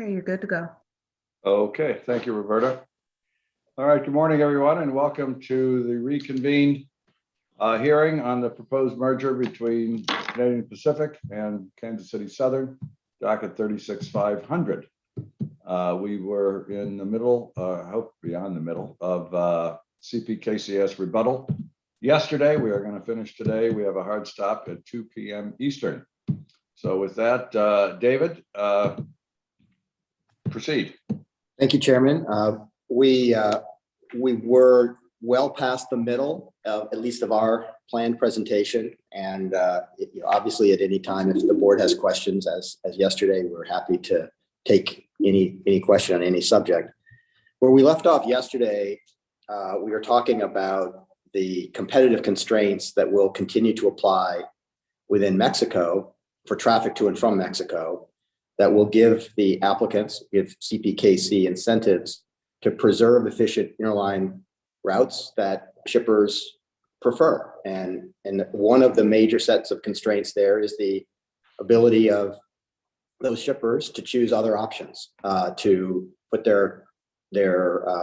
Okay, you're good to go. Okay, thank you, Roberta. All right, good morning, everyone, and welcome to the reconvened hearing on the proposed merger between Canadian Pacific and Kansas City Southern, docket 36-500. We were in the middle, hope beyond the middle of KCS rebuttal yesterday. We are going to finish today. We have a hard stop at 2 p.m. Eastern. So with that, David, proceed. Thank you, Chairman. We were well past the middle, at least of our planned presentation, and obviously, at any time, if the board has questions, as yesterday, we're happy to take any question on any subject. Where we left off yesterday, we were talking about the competitive constraints that will continue to apply within Mexico for traffic to and from Mexico, that will give the applicants, give CPKC incentives to preserve efficient interline routes that shippers prefer. And one of the major sets of constraints there is the ability of those shippers to choose other options, to put their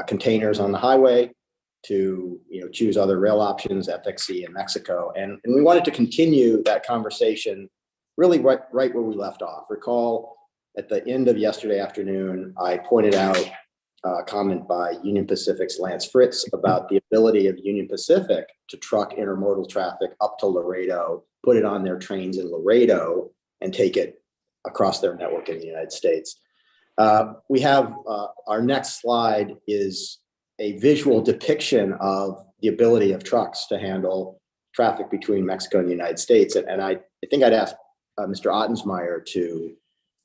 containers on the highway, to choose other rail options, FXC in Mexico. And we wanted to continue that conversation really right where we left off. Recall at the end of yesterday afternoon, I pointed out a comment by Union Pacific's Lance Fritz about the ability of Union Pacific to truck intermodal traffic up to Laredo, put it on their trains in Laredo, and take it across their network in the United States. We have our next slide is a visual depiction of the ability of trucks to handle traffic between Mexico and the United States. And I think I'd ask Mr. Ottensmeyer to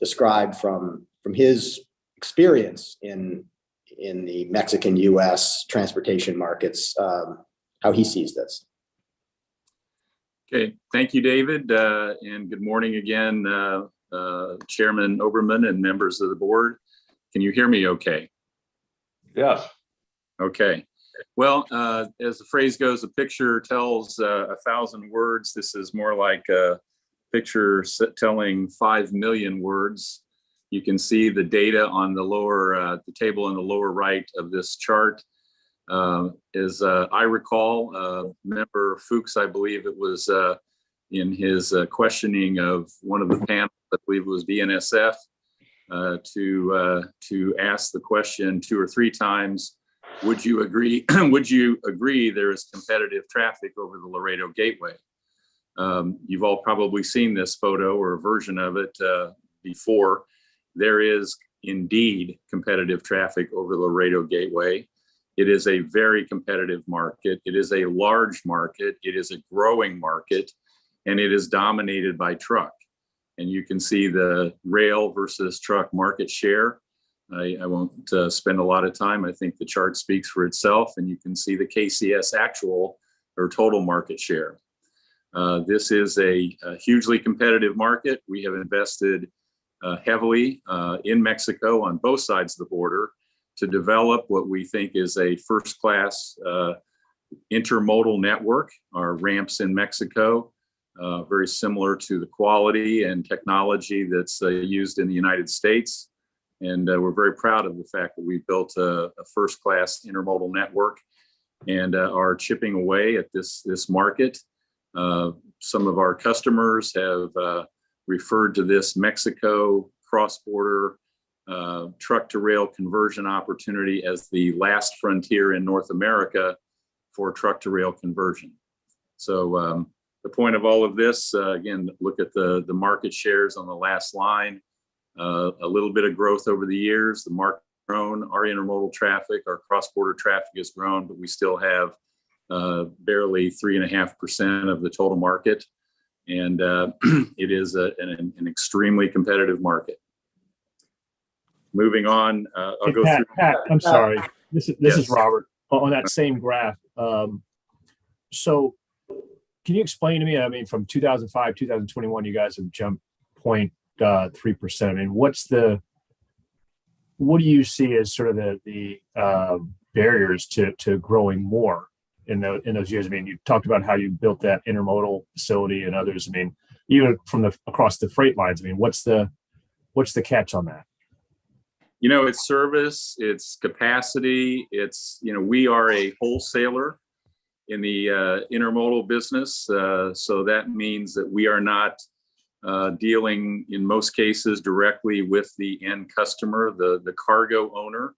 describe from his experience in the Mexican-U.S. transportation markets, how he sees this. Okay, thank you, David, and good morning again, Chairman Oberman and members of the board. Can you hear me okay? Yes. Okay. Well, as the phrase goes, a picture tells 1,000 words. This is more like a picture telling 5 million words. You can see the data on the lower, the table in the lower right of this chart. As I recall, Member Fuchs, I believe it was in his questioning of one of the panels, I believe it was BNSF, to ask the question 2 or 3 times, would you agree? Would you agree there is competitive traffic over the Laredo Gateway? You've all probably seen this photo or a version of it before. There is indeed competitive traffic over the Laredo Gateway. It is a very competitive market. It is a large market. It is a growing market, and it is dominated by truck. And you can see the rail versus truck market share. I won't spend a lot of time. I think the chart speaks for itself, and you can see the KCS actual or total market share. This is a hugely competitive market. We have invested heavily in Mexico on both sides of the border to develop what we think is a first-class intermodal network. Our ramps in Mexico, very similar to the quality and technology that's used in the United States. And we're very proud of the fact that we built a first-class intermodal network and are chipping away at this market. Some of our customers have referred to this Mexico cross-border truck to rail conversion opportunity as the last frontier in North America for truck to rail conversion. So the point of all of this, again, look at the market shares on the last line, a little bit of growth over the years. The market has grown, our intermodal traffic, our cross-border traffic has grown, but we still have barely 3.5% of the total market. And it is an extremely competitive market. Moving on, I'll go Pat, through. Pat, I'm sorry. This Yes. is Robert on that same graph. So can you explain to me, I mean, from 2005, 2021, you guys have jumped 0.3%. I mean, what do you see as sort of the barriers to growing more in those years? I mean, you talked about how you built that intermodal facility and others. I mean, even from across the freight lines, I mean, what's the catch on that? It's service, it's capacity, we are a wholesaler in the intermodal business. So that means that we are not dealing in most cases directly with the end customer, the cargo owner.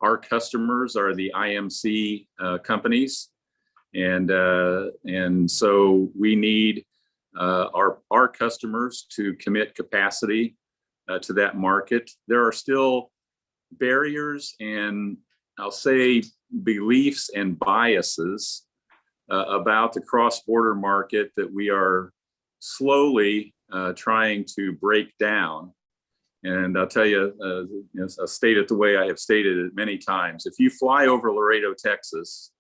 Our customers are the IMC companies. And so we need our customers to commit capacity to that market. There are still barriers and I'll say beliefs and biases about the cross-border market that we are slowly trying to break down. And I'll tell you, I'll state it the way I have stated it many times. If you fly over Laredo, Texas,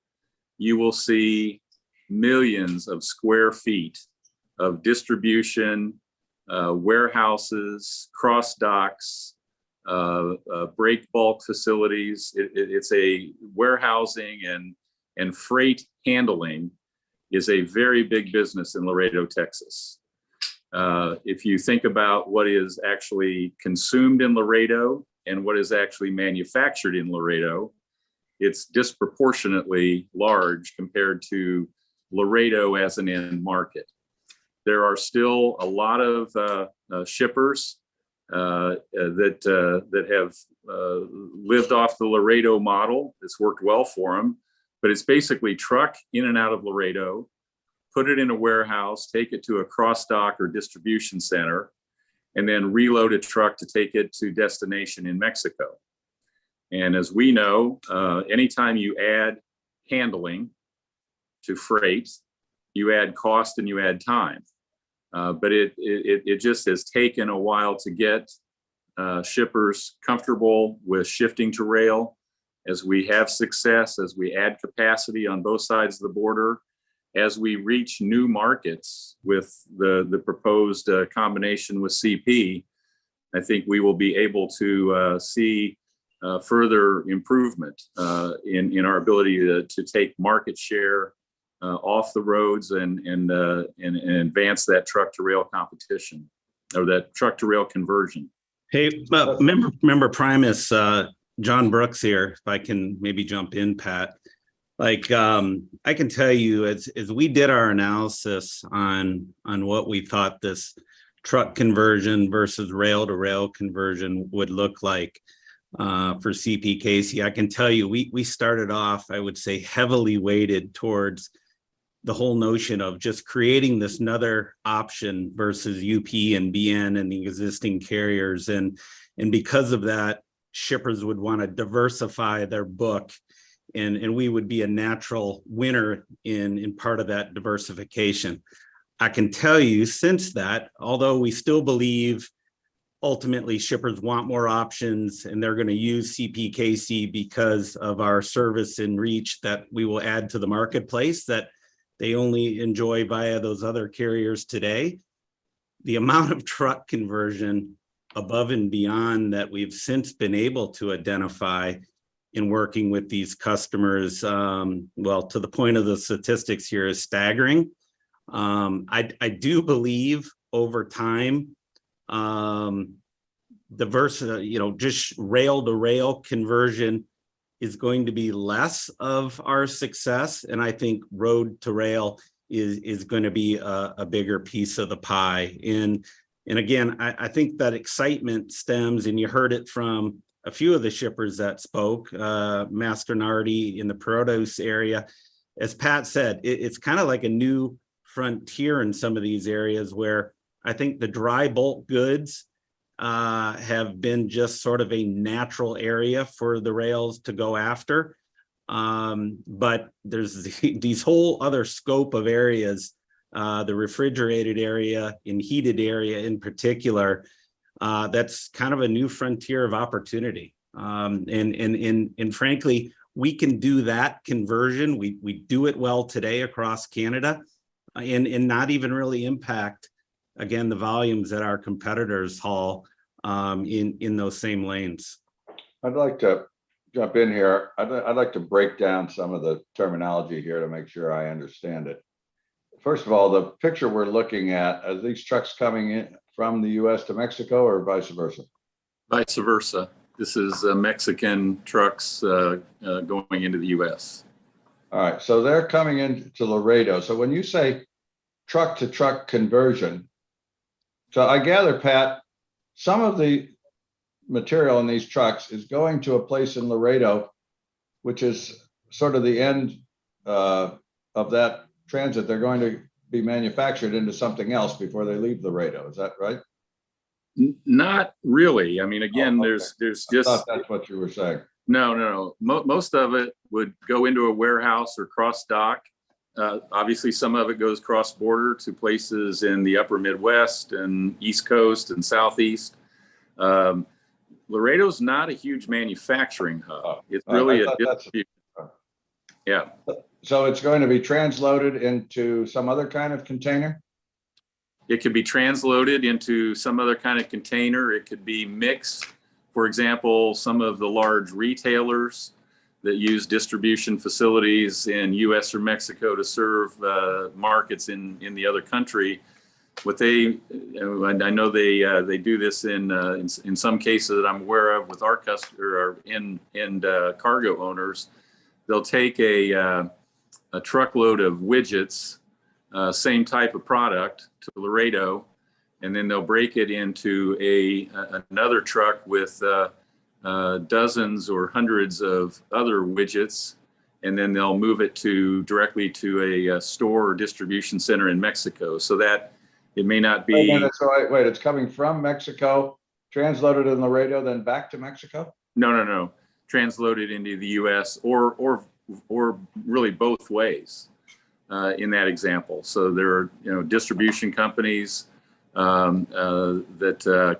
you will see millions of square feet of distribution, warehouses, cross docks, break bulk facilities. It's a warehousing and freight handling is a very big business in Laredo, Texas. If you think about what is actually consumed in Laredo and what is actually manufactured in Laredo, it's disproportionately large compared to Laredo as an end market. There are still a lot of shippers that have lived off the Laredo model. It's worked well for them, but it's basically truck in and out of Laredo, put it in a warehouse, take it to a cross dock or distribution center, and then reload a truck to take it to destination in Mexico. And as we know, anytime you add handling to freight, you add cost and you add time. But it just has taken a while to get shippers comfortable with shifting to rail. As we have success, as we add capacity on both sides of the border, as we reach new markets with the proposed combination with CP, I think we will be able to see further improvement in our ability to take market share off the roads and advance that truck to rail competition or that truck to rail conversion. Hey, member Primus, John Brooks here, if I can maybe jump in, Pat. I can tell you as we did our analysis on what we thought this truck conversion versus rail to rail conversion would look like for CPKC, I can tell you we started off, I would say, heavily weighted towards the whole notion of just creating this another option versus UP and BN and the existing carriers. And because of that, shippers would want to diversify their book, and we would be a natural winner in part of that diversification. I can tell you since that, although we still believe ultimately shippers want more options and they're going to use CPKC because of our service and reach that we will add to the marketplace that they only enjoy via those other carriers today, the amount of truck conversion above and beyond that we've since been able to identify in working with these customers, well, to the point of the statistics here is staggering. I do believe over time, diversity, just rail to rail conversion is going to be less of our success. And I think road to rail is going to be a bigger piece of the pie. And again, I think that excitement stems, and you heard it from a few of the shippers that spoke, Master Nardi in the produce area. As Pat said, it's kind of like a new frontier in some of these areas where I think the dry bulk goods have been just sort of a natural area for the rails to go after. But there's these whole other scope of areas, the refrigerated area and heated area in particular, that's kind of a new frontier of opportunity. And frankly, we can do that conversion. We do it well today across Canada and not even really impact, again, the volumes that our competitors haul in those same lanes. I'd like to jump in here. I'd like to break down some of the terminology here to make sure I understand it. First of all, the picture we're looking at, are these trucks coming in from the US to Mexico or vice versa? Vice versa. This is Mexican trucks going into the US. All right, so they're coming into Laredo. So when you say truck to truck conversion, so I gather, Pat, some of the material in these trucks is going to a place in Laredo, which is sort of the end of that transit. They're going to be manufactured into something else before they leave Laredo. Is that right? Not really. I mean, again, Oh, okay. there's I just thought that's what you were saying. no. Most of it would go into a warehouse or cross dock. Obviously, some of it goes cross border to places in the upper Midwest and East Coast and Southeast. Laredo's not a huge manufacturing hub. It's really a distribution. Yeah. So it's going to be transloaded into some other kind of container? It could be transloaded into some other kind of container. It could be mixed. For example, some of the large retailers that use distribution facilities in US or Mexico to serve markets in the other country. What they, and I know they do this in some cases that I'm aware of with our customer or in cargo owners. They'll take a truckload of widgets, same type of product, to Laredo, and then they'll break it into another truck with dozens or hundreds of other widgets, and then they'll move it directly to a store or distribution center in Mexico. So that it may not be. Wait, it's coming from Mexico, transloaded in Laredo, then back to Mexico? No. Transloaded into the U.S. or really both ways in that example. So there are distribution companies that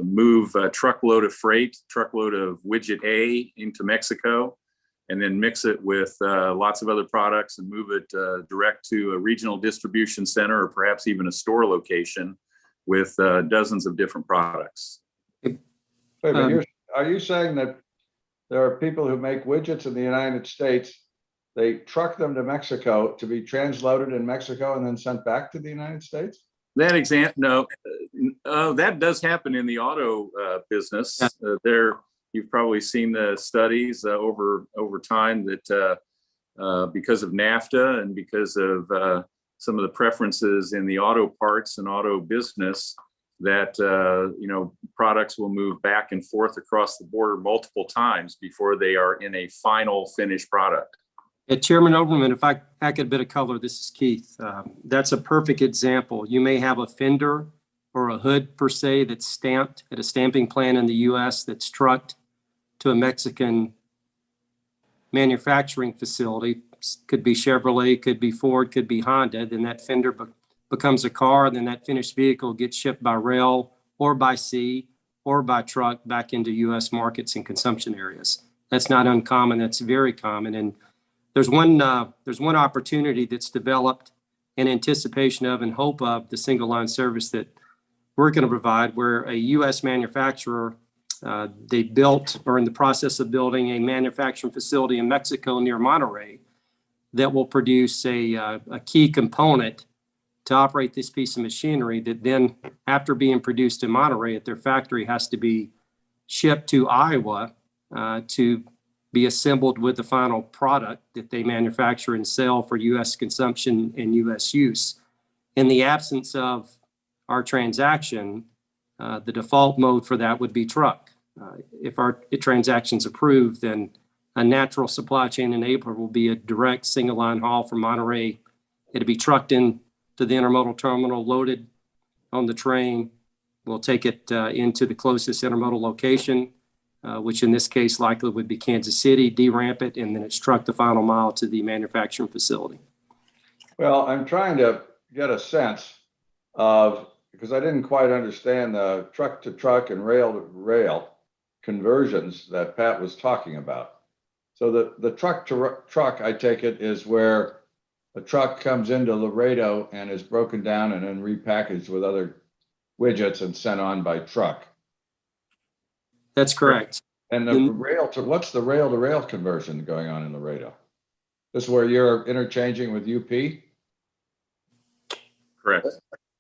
move a truckload of freight, truckload of widget A into Mexico, and then mix it with lots of other products and move it direct to a regional distribution center or perhaps even a store location with dozens of different products. Wait, but are you saying that there are people who make widgets in the United States, they truck them to Mexico to be transloaded in Mexico and then sent back to the United States? No, that does happen in the auto business. You've probably seen the studies over time that because of NAFTA and because of some of the preferences in the auto parts and auto business, that products will move back and forth across the border multiple times before they are in a final finished product. Chairman Overman, if I add a bit of color, this is Keith. That's a perfect example. You may have a fender or a hood per se that's stamped at a stamping plant in the U.S. that's trucked to a Mexican manufacturing facility. Could be Chevrolet, could be Ford, could be Honda. Then that fender becomes a car. Then that finished vehicle gets shipped by rail or by sea or by truck back into U.S. markets and consumption areas. That's not uncommon. That's very common. And there's one opportunity that's developed in anticipation of and hope of the single line service that we're going to provide, where a U.S. manufacturer, they built or in the process of building a manufacturing facility in Mexico near Monterrey that will produce a key component to operate this piece of machinery that then, after being produced in Monterrey at their factory, has to be shipped to Iowa to be assembled with the final product that they manufacture and sell for U.S. consumption and U.S. use. In the absence of our transaction, the default mode for that would be truck. If our transaction's approved, then a natural supply chain enabler will be a direct single line haul from Monterrey. It'll be trucked in to the intermodal terminal, loaded on the train. We'll take it into the closest intermodal location, which in this case likely would be Kansas City, deramp it, and then it's trucked the final mile to the manufacturing facility. Well, I'm trying to get a sense of, because I didn't quite understand the truck to truck and rail to rail conversions that Pat was talking about. So the truck to truck, I take it, is where a truck comes into Laredo and is broken down and then repackaged with other widgets and sent on by truck. That's correct. And the what's the rail to rail conversion going on in Laredo? This is where you're interchanging with UP? Correct.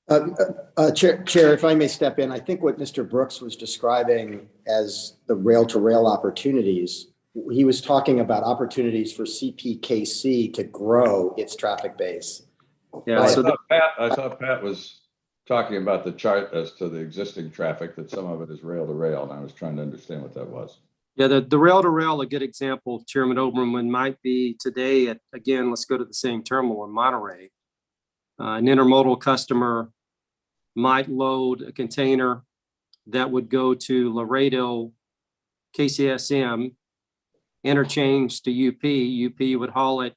Chair, if I may step in, I think what Mr. Brooks was describing as the rail-to-rail opportunities, he was talking about opportunities for CPKC to grow its traffic base. Yeah, I so thought Pat was talking about the chart as to the existing traffic, that some of it is rail to rail, and I was trying to understand what that was. yeah, the rail to rail, a good example, Chairman Oberman, might be today at, again, let's go to the same terminal in Monterey. An intermodal customer might load a container that would go to Laredo, KCSM, interchange to UP. UP would haul it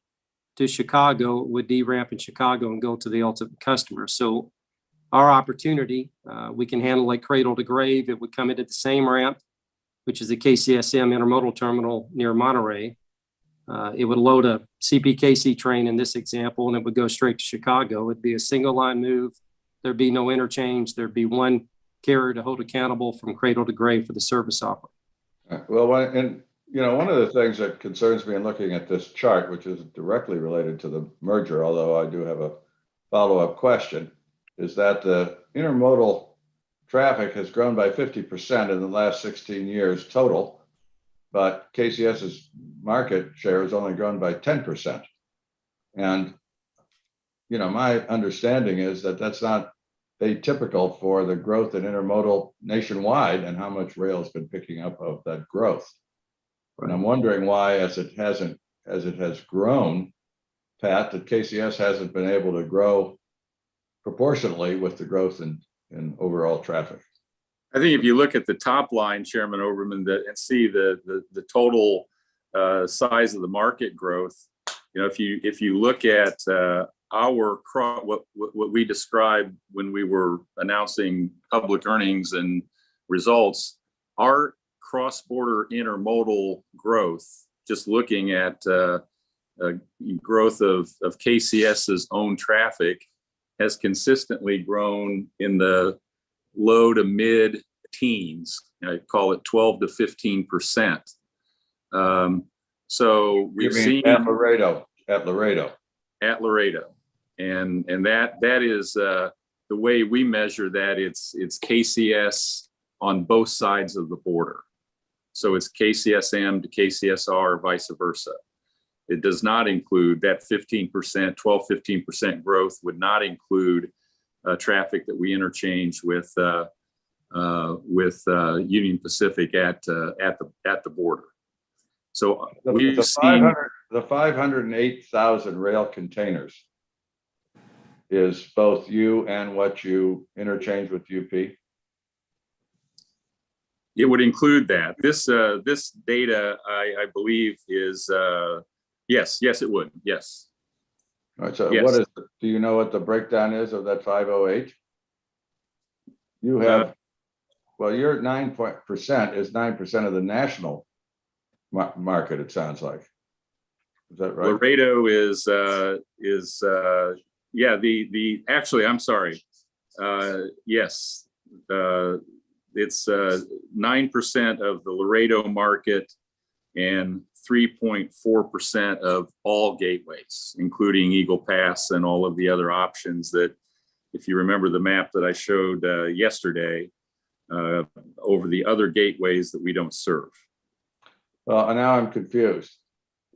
to Chicago, would de-ramp in Chicago and go to the ultimate customer. So our opportunity, we can handle it cradle to grave. It would come into the same ramp, which is the KCSM intermodal terminal near Monterey. It would load a CPKC train in this example, and it would go straight to Chicago. It'd be a single line move. There'd be no interchange. There'd be one carrier to hold accountable from cradle to grave for the service offer. Well, one of the things that concerns me in looking at this chart, which is directly related to the merger, although I do have a follow-up question, is that the intermodal traffic has grown by 50% in the last 16 years total, but KCS's market share has only grown by 10%. And, my understanding is that that's not atypical for the growth in intermodal nationwide and how much rail has been picking up of that growth. And I'm wondering why, as it has grown, Pat, that KCS hasn't been able to grow proportionately with the growth in overall traffic. I think if you look at the top line, Chairman Oberman, and see the total size of the market growth, if you look at what we described when we were announcing public earnings and results, our cross-border intermodal growth, just looking at growth of KCS's own traffic, has consistently grown in the low to mid teens. I call it 12 to 15%. So we've seen at Laredo. At Laredo, and that is the way we measure that. It's KCS on both sides of the border. So it's KCSM to KCSR, vice versa. It does not include that 15%, 12-15% growth would not include traffic that we interchange with Union Pacific at the border. So we've seen the 508,000 rail containers is both you and what you interchange with UP. It would include that. This data, I believe, is yes, it would. Yes. All right. So yes. Do you know what the breakdown is of that 508? You have, well, your 9% is 9% of the national market, it sounds like. Is that right? Laredo is actually, I'm sorry. Yes. It's 9% of the Laredo market and 3.4% of all gateways, including Eagle Pass and all of the other options that, if you remember the map that I showed yesterday, over the other gateways that we don't serve. Well, now I'm confused.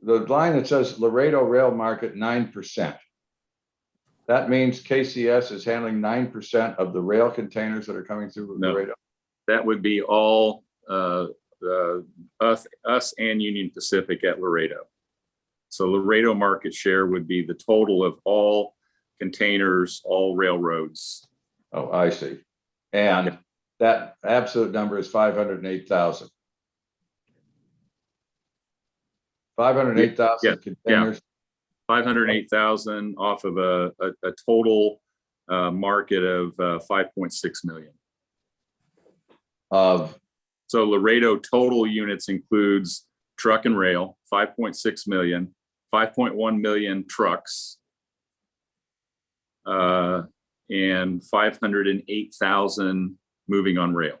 The line that says Laredo rail market 9%. That means KCS is handling 9% of the rail containers that are coming through Laredo. That would be all us and Union Pacific at Laredo. So Laredo market share would be the total of all containers, all railroads. Oh, I see. And that absolute number is 508,000. 508,000 containers. 508,000 off of a total market of 5.6 million. So Laredo total units includes truck and rail, 5.6 million, 5.1 million trucks, and 508,000 moving on rail.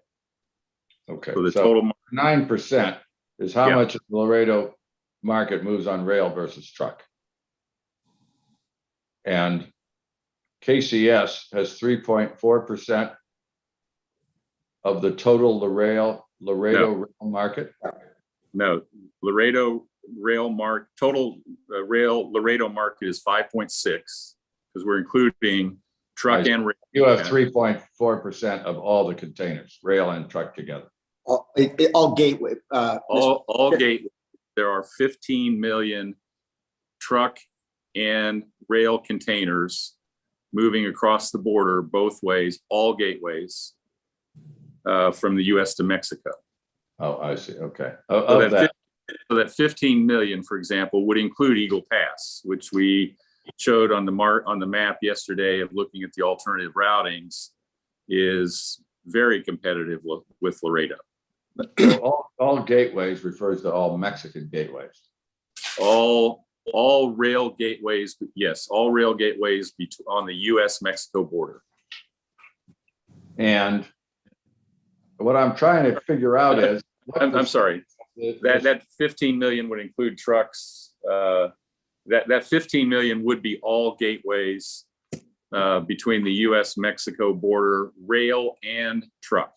Okay. So the total 9% is how much of the Laredo market moves on rail versus truck. And KCS has 3.4% of the total Laredo rail market. No, Laredo total Laredo market is 5.6 because we're including truck and rail. You have 3.4% of all the containers, rail and truck together. All gateway. All gateway. There are 15 million truck and rail containers moving across the border both ways, all gateways from the US to Mexico. Oh, I see. Okay. So that 15 million, for example, would include Eagle Pass, which we showed on the map yesterday of looking at the alternative routings, is very competitive with Laredo. So all gateways refers to all Mexican gateways. All rail gateways, yes, all rail gateways on the US-Mexico border. And what I'm trying to figure out is, I'm sorry, that 15 million would include trucks. That 15 million would be all gateways between the US-Mexico border, rail and truck.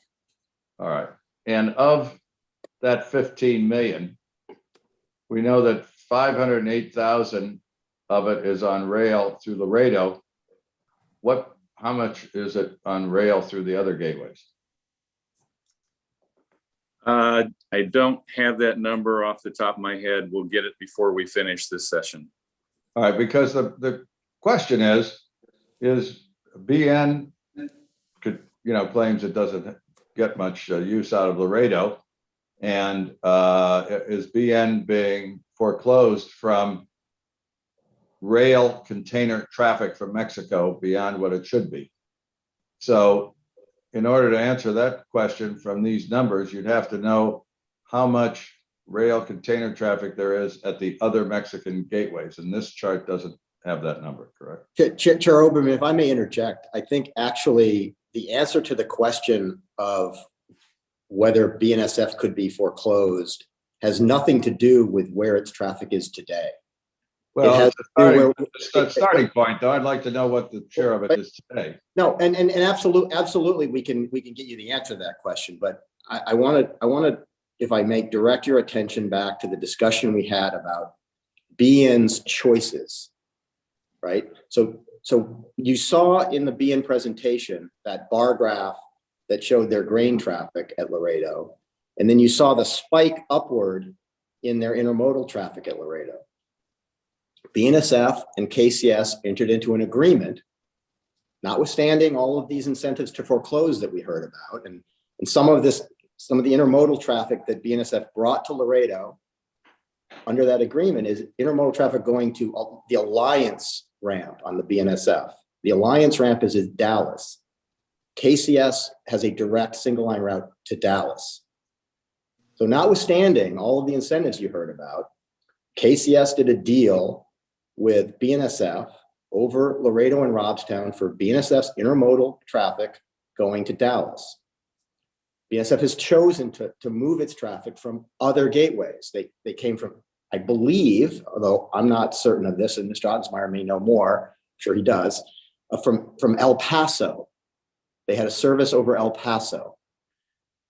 all right. And of that 15 million, we know that 508,000 of it is on rail through Laredo. How much is it on rail through the other gateways? I don't have that number off the top of my head. We'll get it before we finish this session. All right, because the question is BN claims it doesn't get much use out of Laredo, and is BN being foreclosed from rail container traffic from Mexico beyond what it should be? So in order to answer that question from these numbers, you'd have to know how much rail container traffic there is at the other Mexican gateways. And this chart doesn't have that number, correct? Chair Oberman, if I may interject, I think actually the answer to the question of whether BNSF could be foreclosed has nothing to do with where its traffic is today. Well, it's a starting point, though. I'd like to know what the share of it is today. No, and absolutely, we can get you the answer to that question. But I want to, if I may, direct your attention back to the discussion we had about BN's choices, right? So you saw in the BN presentation that bar graph that showed their grain traffic at Laredo, and then you saw the spike upward in their intermodal traffic at Laredo. BNSF and KCS entered into an agreement, notwithstanding all of these incentives to foreclose that we heard about, and some of the intermodal traffic that BNSF brought to Laredo under that agreement is intermodal traffic going to the Alliance ramp on the BNSF. The Alliance ramp is in Dallas. KCS has a direct single line route to Dallas. So notwithstanding all of the incentives you heard about, KCS did a deal with BNSF over Laredo and Robstown for BNSF's intermodal traffic going to Dallas. BNSF has chosen to move its traffic from other gateways. They came from, I believe, although I'm not certain of this, and Mr. Ottensmeyer may know more, I'm sure he does, from El Paso. They had a service over El Paso.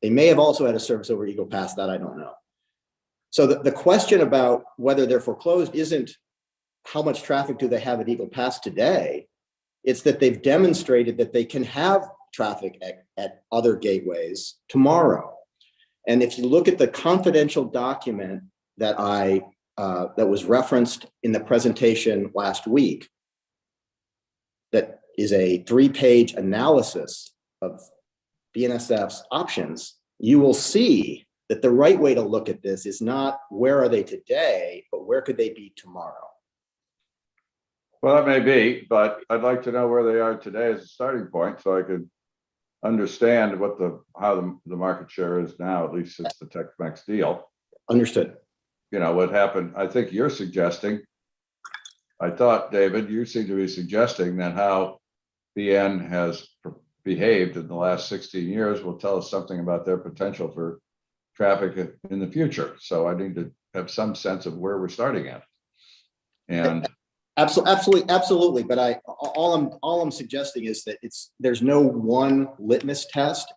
They may have also had a service over Eagle Pass, that I don't know. So the question about whether they're foreclosed isn't how much traffic do they have at Eagle Pass today. It's that they've demonstrated that they can have traffic at other gateways tomorrow. And if you look at the confidential document that that was referenced in the presentation last week, that is a 3-page analysis of BNSF's options, you will see that the right way to look at this is not where are they today, but where could they be tomorrow? Well, that may be, but I'd like to know where they are today as a starting point so I could understand what how the market share is now, at least since the Tex-Mex deal. Understood. You know, what happened, I think you're suggesting, I thought, David, you seem to be suggesting that how BN has behaved in the last 16 years will tell us something about their potential for traffic in the future. So I need to have some sense of where we're starting at. And Absolutely. But all I'm suggesting is that there's no one litmus test.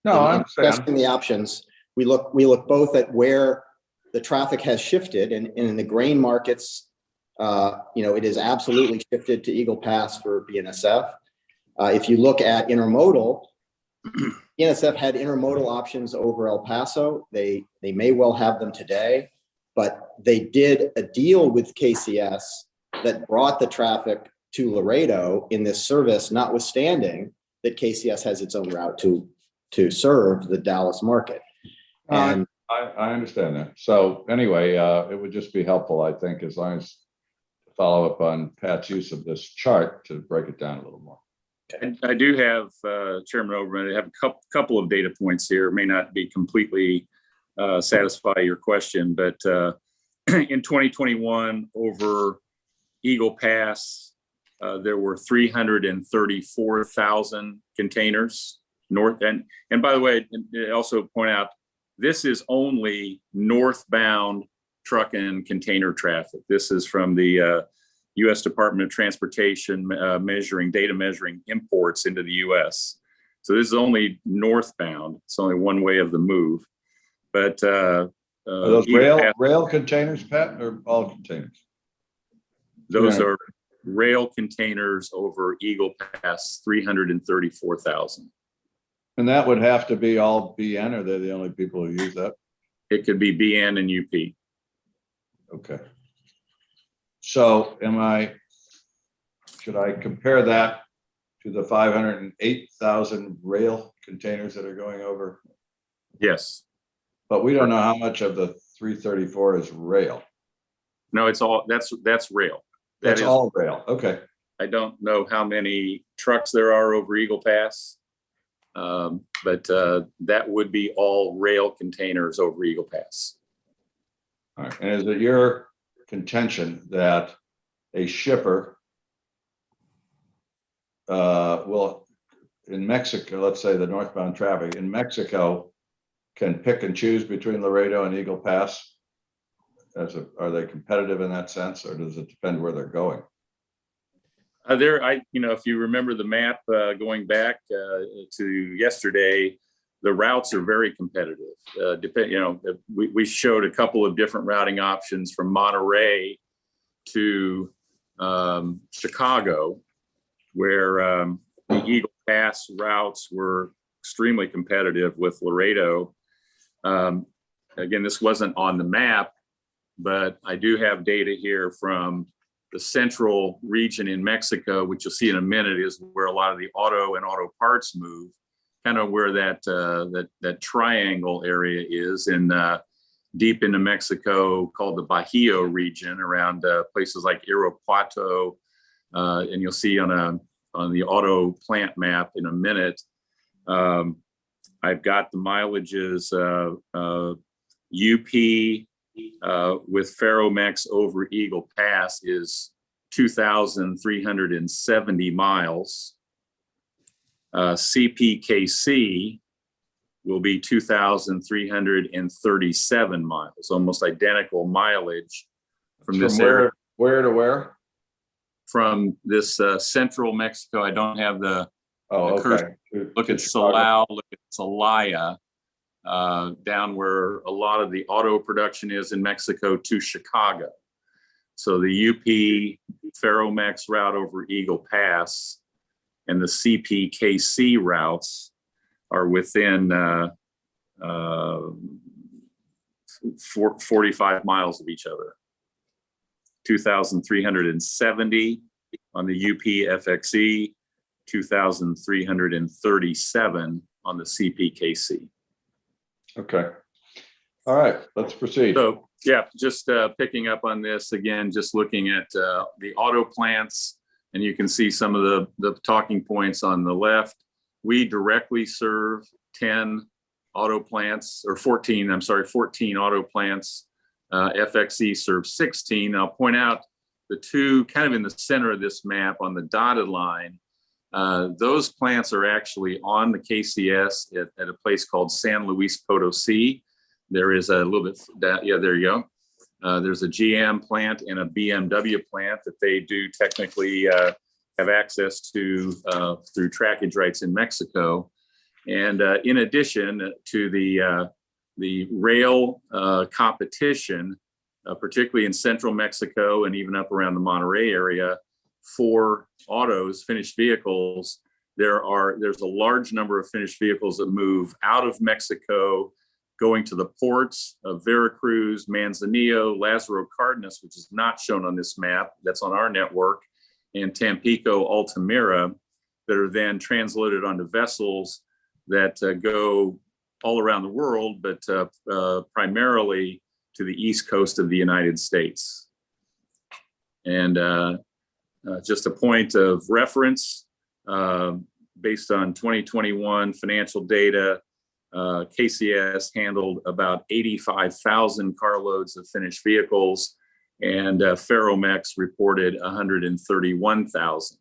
No, I In understand. testing the options, we look both at where the traffic has shifted, and in the grain markets, it is absolutely shifted to Eagle Pass for BNSF. If you look at intermodal, BNSF had intermodal options over El Paso. They may well have them today, but they did a deal with KCS that brought the traffic to Laredo in this service, notwithstanding that KCS has its own route to serve the Dallas market. And I understand that. So anyway, it would just be helpful, I think, as long as follow up on Pat's use of this chart to break it down a little more. I do have, Chairman Overman, I have a couple of data points here. May not be completely satisfy your question, but in 2021 over Eagle Pass, there were 334,000 containers north. And by the way, I also point out, this is only northbound truck and container traffic. This is from the U.S. Department of Transportation data measuring imports into the U.S. So this is only northbound. It's only one way of the move. But Are those rail containers, Pat, or all containers? Those are rail containers over Eagle Pass, 334,000. And that would have to be all BN, or they're the only people who use that? It could be BN and UP. Okay. So should I compare that to the 508,000 rail containers that are going over? Yes. But we don't know how much of the 334 is rail. No, that's rail. That's all rail. Okay. I don't know how many trucks there are over Eagle Pass, but that would be all rail containers over Eagle Pass. All right. And is it your contention that a shipper will, in Mexico, let's say the northbound traffic in Mexico, can pick and choose between Laredo and Eagle Pass? Are they competitive in that sense, or does it depend where they're going? If you remember the map going back to yesterday, the routes are very competitive. We showed a couple of different routing options from Monterey to Chicago, where the Eagle Pass routes were extremely competitive with Laredo. Again, this wasn't on the map, but I do have data here from the central region in Mexico, which you'll see in a minute, is where a lot of the auto and auto parts move, kind of where that triangle area is in deep into Mexico, called the Bajío region, around places like Irapuato, and you'll see on the auto plant map in a minute. I've got the mileages UP with Ferromex over Eagle Pass is 2,370 miles. CPKC will be 2,337 miles, almost identical mileage from this area. Where to where? From this central Mexico. I don't have the okay. Look at Silao, look at Celaya, down where a lot of the auto production is in Mexico, to Chicago. So the UP Ferromex route over Eagle Pass and the CPKC routes are within 45 miles of each other. 2,370 on the UP FXE, 2,337 on the CPKC. Okay. All right, let's proceed. So yeah, just picking up on this again, just looking at the auto plants, and you can see some of the talking points on the left. We directly serve 10 auto plants, or 14 auto plants. FXE serves 16. I'll point out the two kind of in the center of this map on the dotted line. Those plants are actually on the KCS at a place called San Luis Potosi. There is a little bit, there you go. There's a GM plant and a BMW plant that they do technically have access to through trackage rights in Mexico. And in addition to the rail competition, particularly in central Mexico and even up around the Monterrey area, for autos, finished vehicles, there's a large number of finished vehicles that move out of Mexico, going to the ports of Veracruz, Manzanillo, Lázaro Cárdenas, which is not shown on this map, that's on our network, and Tampico, Altamira, that are then transloaded onto vessels that go all around the world, but primarily to the East Coast of the United States. And just a point of reference, based on 2021 financial data, KCS handled about 85,000 carloads of finished vehicles, and Ferromex reported 131,000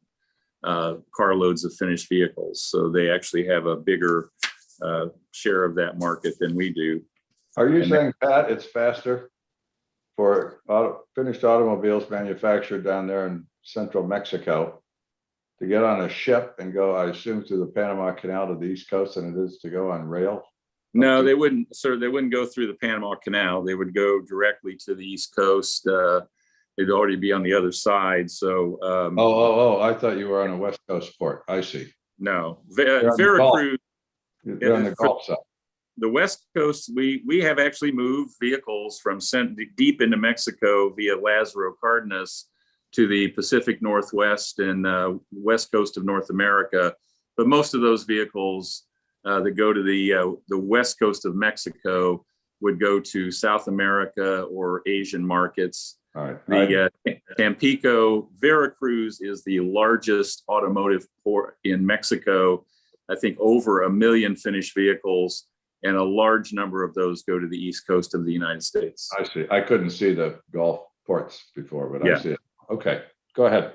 carloads of finished vehicles. So they actually have a bigger share of that market than we do. Are you saying, Pat, it's faster for finished automobiles manufactured down there in central Mexico to get on a ship and go, I assume, through the Panama Canal to the East Coast than it is to go on rail? No, they wouldn't, sir. They wouldn't go through the Panama Canal. They would go directly to the East Coast. They'd already be on the other side. So, I thought you were on a West Coast port. I see. no, You're on the Veracruz, You're on the Gulf side. the West Coast, we have actually moved vehicles from deep into Mexico via Lázaro Cárdenas to the Pacific Northwest and West Coast of North America. But most of those vehicles that go to the West Coast of Mexico would go to South America or Asian markets. All right. The Tampico, Veracruz is the largest automotive port in Mexico. I think over 1 million finished vehicles, and a large number of those go to the East Coast of the United States. I see. I couldn't see the Gulf ports before, but Yeah. I see it. Okay, go ahead.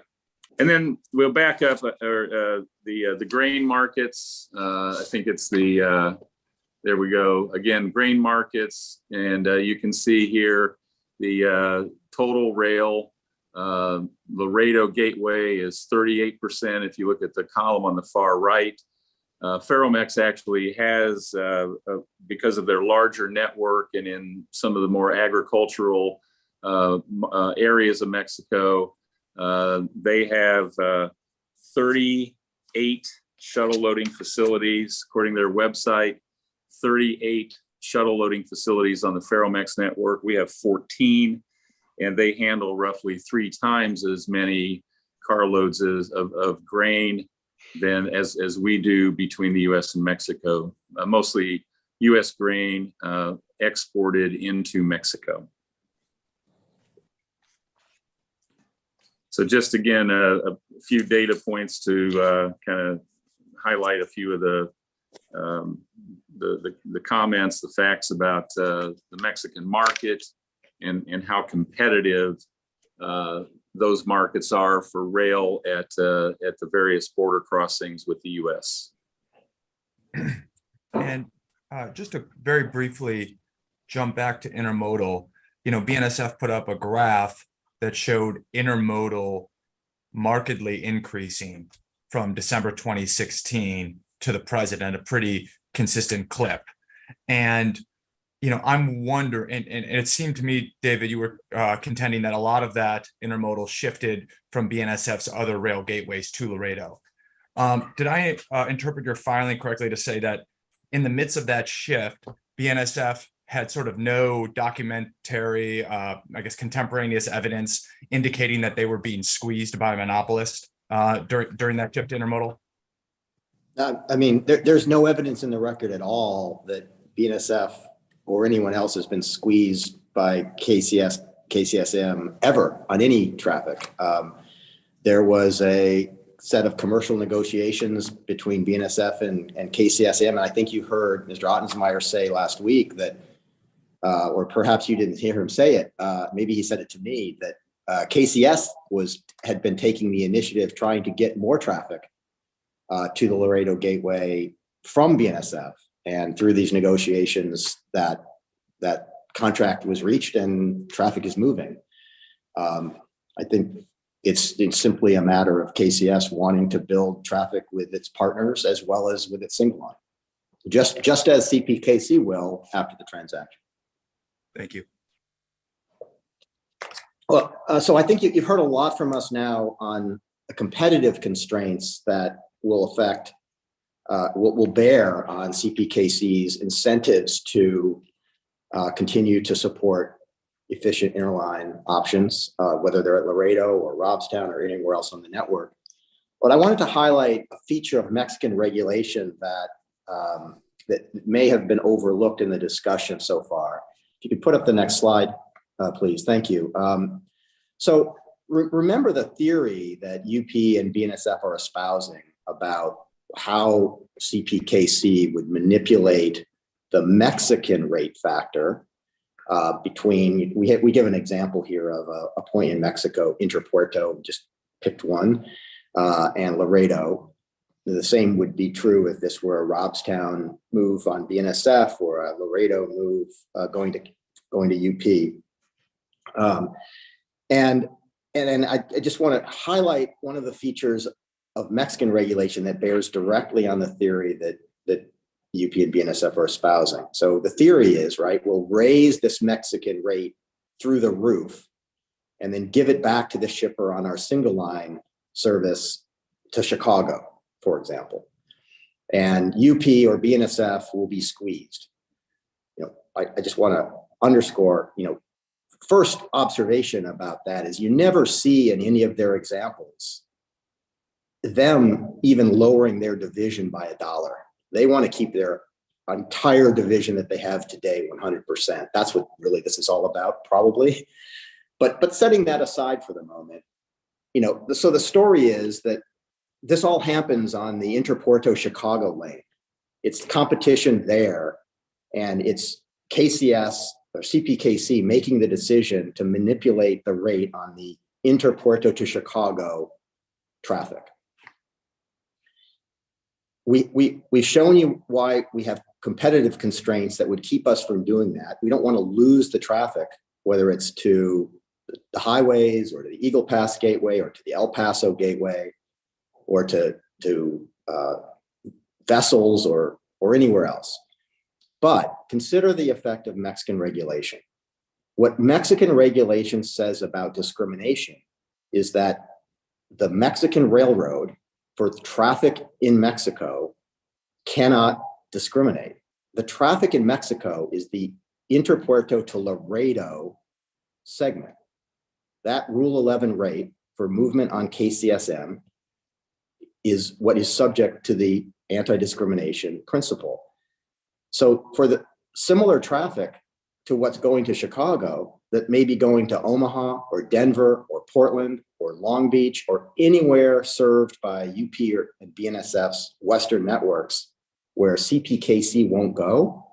And then we'll back up the grain markets. I think it's there we go. Again, grain markets. And you can see here the total rail Laredo Gateway is 38%. If you look at the column on the far right, Ferromex actually has, because of their larger network and in some of the more agricultural areas of Mexico, they have 38 shuttle loading facilities, according to their website, 38 shuttle loading facilities on the Ferromex network. We have 14, and they handle roughly 3 times as many carloads of grain than as we do between the US and Mexico, mostly US grain exported into Mexico. So just again, a few data points to kind of highlight a few of the comments, the facts about the Mexican market and how competitive those markets are for rail at the various border crossings with the US. And just to very briefly jump back to intermodal, BNSF put up a graph that showed intermodal markedly increasing from December 2016 to the present at a pretty consistent clip. And, I'm wondering, and it seemed to me, David, you were contending that a lot of that intermodal shifted from BNSF's other rail gateways to Laredo. Did I interpret your filing correctly to say that in the midst of that shift, BNSF had sort of no documentary, contemporaneous evidence indicating that they were being squeezed by a monopolist during that shift to intermodal? There's no evidence in the record at all that BNSF or anyone else has been squeezed by KCSM ever on any traffic. There was a set of commercial negotiations between BNSF and KCSM, and I think you heard Mr. Ottensmeyer say last week that, or perhaps you didn't hear him say it, maybe he said it to me, that KCS had been taking the initiative trying to get more traffic to the Laredo Gateway from BNSF, and through these negotiations that contract was reached and traffic is moving. I think it's simply a matter of KCS wanting to build traffic with its partners as well as with its single line, just as CPKC will after the transaction. Thank you. Well, so I think you've heard a lot from us now on the competitive constraints that will affect, will bear on CPKC's incentives to continue to support efficient interline options, whether they're at Laredo or Robstown or anywhere else on the network. But I wanted to highlight a feature of Mexican regulation that that may have been overlooked in the discussion so far. If you could put up the next slide, please. Thank you. So remember the theory that UP and BNSF are espousing about how CPKC would manipulate the Mexican rate factor between, we give an example here of a point in Mexico, Interpuerto, just picked one, and Laredo. The same would be true if this were a Robstown move on BNSF or a Laredo move going to UP. And then I just want to highlight one of the features of Mexican regulation that bears directly on the theory that UP and BNSF are espousing. So the theory is, right, we'll raise this Mexican rate through the roof and then give it back to the shipper on our single line service to Chicago, for example. And UP or BNSF will be squeezed. You know, I just want to underscore, you know, first observation about that is you never see in any of their examples them even lowering their division by $1. They want to keep their entire division that they have today 100%. That's what really this is all about, probably. But setting that aside for the moment, you know, so the story is that this all happens on the Interpuerto Chicago lane. It's competition there, and it's KCS or CPKC making the decision to manipulate the rate on the Interpuerto to Chicago traffic. We've shown you why we have competitive constraints that would keep us from doing that. We don't want to lose the traffic, whether it's to the highways or to the Eagle Pass Gateway or to the El Paso Gateway or to vessels or anywhere else. But consider the effect of Mexican regulation. What Mexican regulation says about discrimination is that the Mexican railroad for traffic in Mexico cannot discriminate. The traffic in Mexico is the Interpuerto to Laredo segment. That Rule 11 rate for movement on KCSM is what is subject to the anti-discrimination principle. So for the similar traffic to what's going to Chicago that may be going to Omaha or Denver or Portland or Long Beach or anywhere served by UP and BNSF's Western networks where CPKC won't go,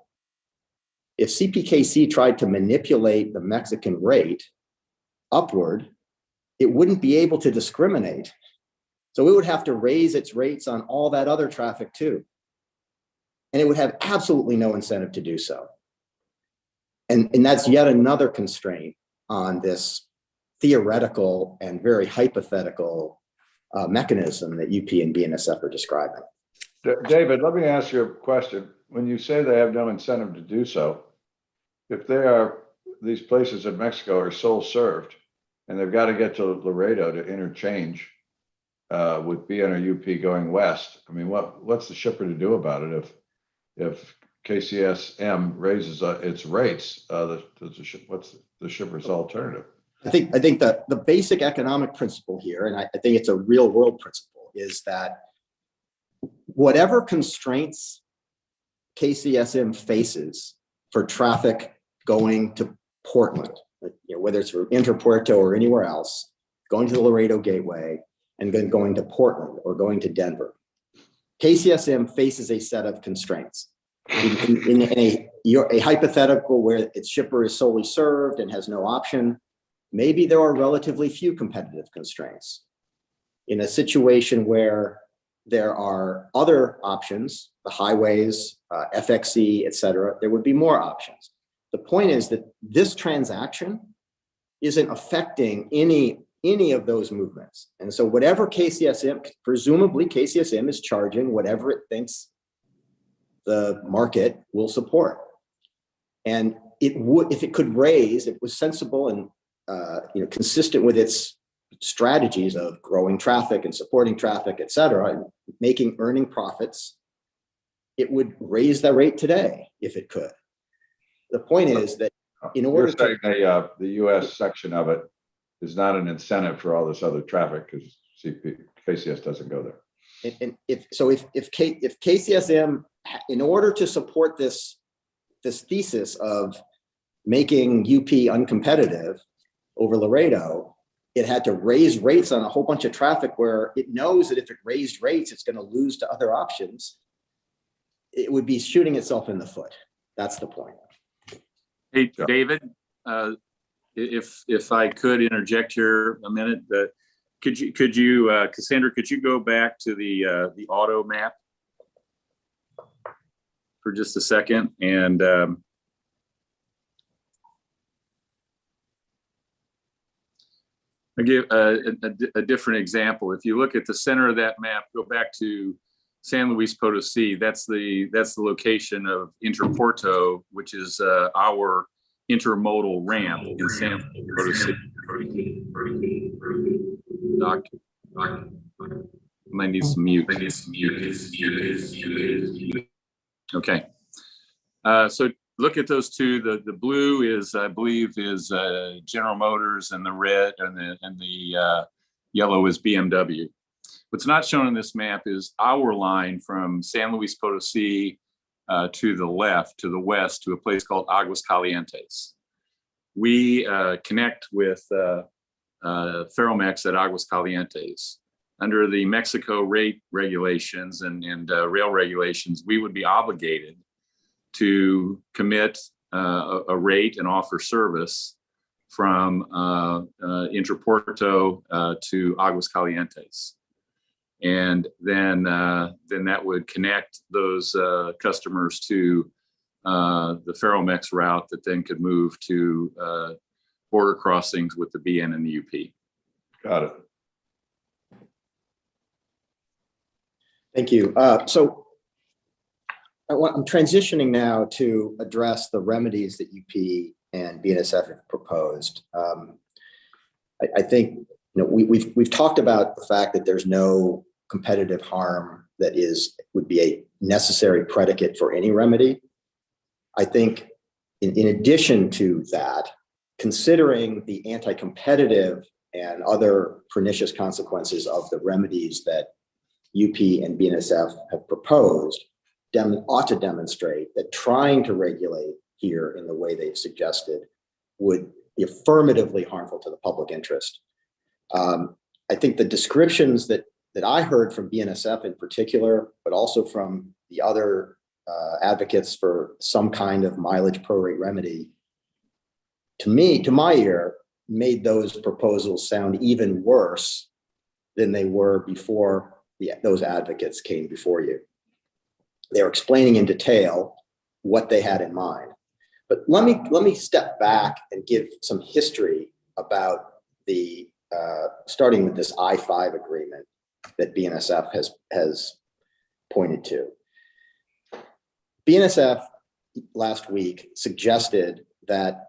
if CPKC tried to manipulate the Mexican rate upward, it wouldn't be able to discriminate. So it would have to raise its rates on all that other traffic too. And it would have absolutely no incentive to do so. And that's yet another constraint on this theoretical and very hypothetical mechanism that UP and BNSF are describing. David, let me ask you a question. When you say they have no incentive to do so, if these places in Mexico are sole served and they've got to get to Laredo to interchange with BN or UP going west, I mean, what's the shipper to do about it if KCSM raises its rates? What's the shipper's alternative? I think the basic economic principle here, and I think it's a real world principle, is that whatever constraints KCSM faces for traffic going to Portland, you know, whether it's from Interpuerto or anywhere else, going to the Laredo Gateway and then going to Portland or going to Denver, KCSM faces a set of constraints. In a hypothetical where its shipper is solely served and has no option, maybe there are relatively few competitive constraints. In a situation where there are other options, the highways, FXE, et cetera, there would be more options. The point is that this transaction isn't affecting any of those movements. And so whatever KCSM, presumably KCSM is charging whatever it thinks the market will support. And it would, if it could raise, it was sensible and consistent with its strategies of growing traffic and supporting traffic, et cetera, and making earning profits, it would raise the rate today if it could. The point is that in order You're saying the US section of it is not an incentive for all this other traffic because KCS doesn't go there. And if KCSM, in order to support this thesis of making UP uncompetitive over Laredo, it had to raise rates on a whole bunch of traffic where it knows that if it raised rates, it's going to lose to other options. It would be shooting itself in the foot. That's the point. Hey, David, if I could interject here a minute, could you, Cassandra, could you go back to the auto map for just a second? And I give a different example. If you look at the center of that map, go back to San Luis Potosí. That's the location of Interporto, which is our intermodal ramp in San Luis Potosí. Might need some mute. Okay. So look at those two. The blue is, I believe, is General Motors, and the red and the yellow is BMW. What's not shown in this map is our line from San Luis Potosí to the left, to the west, to a place called Aguas Calientes. We connect with Ferromex at Aguas Calientes. Under the Mexico rate regulations and rail regulations, we would be obligated to commit a rate and offer service from Interporto to Aguas Calientes. And then that would connect those customers to the Ferromex route that then could move to border crossings with the BN and the UP. Got it. Thank you. So I'm transitioning now to address the remedies that UP and BNSF have proposed. I think we've talked about the fact that there's no competitive harm that would be a necessary predicate for any remedy. I think in addition to that, considering the anti-competitive and other pernicious consequences of the remedies that UP and BNSF have proposed, ought to demonstrate that trying to regulate here in the way they've suggested would be affirmatively harmful to the public interest. I think the descriptions that I heard from BNSF in particular, but also from the other advocates for some kind of mileage prorate remedy, to my ear, made those proposals sound even worse than they were before those advocates came before you. They're explaining in detail what they had in mind. But let me step back and give some history about the starting with this I-5 agreement that BNSF has pointed to. BNSF last week suggested that,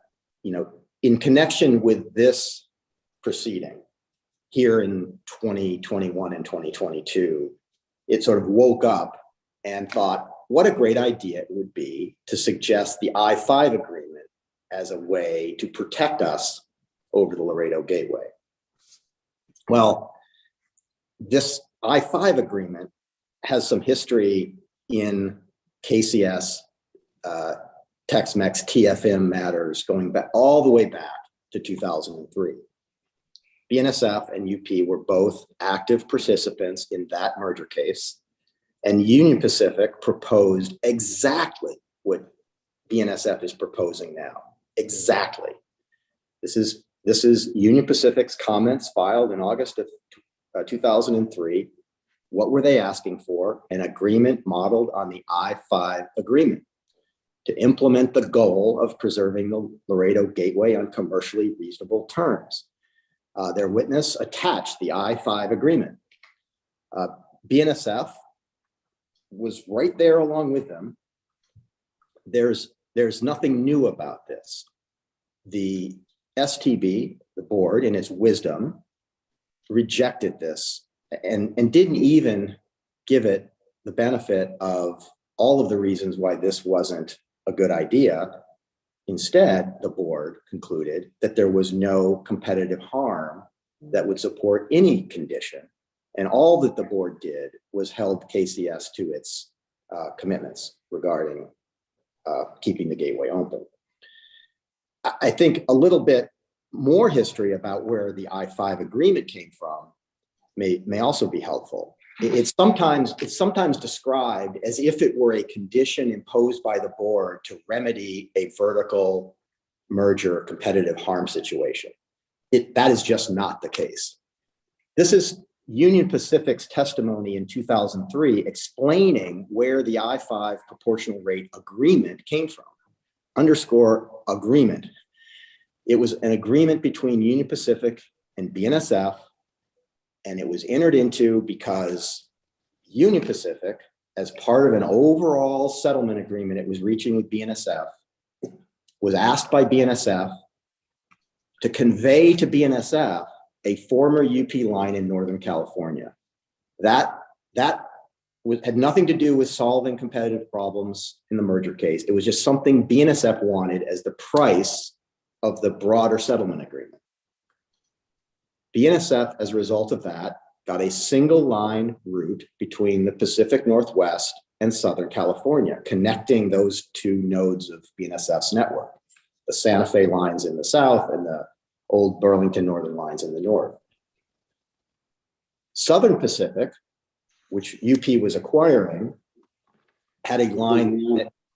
in connection with this proceeding here in 2021 and 2022, it sort of woke up and thought, what a great idea it would be to suggest the I-5 agreement as a way to protect us over the Laredo Gateway. Well, this I-5 agreement has some history in KCS, Tex-Mex, TFM matters going back all the way back to 2003. BNSF and UP were both active participants in that merger case, and Union Pacific proposed exactly what BNSF is proposing now. Exactly. This is Union Pacific's comments filed in August of 2003. What were they asking for? An agreement modeled on the I-5 agreement. to implement the goal of preserving the Laredo Gateway on commercially reasonable terms. Their witness attached the I-5 agreement. BNSF was right there along with them. There's nothing new about this. The STB, the board, in its wisdom, rejected this and didn't even give it the benefit of all of the reasons why this wasn't a good idea. Instead, the board concluded that there was no competitive harm that would support any condition. And all that the board did was held KCS to its commitments regarding keeping the gateway open. I think a little bit more history about where the I-5 agreement came from may also be helpful. It's sometimes described as if it were a condition imposed by the board to remedy a vertical merger competitive harm situation. That is just not the case. This is Union Pacific's testimony in 2003 explaining where the I-5 proportional rate agreement came from. Underscore agreement. It was an agreement between Union Pacific and BNSF, and it was entered into because Union Pacific, as part of an overall settlement agreement it was reaching with BNSF, was asked by BNSF to convey to BNSF a former UP line in Northern California. That had nothing to do with solving competitive problems in the merger case. It was just something BNSF wanted as the price of the broader settlement agreement. BNSF, as a result of that, got a single line route between the Pacific Northwest and Southern California, connecting those two nodes of BNSF's network, the Santa Fe lines in the south and the old Burlington Northern lines in the north. Southern Pacific, which UP was acquiring, had a line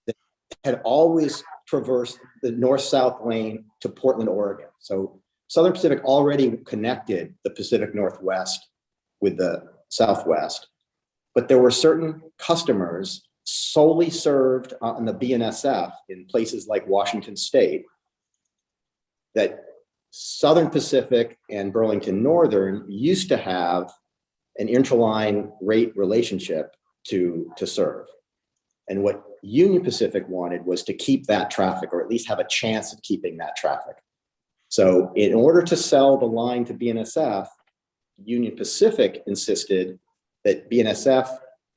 that had always traversed the north-south lane to Portland, Oregon. So Southern Pacific already connected the Pacific Northwest with the Southwest, but there were certain customers solely served on the BNSF in places like Washington State that Southern Pacific and Burlington Northern used to have an interline rate relationship to serve. And what Union Pacific wanted was to keep that traffic, or at least have a chance of keeping that traffic. So in order to sell the line to BNSF, Union Pacific insisted that BNSF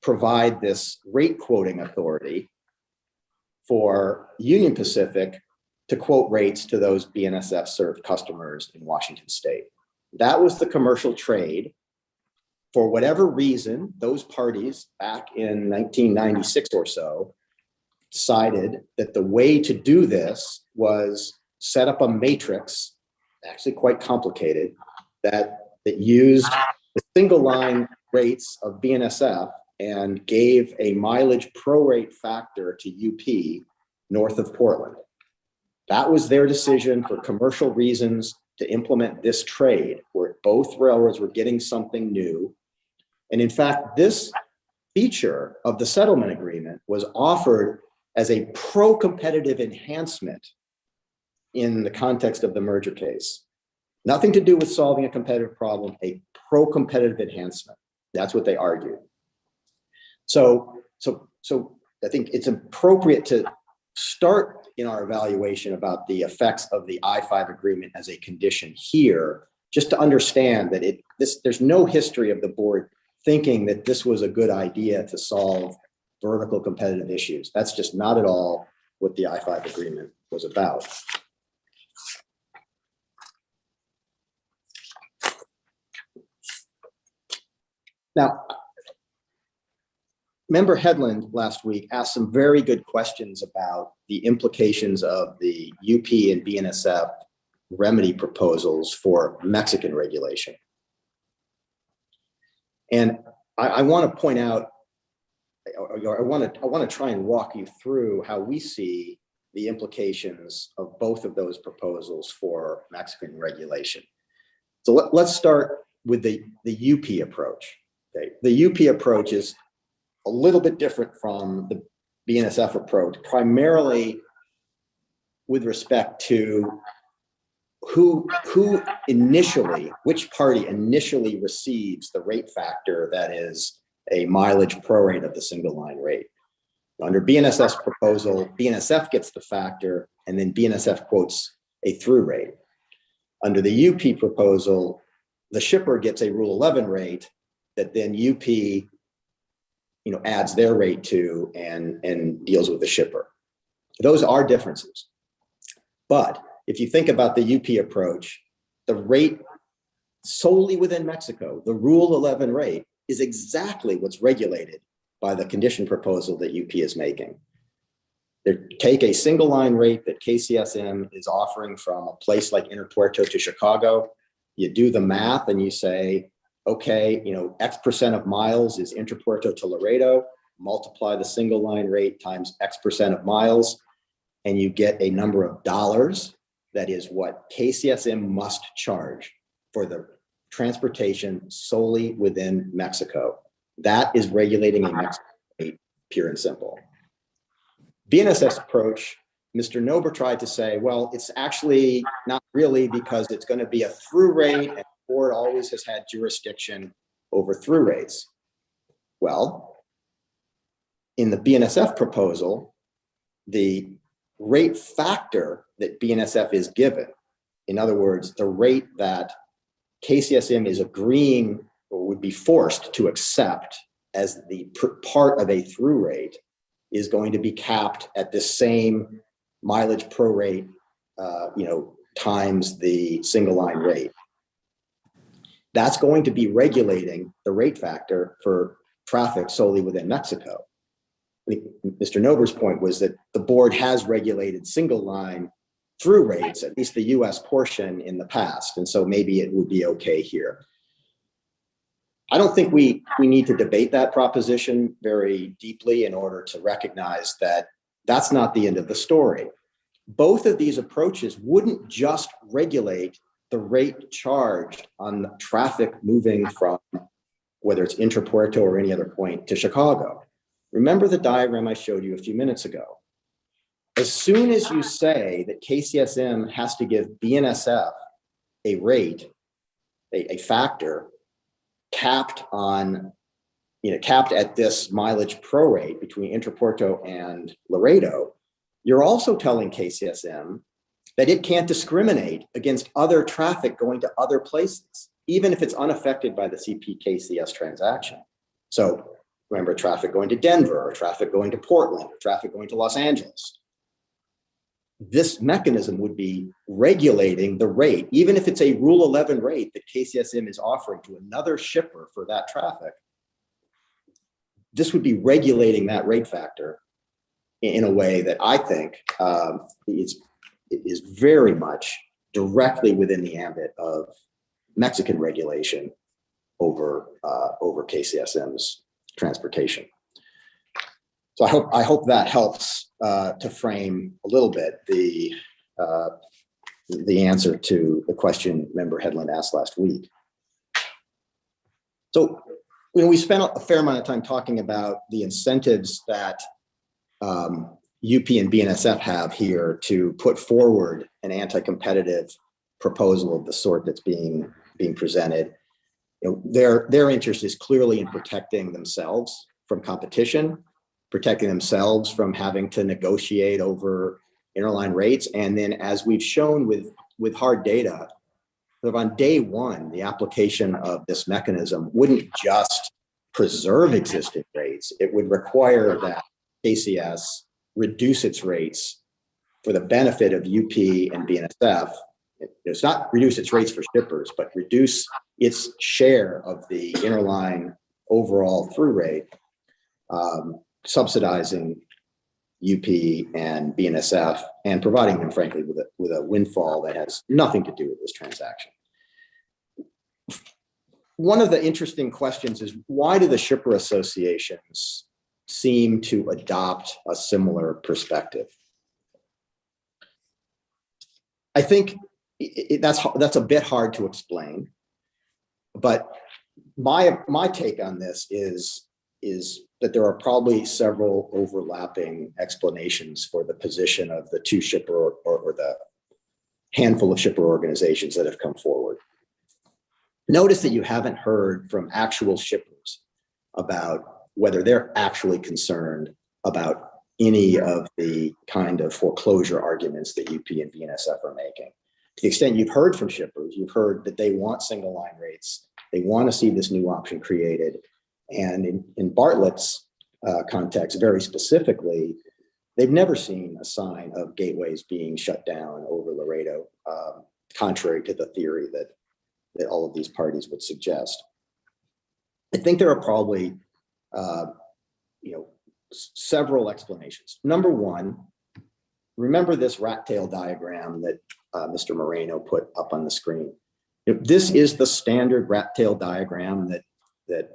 provide this rate quoting authority for Union Pacific to quote rates to those BNSF served customers in Washington State. That was the commercial trade. For whatever reason, those parties back in 1996 or so decided that the way to do this was set up a matrix, actually quite complicated, that used the single line rates of BNSF and gave a mileage prorate factor to UP north of Portland. That was their decision for commercial reasons to implement this trade, where both railroads were getting something new. And in fact, this feature of the settlement agreement was offered as a pro-competitive enhancement in the context of the merger case. Nothing to do with solving a competitive problem, a pro-competitive enhancement. That's what they argued. So I think it's appropriate to start in our evaluation about the effects of the I-5 agreement as a condition here, just to understand that there's no history of the board thinking that this was a good idea to solve vertical competitive issues. That's just not at all what the I-5 agreement was about. Now, Member Headland last week asked some very good questions about the implications of the UP and BNSF remedy proposals for Mexican regulation. And I want to point out, I want to try and walk you through how we see the implications of both of those proposals for Mexican regulation. So let's start with the UP approach. Okay. The UP approach is a little bit different from BNSF approach, primarily with respect to which party initially receives the rate factor that is a mileage prorate of the single line rate. Under BNSF's proposal, BNSF gets the factor, and then BNSF quotes a through rate. Under the UP proposal, the shipper gets a Rule 11 rate that then UP adds their rate to and deals with the shipper. Those are differences. But if you think about the UP approach, the rate solely within Mexico, the Rule 11 rate, is exactly what's regulated by the condition proposal that UP is making. They take a single line rate that KCSM is offering from a place like Interpuerto to Chicago. You do the math and you say, okay, X% of miles is Interpuerto to Laredo, multiply the single line rate times X% of miles, and you get a number of dollars. That is what KCSM must charge for the transportation solely within Mexico. That is regulating a Mexican rate, pure and simple. BNSF's approach, Mr. Nober tried to say, well, it's actually not really, because it's going to be a through rate, and the board always has had jurisdiction over through rates. Well, in the BNSF proposal, the rate factor that BNSF is given, in other words, the rate that KCSM is agreeing or would be forced to accept as the part of a through rate, is going to be capped at the same mileage prorate, times the single line rate. That's going to be regulating the rate factor for traffic solely within Mexico. I think Mr. Nober's point was that the board has regulated single line through rates, at least the US portion, in the past. And so maybe it would be okay here. I don't think we need to debate that proposition very deeply in order to recognize that that's not the end of the story. Both of these approaches wouldn't just regulate the rate charged on traffic moving from, whether it's Interpuerto or any other point, to Chicago. Remember the diagram I showed you a few minutes ago. As soon as you say that KCSM has to give BNSF a rate, a factor capped on, capped at this mileage prorate between Interpuerto and Laredo, you're also telling KCSM that it can't discriminate against other traffic going to other places, even if it's unaffected by the CP-KCS transaction. So remember, traffic going to Denver, or traffic going to Portland, or traffic going to Los Angeles. This mechanism would be regulating the rate, even if it's a Rule 11 rate that KCSM is offering to another shipper for that traffic. This would be regulating that rate factor in a way that I think is very much directly within the ambit of Mexican regulation over KCSM's transportation. So I hope that helps to frame a little bit the answer to the question Member Headland asked last week. So we spent a fair amount of time talking about the incentives that UP and BNSF have here to put forward an anti-competitive proposal of the sort that's being presented. Their interest is clearly in protecting themselves from competition, protecting themselves from having to negotiate over interline rates. And then, as we've shown with hard data, on day one, the application of this mechanism wouldn't just preserve existing rates. It would require that KCS reduce its rates for the benefit of UP and BNSF. It's not reduce its rates for shippers, but reduce its share of the interline overall through rate, subsidizing UP and BNSF and providing them, frankly, with a windfall that has nothing to do with this transaction. One of the interesting questions is, why do the shipper associations seem to adopt a similar perspective? I think that's a bit hard to explain, but my take on this is that there are probably several overlapping explanations for the position of the two shipper or the handful of shipper organizations that have come forward. Notice that you haven't heard from actual shippers about whether they're actually concerned about any of the kind of foreclosure arguments that UP and BNSF are making. To the extent you've heard from shippers, you've heard that they want single line rates. They want to see this new option created. And in Bartlett's context, very specifically, they've never seen a sign of gateways being shut down over Laredo, contrary to the theory that all of these parties would suggest. I think there are probably, several explanations. Number one, remember this rat tail diagram that Mr. Moreno put up on the screen. This is the standard rat tail diagram that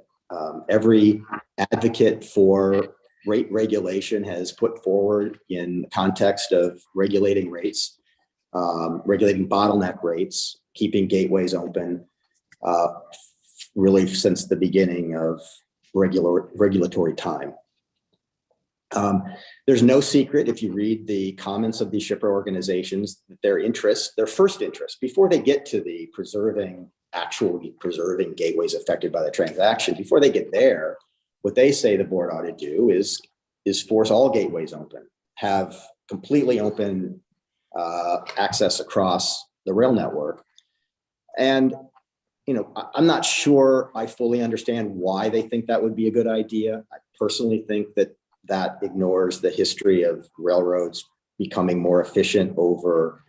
every advocate for rate regulation has put forward in the context of regulating rates, regulating bottleneck rates, keeping gateways open, really since the beginning of regulatory time. There's no secret if you read the comments of these shipper organizations that their first interest, before they get to the actually preserving gateways affected by the transaction, before they get there, what they say the board ought to do is force all gateways open, have completely open access across the rail network. And, I'm not sure I fully understand why they think that would be a good idea. I personally think that ignores the history of railroads becoming more efficient over,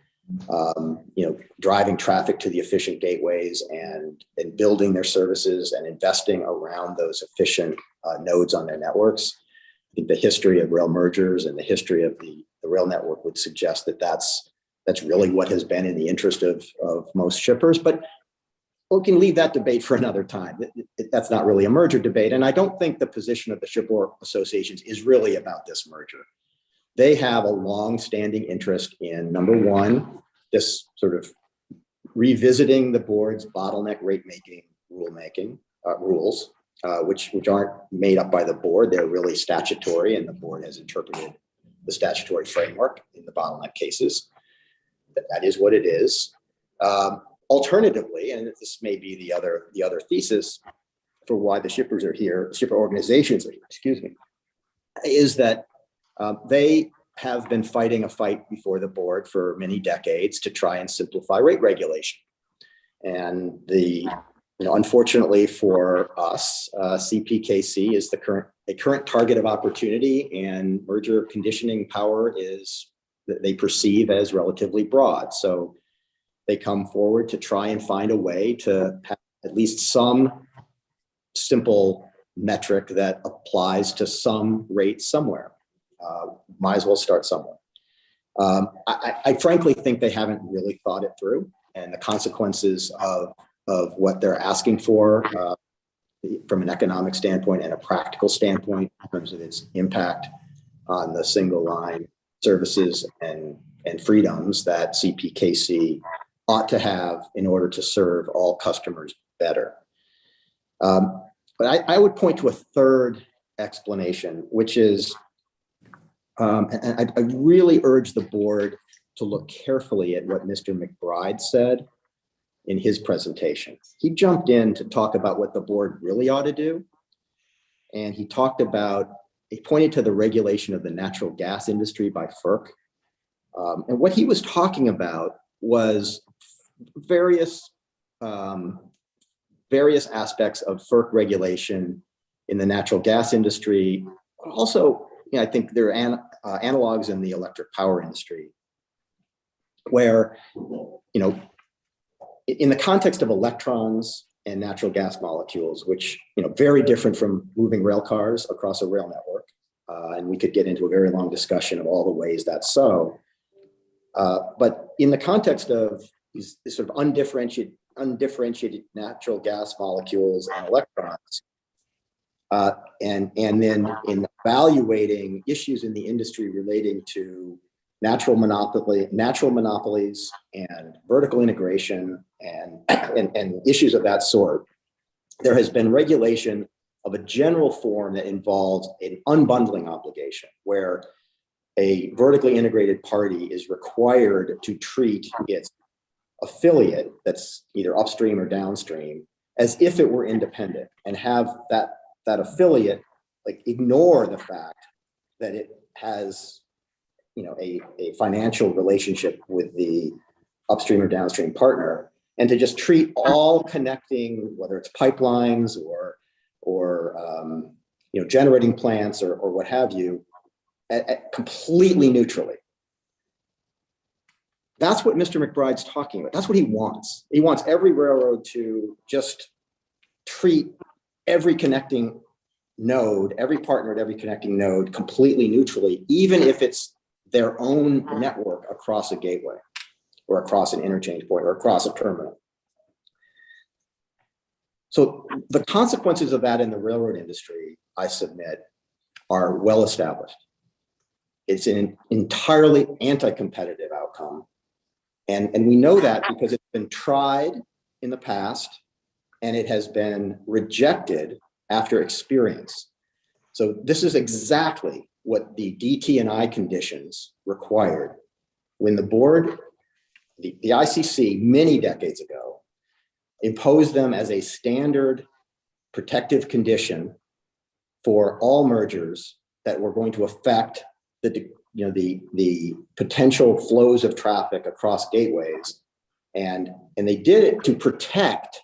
driving traffic to the efficient gateways and building their services and investing around those efficient nodes on their networks. I think the history of rail mergers and the history of the rail network would suggest that that's really what has been in the interest of most shippers. But we can leave that debate for another time. That's not really a merger debate. And I don't think the position of the shipper associations is really about this merger. They have a long-standing interest in, number one, this sort of revisiting the board's bottleneck rate-making rules, which aren't made up by the board. They're really statutory, and the board has interpreted the statutory framework in the bottleneck cases. That is what it is. Alternatively, and this may be the other thesis for why the shippers are here, shipper organizations are here, excuse me, is that they have been fighting a fight before the board for many decades to try and simplify rate regulation. And unfortunately for us, CPKC is a current target of opportunity, and merger conditioning power is that they perceive as relatively broad. So they come forward to try and find a way to have at least some simple metric that applies to some rate somewhere. Might as well start somewhere. I frankly think they haven't really thought it through, and the consequences of what they're asking for from an economic standpoint and a practical standpoint in terms of its impact on the single line services and freedoms that CPKC ought to have in order to serve all customers better. But I would point to a third explanation, which is, and I really urge the board to look carefully at what Mr. McBride said in his presentation. He jumped in to talk about what the board really ought to do. And he pointed to the regulation of the natural gas industry by FERC. And what he was talking about was various aspects of FERC regulation in the natural gas industry. Also, I think there are analogs in the electric power industry where, in the context of electrons and natural gas molecules, which, very different from moving rail cars across a rail network. And we could get into a very long discussion of all the ways that's so. But in the context of these sort of undifferentiated natural gas molecules and electrons, and then in evaluating issues in the industry relating to natural monopolies and vertical integration and issues of that sort, there has been regulation of a general form that involves an unbundling obligation where a vertically integrated party is required to treat its affiliate that's either upstream or downstream as if it were independent, and have that affiliate like ignore the fact that it has, you know, a financial relationship with the upstream or downstream partner, and to just treat all connecting, whether it's pipelines or you know, generating plants or what have you, completely neutrally. That's what Mr. McBride's talking about. That's what he wants. He wants every railroad to just treat every connecting node, every partner at every connecting node completely neutrally, even if it's their own network across a gateway or across an interchange point or across a terminal. So the consequences of that in the railroad industry, I submit, are well established. It's an entirely anti-competitive outcome. And we know that because it's been tried in the past and it has been rejected after experience. So this is exactly what the DT&I conditions required when the board, the ICC, many decades ago, imposed them as a standard protective condition for all mergers that were going to affect the potential flows of traffic across gateways. And they did it to protect,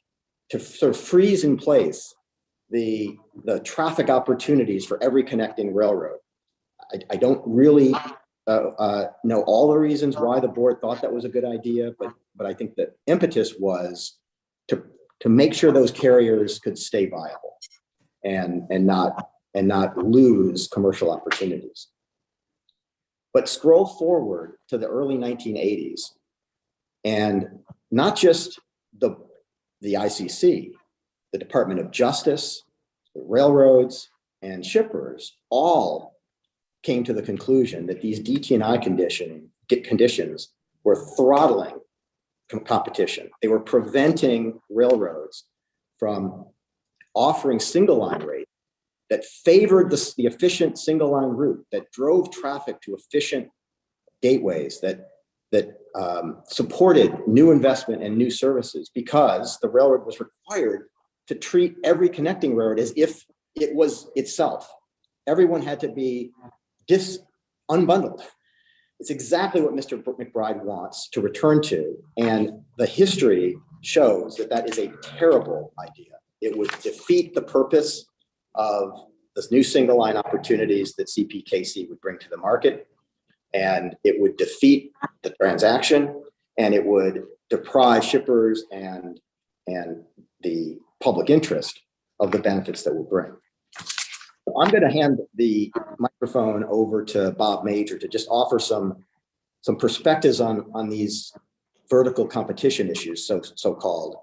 to sort of freeze in place the traffic opportunities for every connecting railroad. I don't really know all the reasons why the board thought that was a good idea, but I think the impetus was to make sure those carriers could stay viable and not lose commercial opportunities. But scroll forward to the early 1980s, and not just the ICC, the Department of Justice, the railroads, and shippers all came to the conclusion that these DT&I conditions were throttling competition. They were preventing railroads from offering single line rates that favored the efficient single line route, that drove traffic to efficient gateways, that supported new investment and new services, because the railroad was required to treat every connecting railroad as if it was itself. Everyone had to be unbundled. It's exactly what Mr. McBride wants to return to. And the history shows that that is a terrible idea. It would defeat the purpose of this new single line opportunities that CPKC would bring to the market. And it would defeat the transaction, and it would deprive shippers and the public interest of the benefits that will bring. I'm going to hand the microphone over to Bob Major to just offer some perspectives on these vertical competition issues, so-called,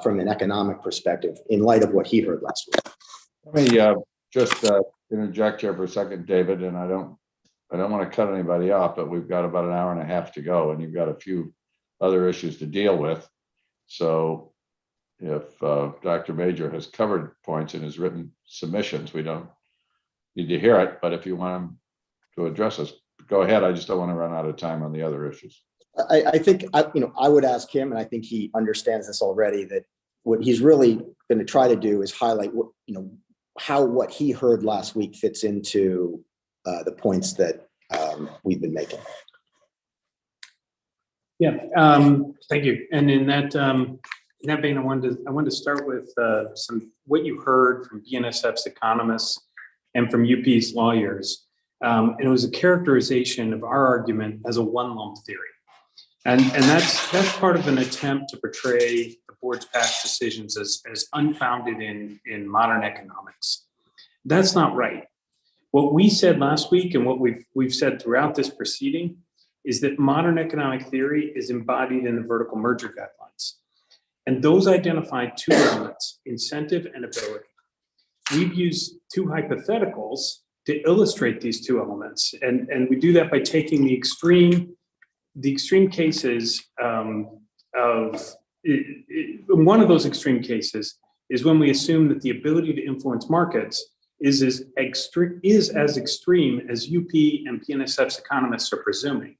from an economic perspective, in light of what he heard last week. Let me just interject here for a second, David, and I don't want to cut anybody off, but we've got about an hour and a half to go, and you've got a few other issues to deal with. So if Dr. Major has covered points in his written submissions, we don't need to hear it, but if you want him to address us, go ahead. I just don't want to run out of time on the other issues. I think I would ask him, and I think he understands this already, that what he's really going to try to do is highlight how what he heard last week fits into the points that we've been making. Yeah, thank you. And in that vein, I wanted to start with what you heard from BNSF's economists and from UP's lawyers. And it was a characterization of our argument as a one lump theory. And that's part of an attempt to portray the board's past decisions as unfounded in modern economics. That's not right. What we said last week, and what we've said throughout this proceeding, is that modern economic theory is embodied in the vertical merger guidelines. And those identify two elements, incentive and ability. We've used two hypotheticals to illustrate these two elements. And we do that by taking the extreme cases one of those extreme cases is when we assume that the ability to influence markets is as extreme as UP and BNSF's economists are presuming.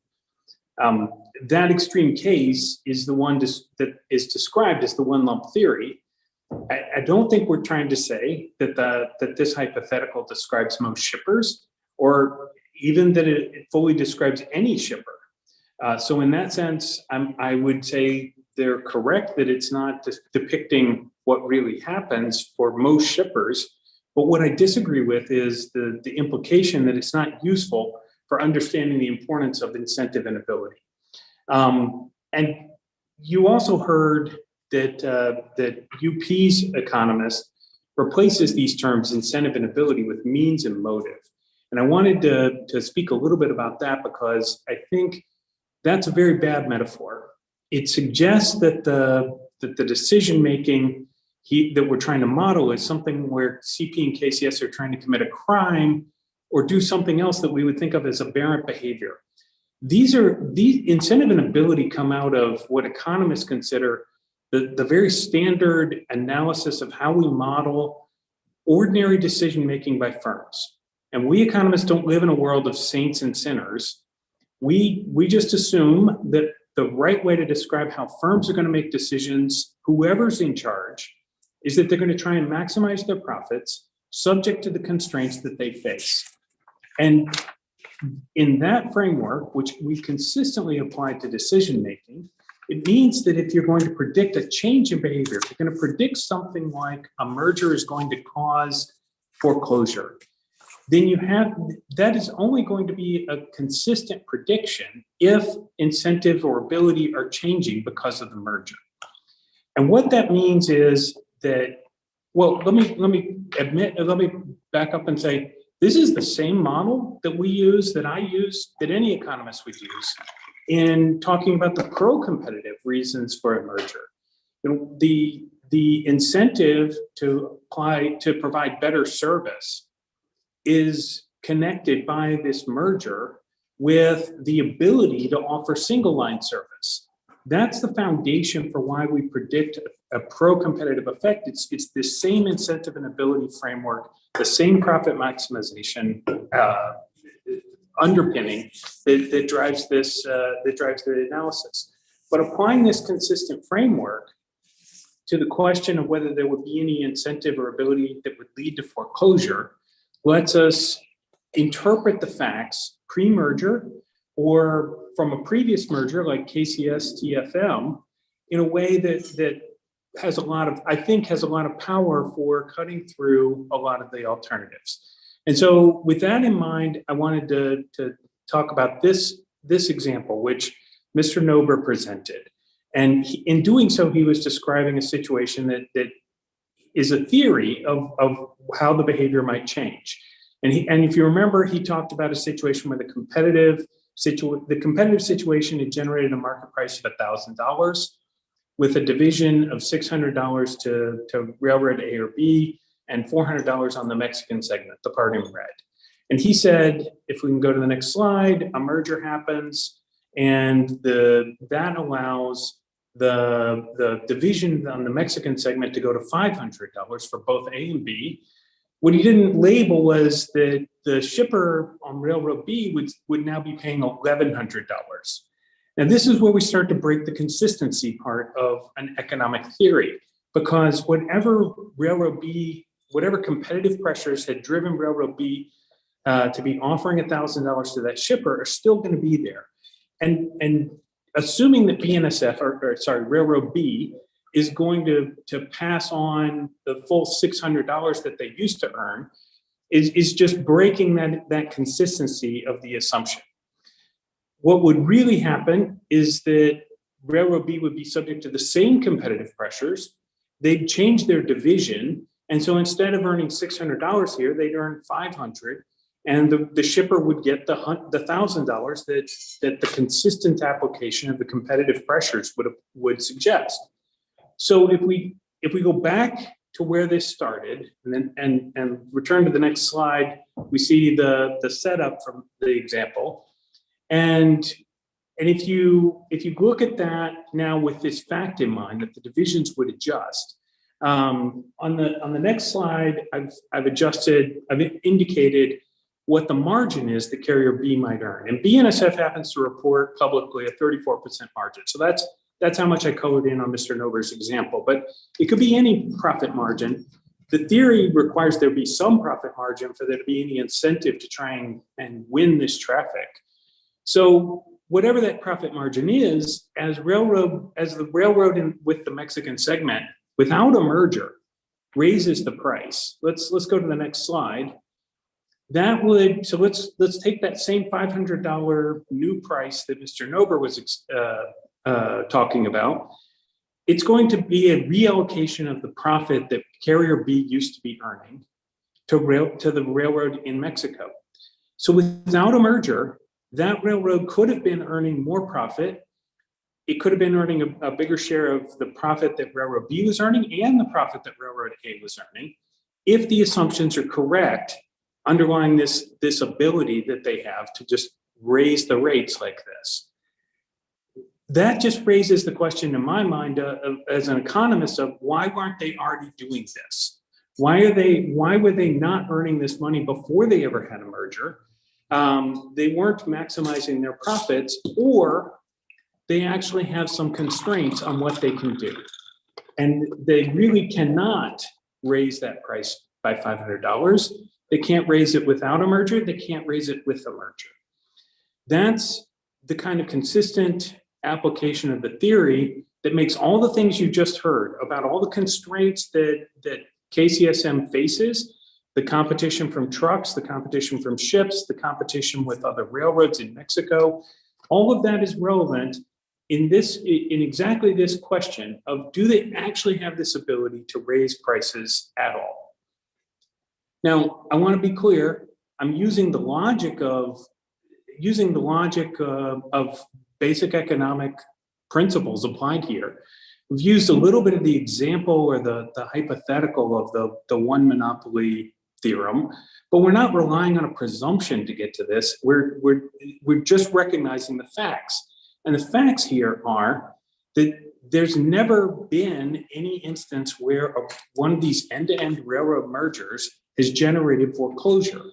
That extreme case is the one that is described as the one lump theory. I don't think we're trying to say that this hypothetical describes most shippers, or even that it fully describes any shipper. So in that sense, I would say they're correct that it's not depicting what really happens for most shippers. But what I disagree with is the implication that it's not useful for understanding the importance of incentive and ability. And you also heard that UP's economist replaces these terms incentive and ability with means and motive. And I wanted to speak a little bit about that because I think that's a very bad metaphor. It suggests that the decision-making that we're trying to model is something where CP and KCS are trying to commit a crime or do something else that we would think of as aberrant behavior. These incentive and ability come out of what economists consider the very standard analysis of how we model ordinary decision-making by firms. And we economists don't live in a world of saints and sinners. We just assume that the right way to describe how firms are going to make decisions, whoever's in charge, is that they're going to try and maximize their profits subject to the constraints that they face. And in that framework, which we consistently apply to decision-making, it means that if you're going to predict a change in behavior, if you're going to predict something like a merger is going to cause foreclosure, then that is only going to be a consistent prediction if incentive or ability are changing because of the merger. And what that means is that, well, let me back up and say, this is the same model that we use, that I use, that any economist would use in talking about the pro-competitive reasons for a merger. The incentive to provide better service is connected by this merger with the ability to offer single line service. That's the foundation for why we predict a pro-competitive effect. It's the same incentive and ability framework, the same profit maximization underpinning that drives the analysis. But applying this consistent framework to the question of whether there would be any incentive or ability that would lead to foreclosure lets us interpret the facts pre-merger or from a previous merger like KCS TFM in a way that has a lot of power for cutting through a lot of the alternatives. And so with that in mind, I wanted to talk about this example, which Mr. Nober presented. And in doing so, he was describing a situation that is a theory of how the behavior might change. And if you remember, he talked about a situation where the competitive situation had generated a market price of $1,000 with a division of $600 to railroad A or B and $400 on the Mexican segment, the part in red. And he said, if we can go to the next slide, a merger happens and that allows the division on the Mexican segment to go to $500 for both A and B. What he didn't label was that the shipper on railroad B would now be paying $1,100. Now, this is where we start to break the consistency part of an economic theory, because whatever competitive pressures had driven railroad B to be offering $1,000 to that shipper are still going to be there. And assuming that railroad B is going to pass on the full $600 that they used to earn is just breaking that consistency of the assumption. What would really happen is that railroad B would be subject to the same competitive pressures. They'd change their division. And so instead of earning $600 here, they'd earn $500. And the shipper would get the $1,000 that the consistent application of the competitive pressures would suggest. So if we go back to where this started and return to the next slide, we see the setup from the example. And if you look at that now with this fact in mind that the divisions would adjust, On the next slide, I've indicated what the margin is that carrier B might earn. And BNSF happens to report publicly a 34% margin. So that's how much I colored in on Mr. Nover's example, but it could be any profit margin. The theory requires there be some profit margin for there to be any incentive to try and win this traffic. So whatever that profit margin is, as the railroad with the Mexican segment, without a merger, raises the price. Let's go to the next slide. That would, so let's take that same $500 new price that Mr. Nober was talking about. It's going to be a reallocation of the profit that carrier B used to be earning to the railroad in Mexico. So without a merger, that railroad could have been earning more profit. It could have been earning a bigger share of the profit that railroad B was earning and the profit that railroad A was earning, if the assumptions are correct underlying this ability that they have to just raise the rates like this. That just raises the question in my mind as an economist of why weren't they already doing this? Why were they not earning this money before they ever had a merger? They weren't maximizing their profits, or they actually have some constraints on what they can do. And they really cannot raise that price by $500. They can't raise it without a merger. They can't raise it with a merger. That's the kind of consistent application of the theory that makes all the things you just heard about all the constraints that KCSM faces, the competition from trucks, the competition from ships, the competition with other railroads in Mexico, all of that is relevant in exactly this question of, do they actually have this ability to raise prices at all? Now, I want to be clear, I'm using the logic of basic economic principles applied here. We've used a little bit of the example or the hypothetical of the one monopoly theorem, but we're not relying on a presumption to get to this. We're just recognizing the facts. And the facts here are that there's never been any instance where one of these end-to-end railroad mergers has generated foreclosure.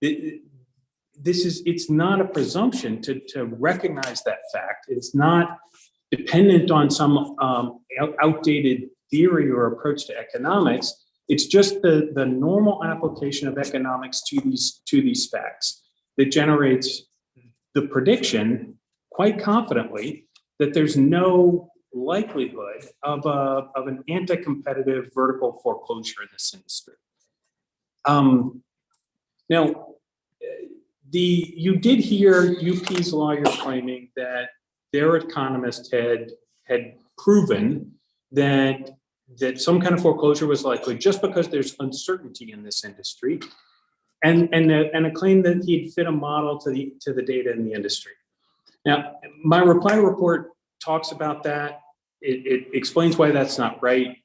It's not a presumption to recognize that fact. It's not dependent on some outdated theory or approach to economics. It's just the normal application of economics to these facts that generates the prediction quite confidently that there's no likelihood of an anti-competitive vertical foreclosure in this industry. Now, you did hear UP's lawyer claiming that their economist had proven that some kind of foreclosure was likely just because there's uncertainty in this industry, and a claim that he'd fit a model to the data in the industry. Now, my reply report talks about that. It explains why that's not right.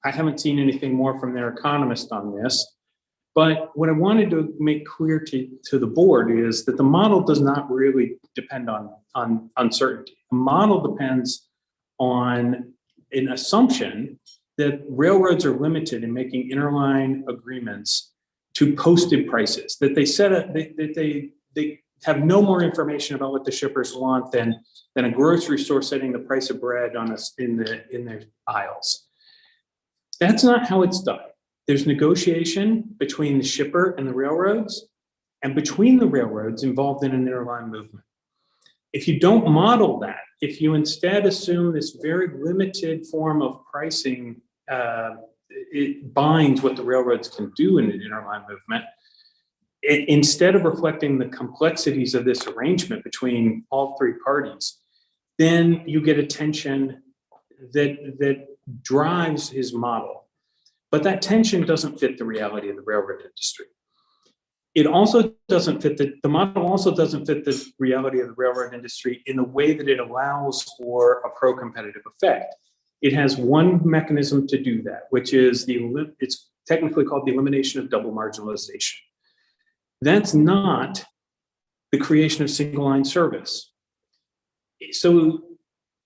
I haven't seen anything more from their economist on this. But what I wanted to make clear to the board is that the model does not really depend on uncertainty. The model depends on an assumption that railroads are limited in making interline agreements to posted prices, that they have no more information about what the shippers want than a grocery store setting the price of bread in their aisles. That's not how it's done. There's negotiation between the shipper and the railroads, and between the railroads involved in an interline movement. If you don't model that, if you instead assume this very limited form of pricing, it binds what the railroads can do in an interline movement, instead of reflecting the complexities of this arrangement between all three parties, then you get a tension that drives his model. But that tension doesn't fit the reality of the railroad industry. It also doesn't fit the model also doesn't fit the reality of the railroad industry in the way that it allows for a pro-competitive effect. It has one mechanism to do that, which is it's technically called the elimination of double marginalization. That's not the creation of single line service. So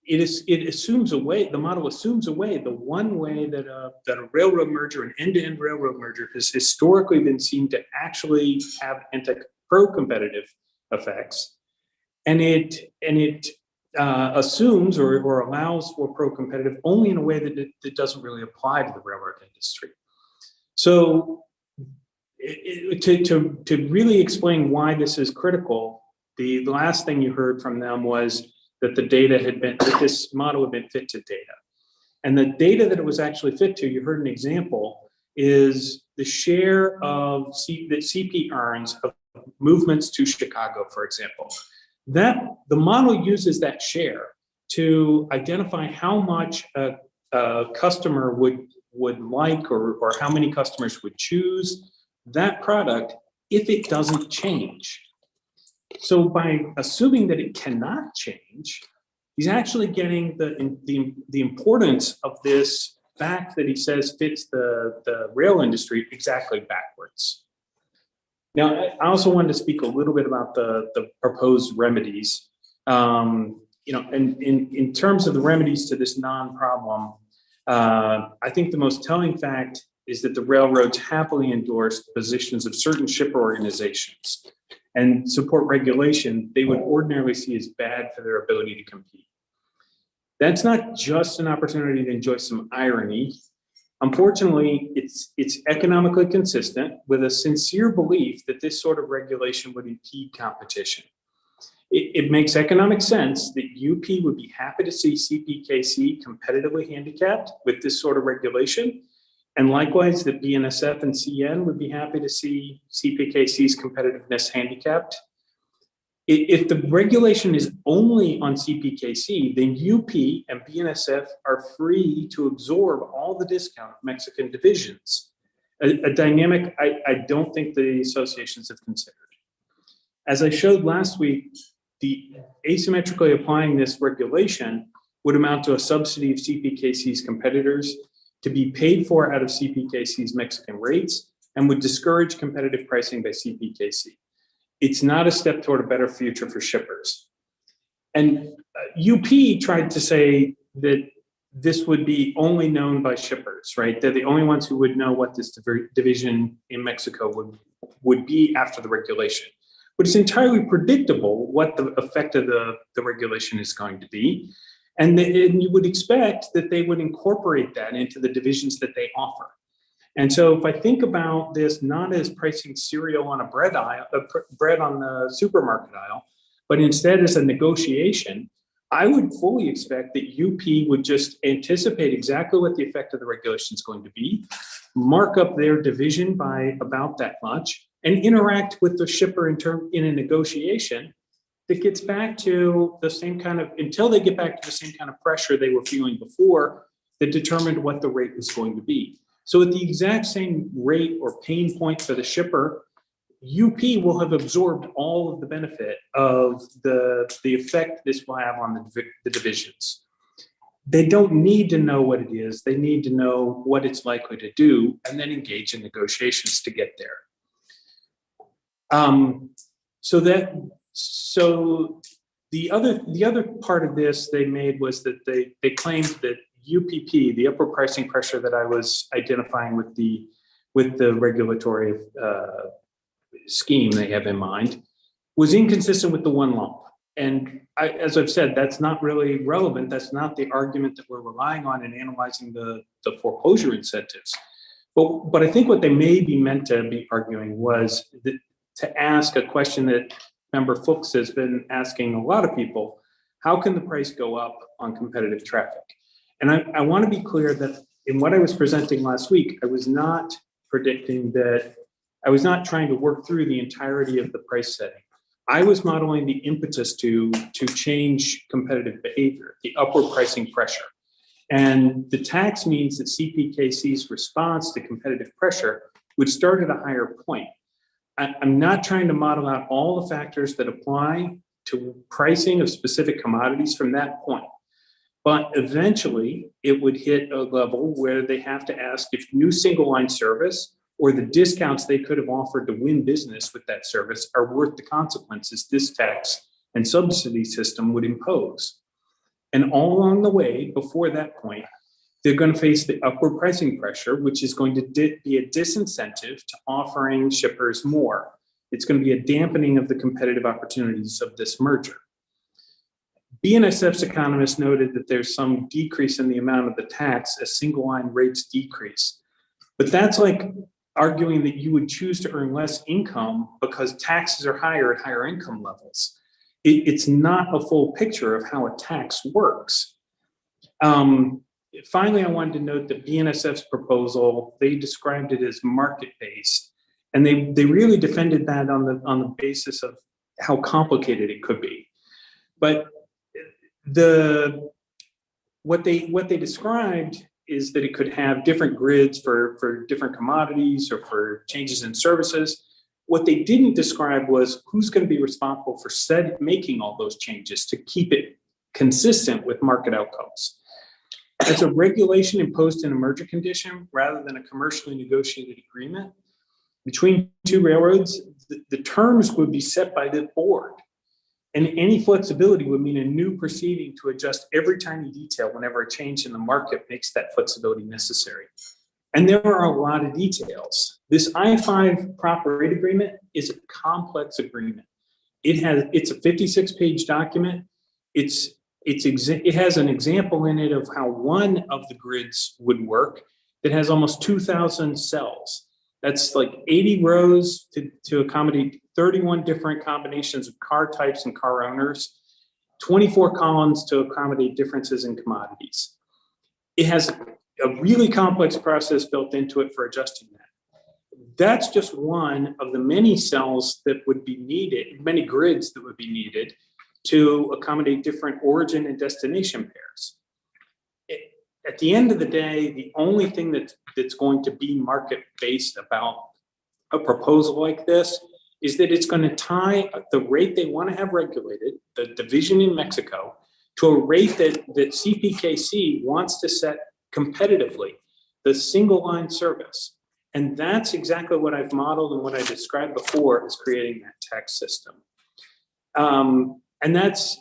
it assumes away, the model assumes away the one way that a railroad merger, an end-to-end railroad merger, has historically been seen to actually have pro-competitive effects. And it assumes or allows for pro-competitive only in a way that it doesn't really apply to the railroad industry. So to really explain why this is critical, the last thing you heard from them was that that this model had been fit to data. And the data that it was actually fit to, you heard an example, is the share of that CP earns of movements to Chicago, for example. That the model uses that share to identify how much a customer would like or how many customers would choose that product if it doesn't change. So by assuming that it cannot change, he's actually getting the importance of this fact that he says fits the rail industry exactly backwards. Now, I also wanted to speak a little bit about the proposed remedies. And in terms of the remedies to this non-problem, I think the most telling fact is that the railroads happily endorse the positions of certain shipper organizations and support regulation they would ordinarily see as bad for their ability to compete. That's not just an opportunity to enjoy some irony. Unfortunately, it's economically consistent with a sincere belief that this sort of regulation would impede competition. It makes economic sense that UP would be happy to see CPKC competitively handicapped with this sort of regulation. And likewise, that BNSF and CN would be happy to see CPKC's competitiveness handicapped. If the regulation is only on CPKC, then UP and BNSF are free to absorb all the discount of Mexican divisions, a dynamic I don't think the associations have considered. As I showed last week, the asymmetrically applying this regulation would amount to a subsidy of CPKC's competitors to be paid for out of CPKC's Mexican rates and would discourage competitive pricing by CPKC. It's not a step toward a better future for shippers. And UP tried to say that this would be only known by shippers, right? They're the only ones who would know what this division in Mexico would be after the regulation. But it's entirely predictable what the effect of the regulation is going to be. And you would expect that they would incorporate that into the divisions that they offer. And so if I think about this not as pricing cereal on a bread aisle, bread on the supermarket aisle, but instead as a negotiation, I would fully expect that UP would just anticipate exactly what the effect of the regulation is going to be, mark up their division by about that much, and interact with the shipper in a negotiation that gets back to the same kind of, until they get back to the same kind of pressure they were feeling before that determined what the rate was going to be. So at the exact same rate or pain point for the shipper, UP will have absorbed all of the benefit of the effect this will have on the divisions. They don't need to know what it is. They need to know what it's likely to do and then engage in negotiations to get there. So the other part of this they made was that they claimed that UPP, the upward pricing pressure that I was identifying with the regulatory scheme they have in mind, was inconsistent with the one lump. And as I've said, that's not really relevant. That's not the argument that we're relying on in analyzing the foreclosure incentives. But I think what they may be meant to be arguing was that, to ask a question that Member Fuchs has been asking a lot of people: how can the price go up on competitive traffic? And I want to be clear that in what I was presenting last week, I was not predicting that, I was not trying to work through the entirety of the price setting. I was modeling the impetus to change competitive behavior, the upward pricing pressure. And the tax means that CPKC's response to competitive pressure would start at a higher point. I'm not trying to model out all the factors that apply to pricing of specific commodities from that point. But eventually, it would hit a level where they have to ask if new single line service or the discounts they could have offered to win business with that service are worth the consequences this tax and subsidy system would impose. And all along the way, before that point, they're going to face the upward pricing pressure, which is going to be a disincentive to offering shippers more. It's going to be a dampening of the competitive opportunities of this merger. BNSF's economists noted that there's some decrease in the amount of the tax as single line rates decrease. But that's like arguing that you would choose to earn less income because taxes are higher at higher income levels. It's not a full picture of how a tax works. Finally, I wanted to note that BNSF's proposal, they described it as market-based, and they really defended that on the basis of how complicated it could be. But what they described is that it could have different grids for different commodities or for changes in services. What they didn't describe was who's going to be responsible for making all those changes to keep it consistent with market outcomes. As a regulation imposed in a merger condition rather than a commercially negotiated agreement between two railroads, the terms would be set by the board. And any flexibility would mean a new proceeding to adjust every tiny detail whenever a change in the market makes that flexibility necessary. And there are a lot of details. This I-5 prop rate agreement is a complex agreement. It's a 56-page document. It has an example in it of how one of the grids would work that has almost 2,000 cells. That's like 80 rows to accommodate 31 different combinations of car types and car owners, 24 columns to accommodate differences in commodities. It has a really complex process built into it for adjusting that. That's just one of the many cells that would be needed, many grids that would be needed to accommodate different origin and destination pairs. At the end of the day, the only thing that's going to be market-based about a proposal like this is that it's going to tie the rate they want to have regulated, the division in Mexico, to a rate that CPKC wants to set competitively, the single line service. And that's exactly what I've modeled and what I described before as creating that tax system. And that's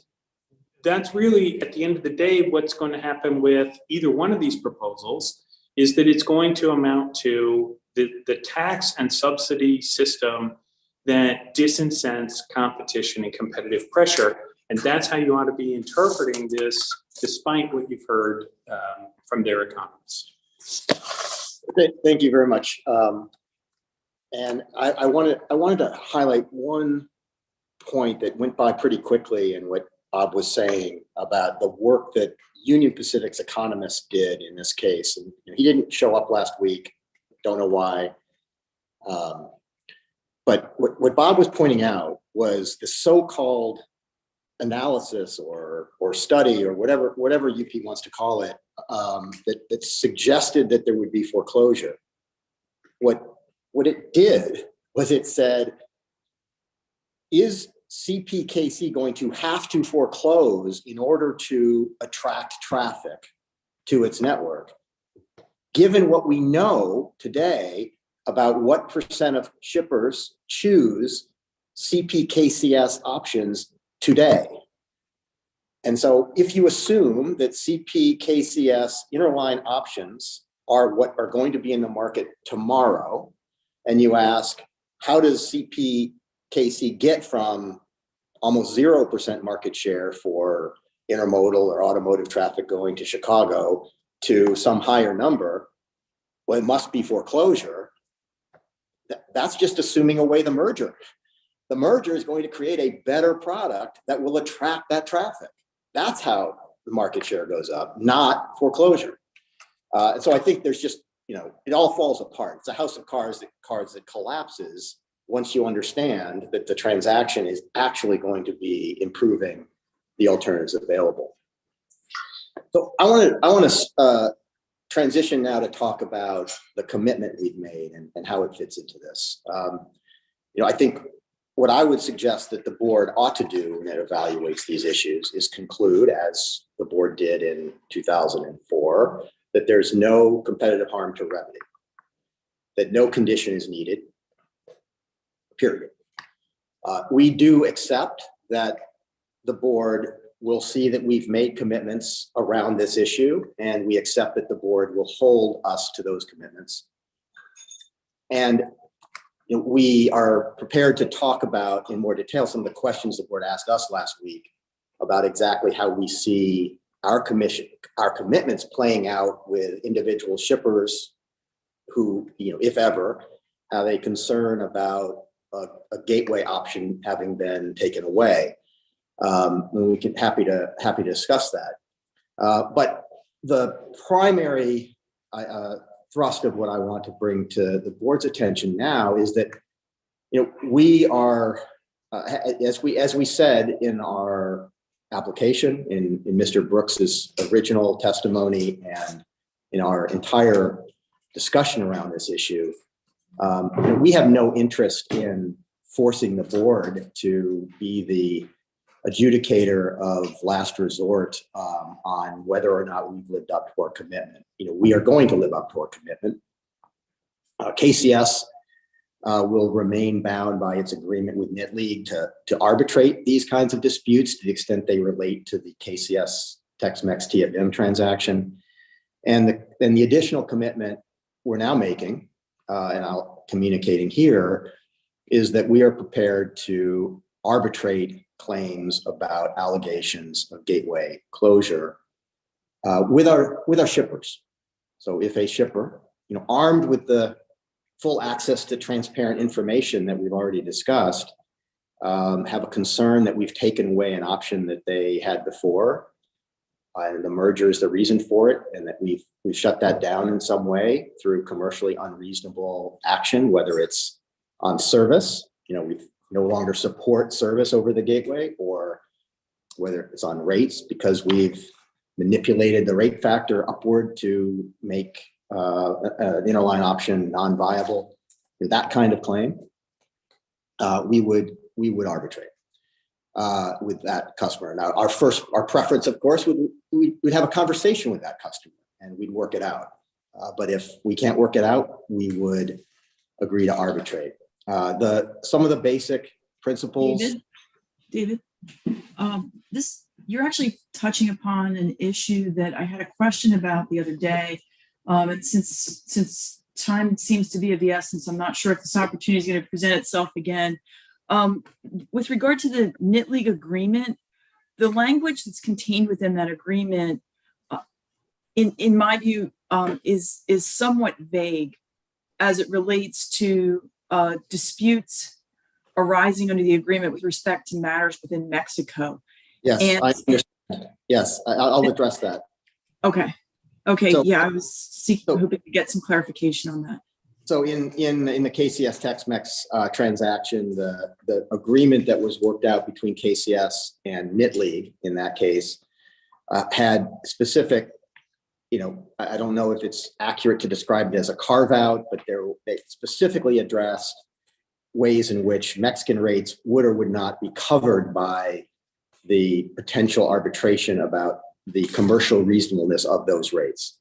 really, at the end of the day, what's going to happen with either one of these proposals is that it's going to amount to the tax and subsidy system that disincents competition and competitive pressure. And that's how you ought to be interpreting this, despite what you've heard from their economists. Thank you very much. And I wanted to highlight one point that went by pretty quickly in what Bob was saying about the work that Union Pacific's economists did in this case. And he didn't show up last week. Don't know why. But what Bob was pointing out was the so-called analysis or study or whatever UP wants to call it, that suggested that there would be foreclosure. What it did was it said, is CPKC going to have to foreclose in order to attract traffic to its network? Given what we know today about what percent of shippers choose CPKCS options today. And so if you assume that CPKCS interline options are what are going to be in the market tomorrow, and you ask, how does CPKC get from almost 0% market share for intermodal or automotive traffic going to Chicago to some higher number? Well, it must be foreclosure. That's just assuming away the merger. The merger is going to create a better product that will attract that traffic. That's how the market share goes up, not foreclosure. And so I think there's just, it all falls apart. It's a house of cards that collapses once you understand that the transaction is actually going to be improving the alternatives available. So I want to transition now to talk about the commitment we've made and how it fits into this. I think what I would suggest that the board ought to do when it evaluates these issues is conclude, as the board did in 2004, that there's no competitive harm to remedy, that no condition is needed, period. We do accept that the board we'll see that we've made commitments around this issue, and we accept that the board will hold us to those commitments. And we are prepared to talk about in more detail some of the questions the board asked us last week about exactly how we see our commitments playing out with individual shippers who, if ever, have a concern about a gateway option having been taken away. We can happy to discuss that. But the primary thrust of what I want to bring to the board's attention now is that we are, as we said in our application, in Mr. Brooks's original testimony, and in our entire discussion around this issue, we have no interest in forcing the board to be the adjudicator of last resort on whether or not we've lived up to our commitment. We are going to live up to our commitment. KCS will remain bound by its agreement with Knit League to arbitrate these kinds of disputes to the extent they relate to the KCS Tex-Mex TFM transaction. And the additional commitment we're now making, and I'll communicating here, is that we are prepared to arbitrate claims about allegations of gateway closure with our shippers. So if a shipper, armed with the full access to transparent information that we've already discussed, have a concern that we've taken away an option that they had before, and the merger is the reason for it, and that we've shut that down in some way through commercially unreasonable action, whether it's on service, we no longer support service over the gateway, or whether it's on rates because we've manipulated the rate factor upward to make an interline option non-viable. That kind of claim, we would arbitrate with that customer. Now, our preference, of course, we'd have a conversation with that customer and we'd work it out. But if we can't work it out, we would agree to arbitrate. Some of the basic principles. David, you're actually touching upon an issue that I had a question about the other day. And since time seems to be of the essence, I'm not sure if this opportunity is going to present itself again. With regard to the Knit League agreement, the language that's contained within that agreement, in my view, is somewhat vague as it relates to disputes arising under the agreement with respect to matters within Mexico. Yes, And- I understand. Yes, I'll address that. Okay. So- Yeah, I was hoping to get some clarification on that. So in the KCS Tex-Mex transaction, the agreement that was worked out between KCS and Knit League in that case had specific, I don't know if it's accurate to describe it as a carve out, but they specifically addressed ways in which Mexican rates would or would not be covered by the potential arbitration about the commercial reasonableness of those rates.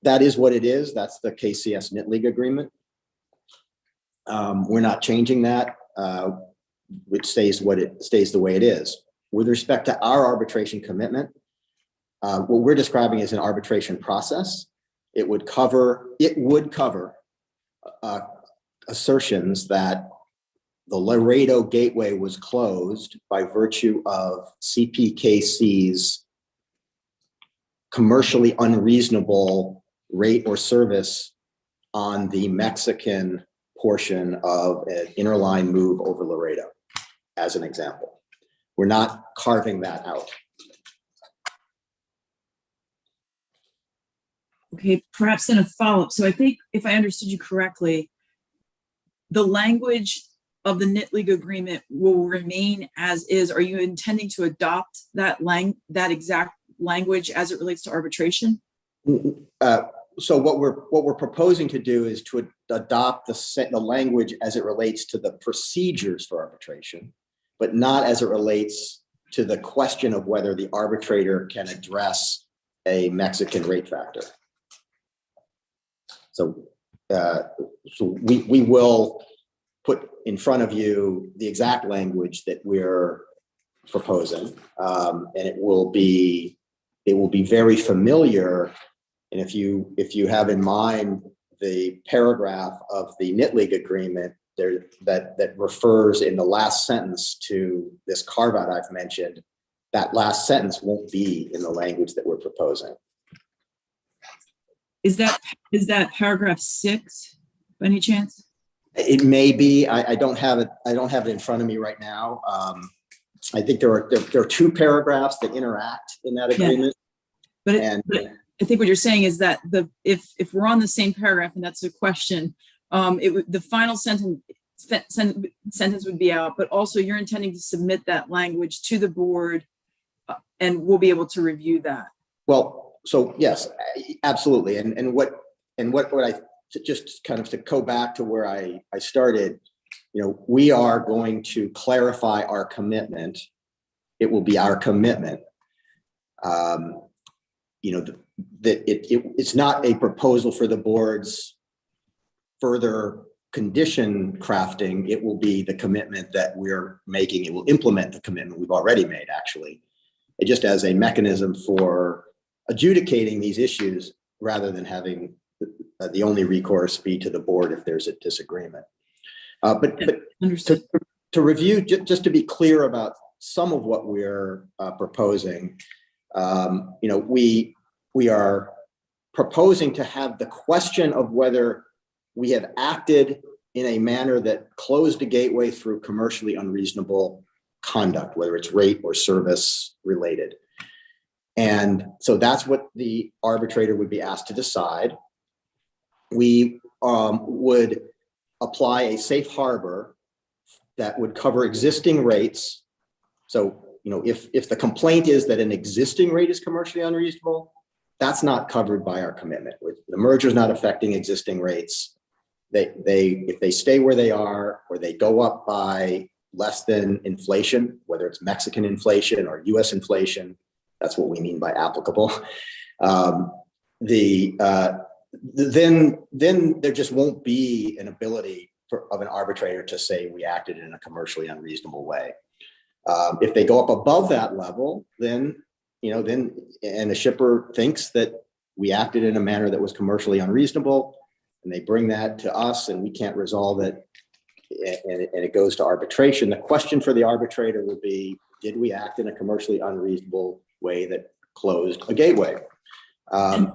That is what it is. That's the KCS Knit League agreement. We're not changing that. It stays the way it is. With respect to our arbitration commitment, what we're describing is an arbitration process. It would cover assertions that the Laredo Gateway was closed by virtue of CPKC's commercially unreasonable rate or service on the Mexican portion of an interline move over Laredo, as an example. We're not carving that out. Okay, perhaps in a follow-up. So I think if I understood you correctly, the language of the Knit League agreement will remain as is. Are you intending to adopt that exact language as it relates to arbitration? So what we're proposing to do is to adopt the language as it relates to the procedures for arbitration, but not as it relates to the question of whether the arbitrator can address a Mexican rate factor. So we will put in front of you the exact language that we're proposing. And it will be very familiar. And if you have in mind the paragraph of the knit league agreement there that refers in the last sentence to this carve out I've mentioned, that last sentence won't be in the language that we're proposing. Is that paragraph 6 by any chance? It may be. I don't have it. I don't have it in front of me right now. I think there are two paragraphs that interact in that Yeah. agreement. But And I think what you're saying is that if we're on the same paragraph and that's a question, the final sentence would be out, but also you're intending to submit that language to the board, and we'll be able to review that. well, so yes, absolutely. And what I just kind of to go back to where I started, we are going to clarify our commitment. It will be our commitment. That it's not a proposal for the board's further condition crafting. It will be the commitment that we're making. It will implement the commitment we've already made, actually, it just as a mechanism for adjudicating these issues rather than having the only recourse be to the board if there's a disagreement. But to review, just to be clear about some of what we're proposing, we are proposing to have the question of whether we have acted in a manner that closed a gateway through commercially unreasonable conduct, whether it's rate or service related. And so that's what the arbitrator would be asked to decide. We would apply a safe harbor that would cover existing rates. So, if the complaint is that an existing rate is commercially unreasonable, that's not covered by our commitment. The merger is not affecting existing rates. If they stay where they are or they go up by less than inflation, whether it's Mexican inflation or US inflation, that's what we mean by applicable. Then there just won't be an ability of an arbitrator to say we acted in a commercially unreasonable way. If they go up above that level, then the shipper thinks that we acted in a manner that was commercially unreasonable, and they bring that to us and we can't resolve it, and it goes to arbitration. The question for the arbitrator would be, did we act in a commercially unreasonable way that closed a gateway? And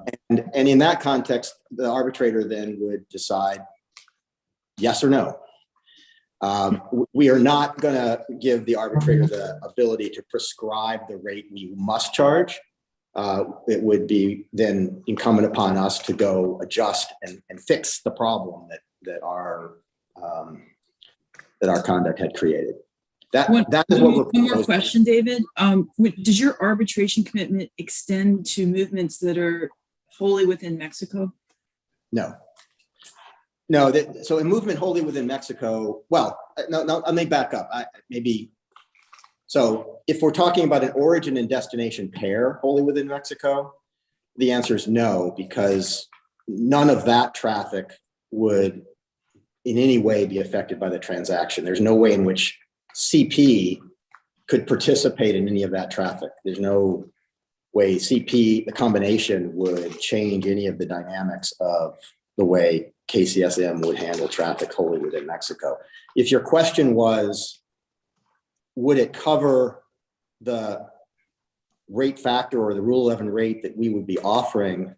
in that context, the arbitrator then would decide yes or no. We are not going to give the arbitrator the ability to prescribe the rate we must charge. It would be then incumbent upon us to go adjust and fix the problem that our conduct had created. That is what we're proposing. One more question, David. Does your arbitration commitment extend to movements that are wholly within Mexico? No. So a movement wholly within Mexico, no, let me back up. So if we're talking about an origin and destination pair wholly within Mexico, the answer is no, because none of that traffic would in any way be affected by the transaction. There's no way in which CP could participate in any of that traffic. There's no way CP, the combination, would change any of the dynamics of the way KCSM would handle traffic wholly within Mexico. If your question was, would it cover the rate factor or the Rule 11 rate that we would be offering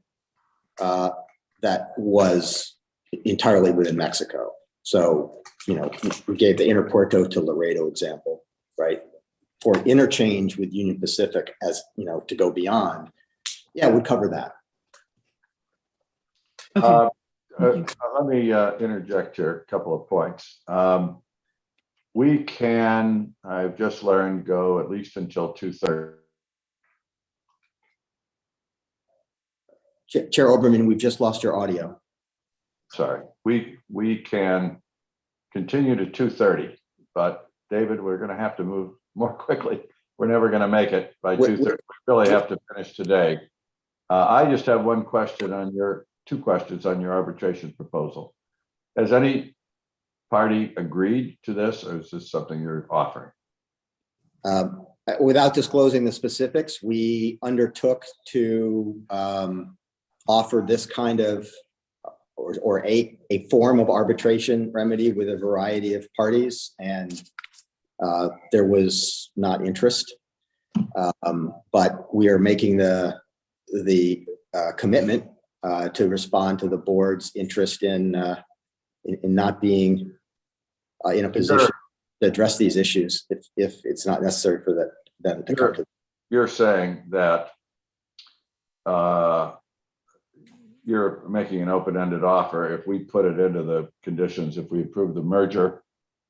that was entirely within Mexico? So, we gave the Interpuerto to Laredo example, right? For interchange with Union Pacific, as to go beyond, it would cover that. Okay. Let me interject here a couple of points. We can, I've just learned, go at least until 2:30. Chair Oberman, we've just lost your audio. Sorry, we can continue to 2:30, but David, we're going to have to move more quickly. We're never going to make it by 2:30. We really have to finish today. I just have two questions on your arbitration proposal. Has any party agreed to this, or is this something you're offering? Without disclosing the specifics, we undertook to offer this kind of or a form of arbitration remedy with a variety of parties, and there was not interest. But we are making the commitment to respond to the board's interest in not being in a position to address these issues if it's not necessary for them to come to. You're saying that you're making an open-ended offer. If we put it into the conditions, if we approve the merger,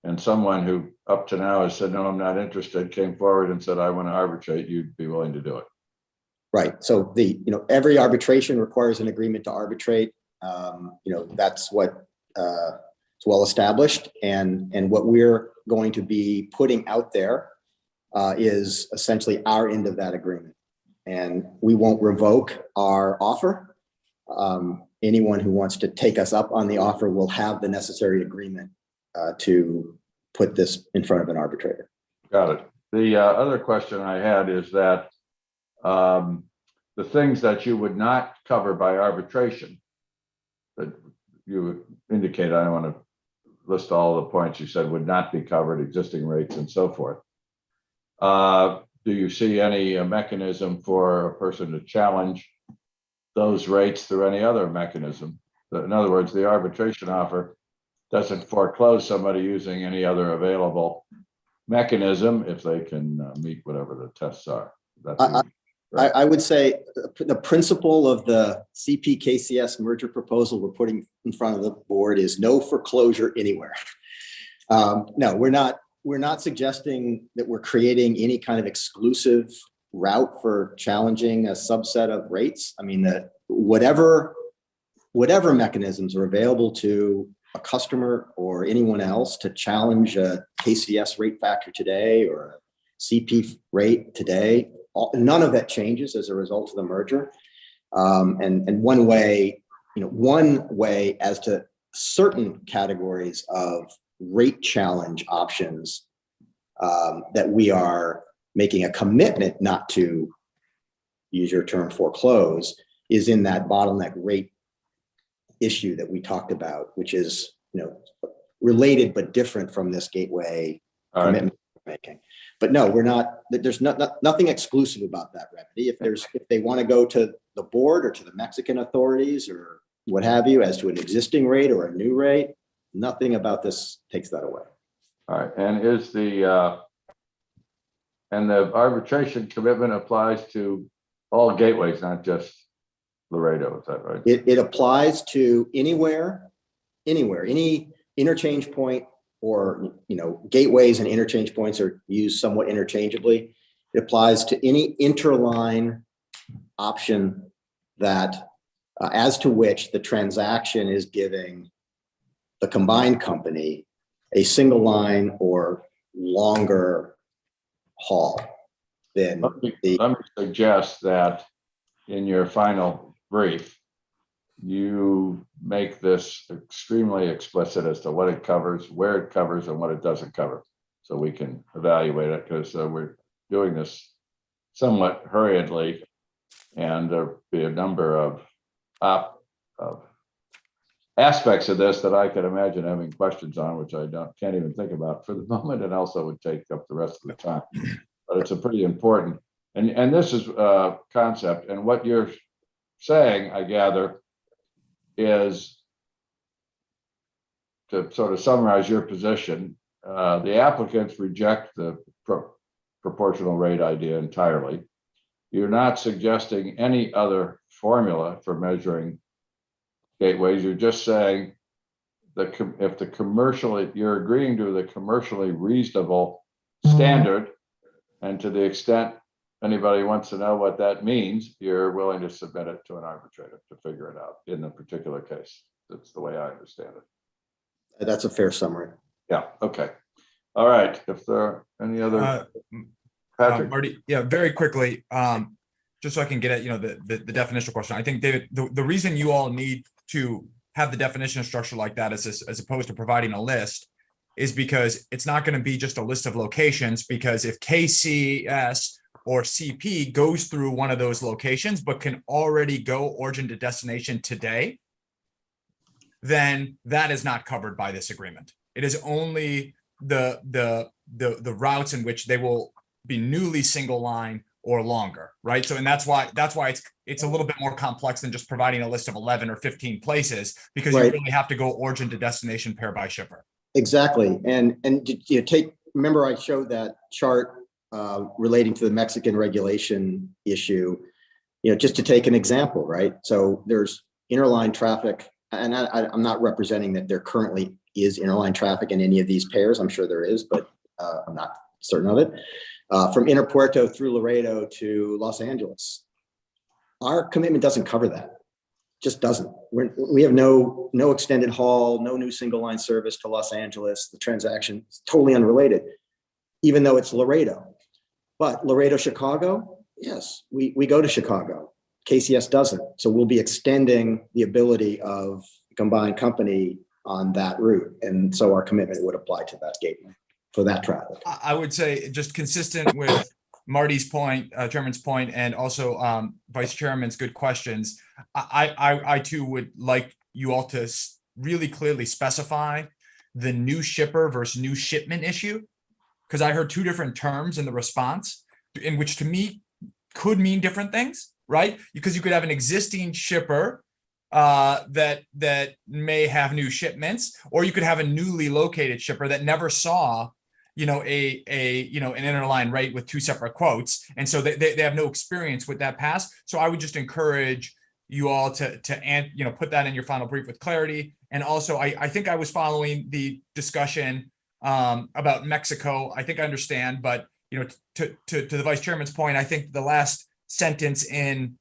and someone who up to now has said, no, I'm not interested, came forward and said, I want to arbitrate, you'd be willing to do it. Right. So every arbitration requires an agreement to arbitrate. That's what it's well established. And what we're going to be putting out there is essentially our end of that agreement. And we won't revoke our offer. Anyone who wants to take us up on the offer will have the necessary agreement to put this in front of an arbitrator. Got it. The other question I had is that the things that you would not cover by arbitration that you indicate, I don't want to list all the points you said would not be covered, existing rates and so forth. Do you see any mechanism for a person to challenge those rates through any other mechanism? In other words, the arbitration offer doesn't foreclose somebody using any other available mechanism if they can meet whatever the tests are. I would say the principle of the CP KCS merger proposal we're putting in front of the board is no foreclosure anywhere. No, we're not suggesting that we're creating any kind of exclusive route for challenging a subset of rates. I mean, whatever mechanisms are available to a customer or anyone else to challenge a KCS rate factor today or a CP rate today, none of that changes as a result of the merger. And one way as to certain categories of rate challenge options that we are making a commitment not to use your term foreclose is in that bottleneck rate issue that we talked about, which is related but different from this gateway commitment we're making. But no, we're not. There's nothing exclusive about that remedy. If they want to go to the board or to the Mexican authorities or what have you as to an existing rate or a new rate, nothing about this takes that away. All right, and is the arbitration commitment applies to all gateways, not just Laredo, is that right? It applies to anywhere, any interchange point, or gateways and interchange points are used somewhat interchangeably. It applies to any interline option that as to which the transaction is giving the combined company a single line or longer haul than Let me suggest that in your final brief, you make this extremely explicit as to what it covers, where it covers, and what it doesn't cover, so we can evaluate it, because we're doing this somewhat hurriedly, and there'll be a number of aspects of this that I could imagine having questions on, which I can't even think about for the moment, and also would take up the rest of the time. But it's a pretty important, and this is a concept, and what you're saying, I gather, is to sort of summarize your position. The applicants reject the proportional rate idea entirely. You're not suggesting any other formula for measuring gateways. You're just saying that if you're agreeing to the commercially reasonable standard, and to the extent anybody wants to know what that means, you're willing to submit it to an arbitrator to figure it out in a particular case. That's the way I understand it. That's a fair summary. Yeah. Okay. All right. If there are any other, Patrick? Marty, yeah, very quickly, just so I can get at the definitional question. I think, David, the reason you all need to have the definition structure like that as opposed to providing a list is because it's not going to be just a list of locations, because if KCS or CP goes through one of those locations, but can already go origin to destination today, then that is not covered by this agreement. It is only the routes in which they will be newly single line or longer, right? So, and that's why it's a little bit more complex than just providing a list of 11 or 15 places, because you Right. really have to go origin to destination pair by shipper. Exactly. And you remember I showed that chart relating to the Mexican regulation issue, just to take an example, right? So there's interline traffic, and I'm not representing that there currently is interline traffic in any of these pairs. I'm sure there is, but I'm not certain of it. From Interpuerto through Laredo to Los Angeles. Our commitment doesn't cover that. Just doesn't. We have no extended haul, no new single line service to Los Angeles. The transaction is totally unrelated, even though it's Laredo. But Laredo, Chicago, yes, we go to Chicago. KCS doesn't. So we'll be extending the ability of combined company on that route. And so our commitment would apply to that gateway for that traffic. I would say, just consistent with Marty's point, Chairman's point, and also Vice Chairman's good questions, I too would like you all to really clearly specify the new shipper versus new shipment issue, because I heard two different terms in the response, in which to me could mean different things, right? Because you could have an existing shipper that may have new shipments, or you could have a newly located shipper that never saw an interline rate with two separate quotes, and so they have no experience with that pass. So I would just encourage you all to put that in your final brief with clarity. And also, I think I was following the discussion about Mexico. I think I understand, but to the Vice Chairman's point, I think the last sentence in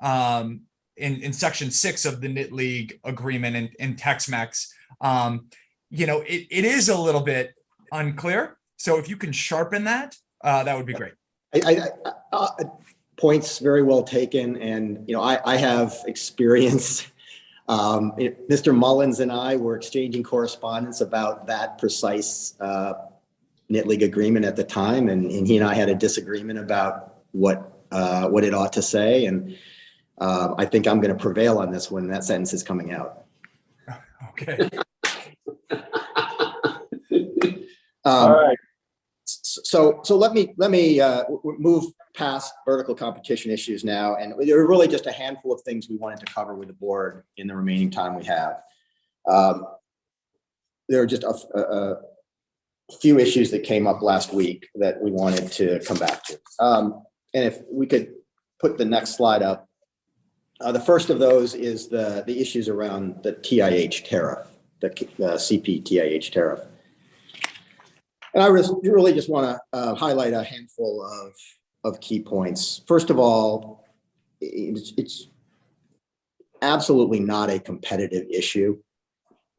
section 6 of the Knit League agreement in Tex-Mex, it is a little bit unclear. So if you can sharpen that, that would be great. Points very well taken. And, I have experience. Mr. Mullins and I were exchanging correspondence about that precise Knit League agreement at the time. And he and I had a disagreement about what it ought to say. And I think I'm going to prevail on this when that sentence is coming out. Okay. All right. So let me move past vertical competition issues now, and there are really just a handful of things we wanted to cover with the board in the remaining time we have. There are just a few issues that came up last week that we wanted to come back to, and if we could put the next slide up. The first of those is the issues around the TIH tariff, the CP TIH tariff. And I really just want to highlight a handful of key points. First of all, it's absolutely not a competitive issue.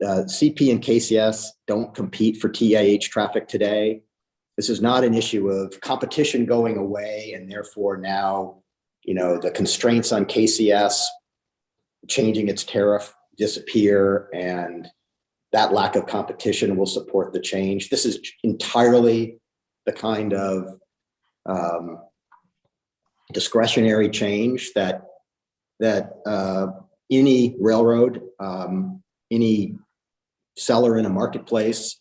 CP and KCS don't compete for TIH traffic today. This is not an issue of competition going away, and therefore now, the constraints on KCS changing its tariff disappear, and that lack of competition will support the change. This is entirely the kind of discretionary change that any railroad, any seller in a marketplace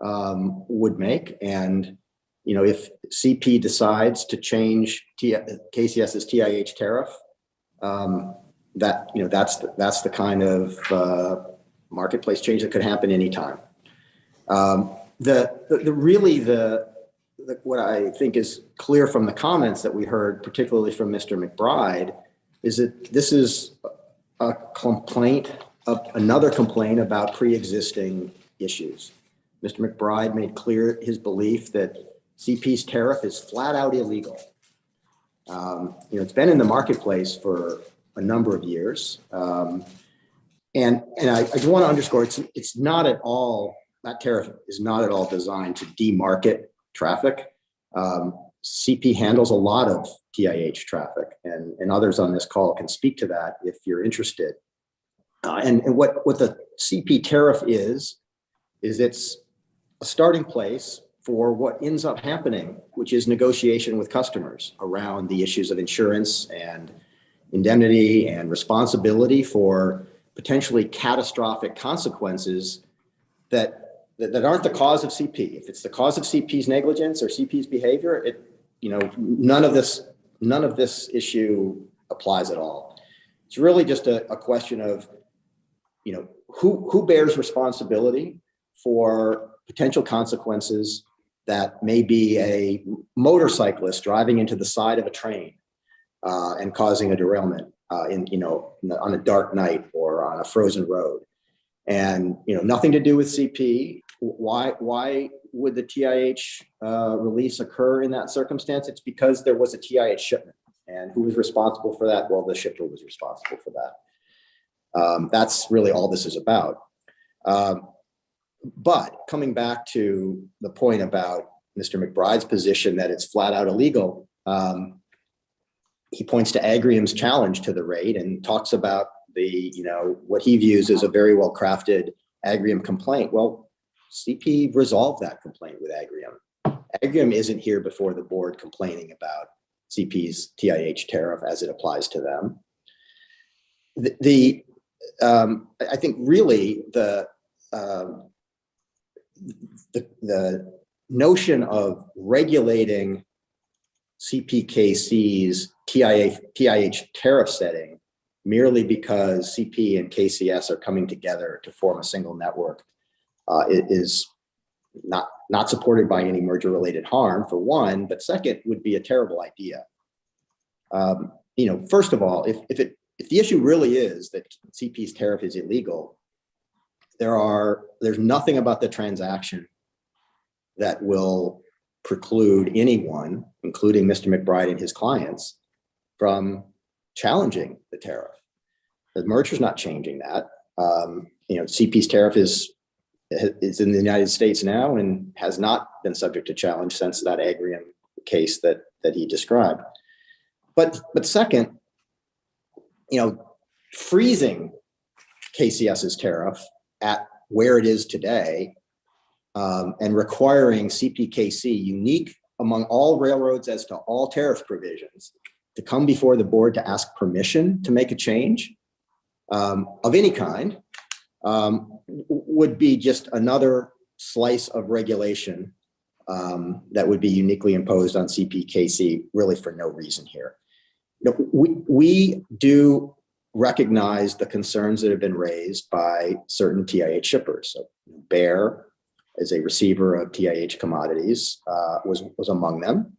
would make. And if CP decides to change KCS's TIH tariff, that's the kind of marketplace change that could happen anytime. What I think is clear from the comments that we heard, particularly from Mr. McBride, is that this is a complaint, another complaint about pre-existing issues. Mr. McBride made clear his belief that CP's tariff is flat out illegal. It's been in the marketplace for a number of years. And I just want to underscore, it's not at all, that tariff is not at all designed to demarket traffic. CP handles a lot of TIH traffic, and others on this call can speak to that if you're interested. And what the CP tariff is it's a starting place for what ends up happening, which is negotiation with customers around the issues of insurance and indemnity and responsibility for potentially catastrophic consequences that aren't the cause of CP. If it's the cause of CP's negligence or CP's behavior, none of this issue applies at all. It's really just a question of, who bears responsibility for potential consequences that may be a motorcyclist driving into the side of a train and causing a derailment on a dark night or on a frozen road. And, nothing to do with CP. Why would the TIH release occur in that circumstance? It's because there was a TIH shipment. And who was responsible for that? Well, the shipper was responsible for that. That's really all this is about. But coming back to the point about Mr. McBride's position that it's flat out illegal, he points to Agrium's challenge to the rate and talks about what he views as a very well crafted Agrium complaint. Well, CP resolved that complaint with Agrium. Agrium isn't here before the board complaining about CP's TIH tariff as it applies to them. I think really the notion of regulating CPKC's TIH tariff setting merely because CP and KCS are coming together to form a single network is not supported by any merger related harm, for one, but second would be a terrible idea. First of all, if the issue really is that CP's tariff is illegal, there's nothing about the transaction that will preclude anyone, including Mr. McBride and his clients, from challenging the tariff. The merger's not changing that. CP's tariff is in the United States now and has not been subject to challenge since that Agrium case that he described. But second, freezing KCS's tariff at where it is today and requiring CPKC, unique among all railroads as to all tariff provisions, to come before the board to ask permission to make a change of any kind would be just another slice of regulation that would be uniquely imposed on CPKC, really for no reason here. We do recognize the concerns that have been raised by certain TIH shippers. So Bear, as a receiver of TIH commodities, was among them.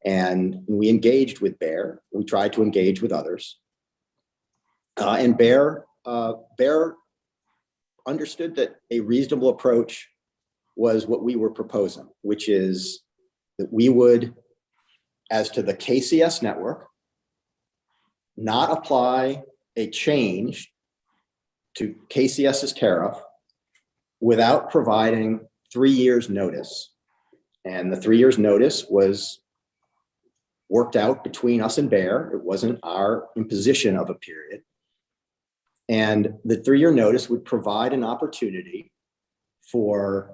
And we engaged with Bear. We tried to engage with others. And Bear understood that a reasonable approach was what we were proposing, which is that we would, as to the KCS network, not apply a change to KCS's tariff without providing 3 years notice. And the 3 years notice was worked out between us and Bear. It wasn't our imposition of a period. And the 3-year notice would provide an opportunity for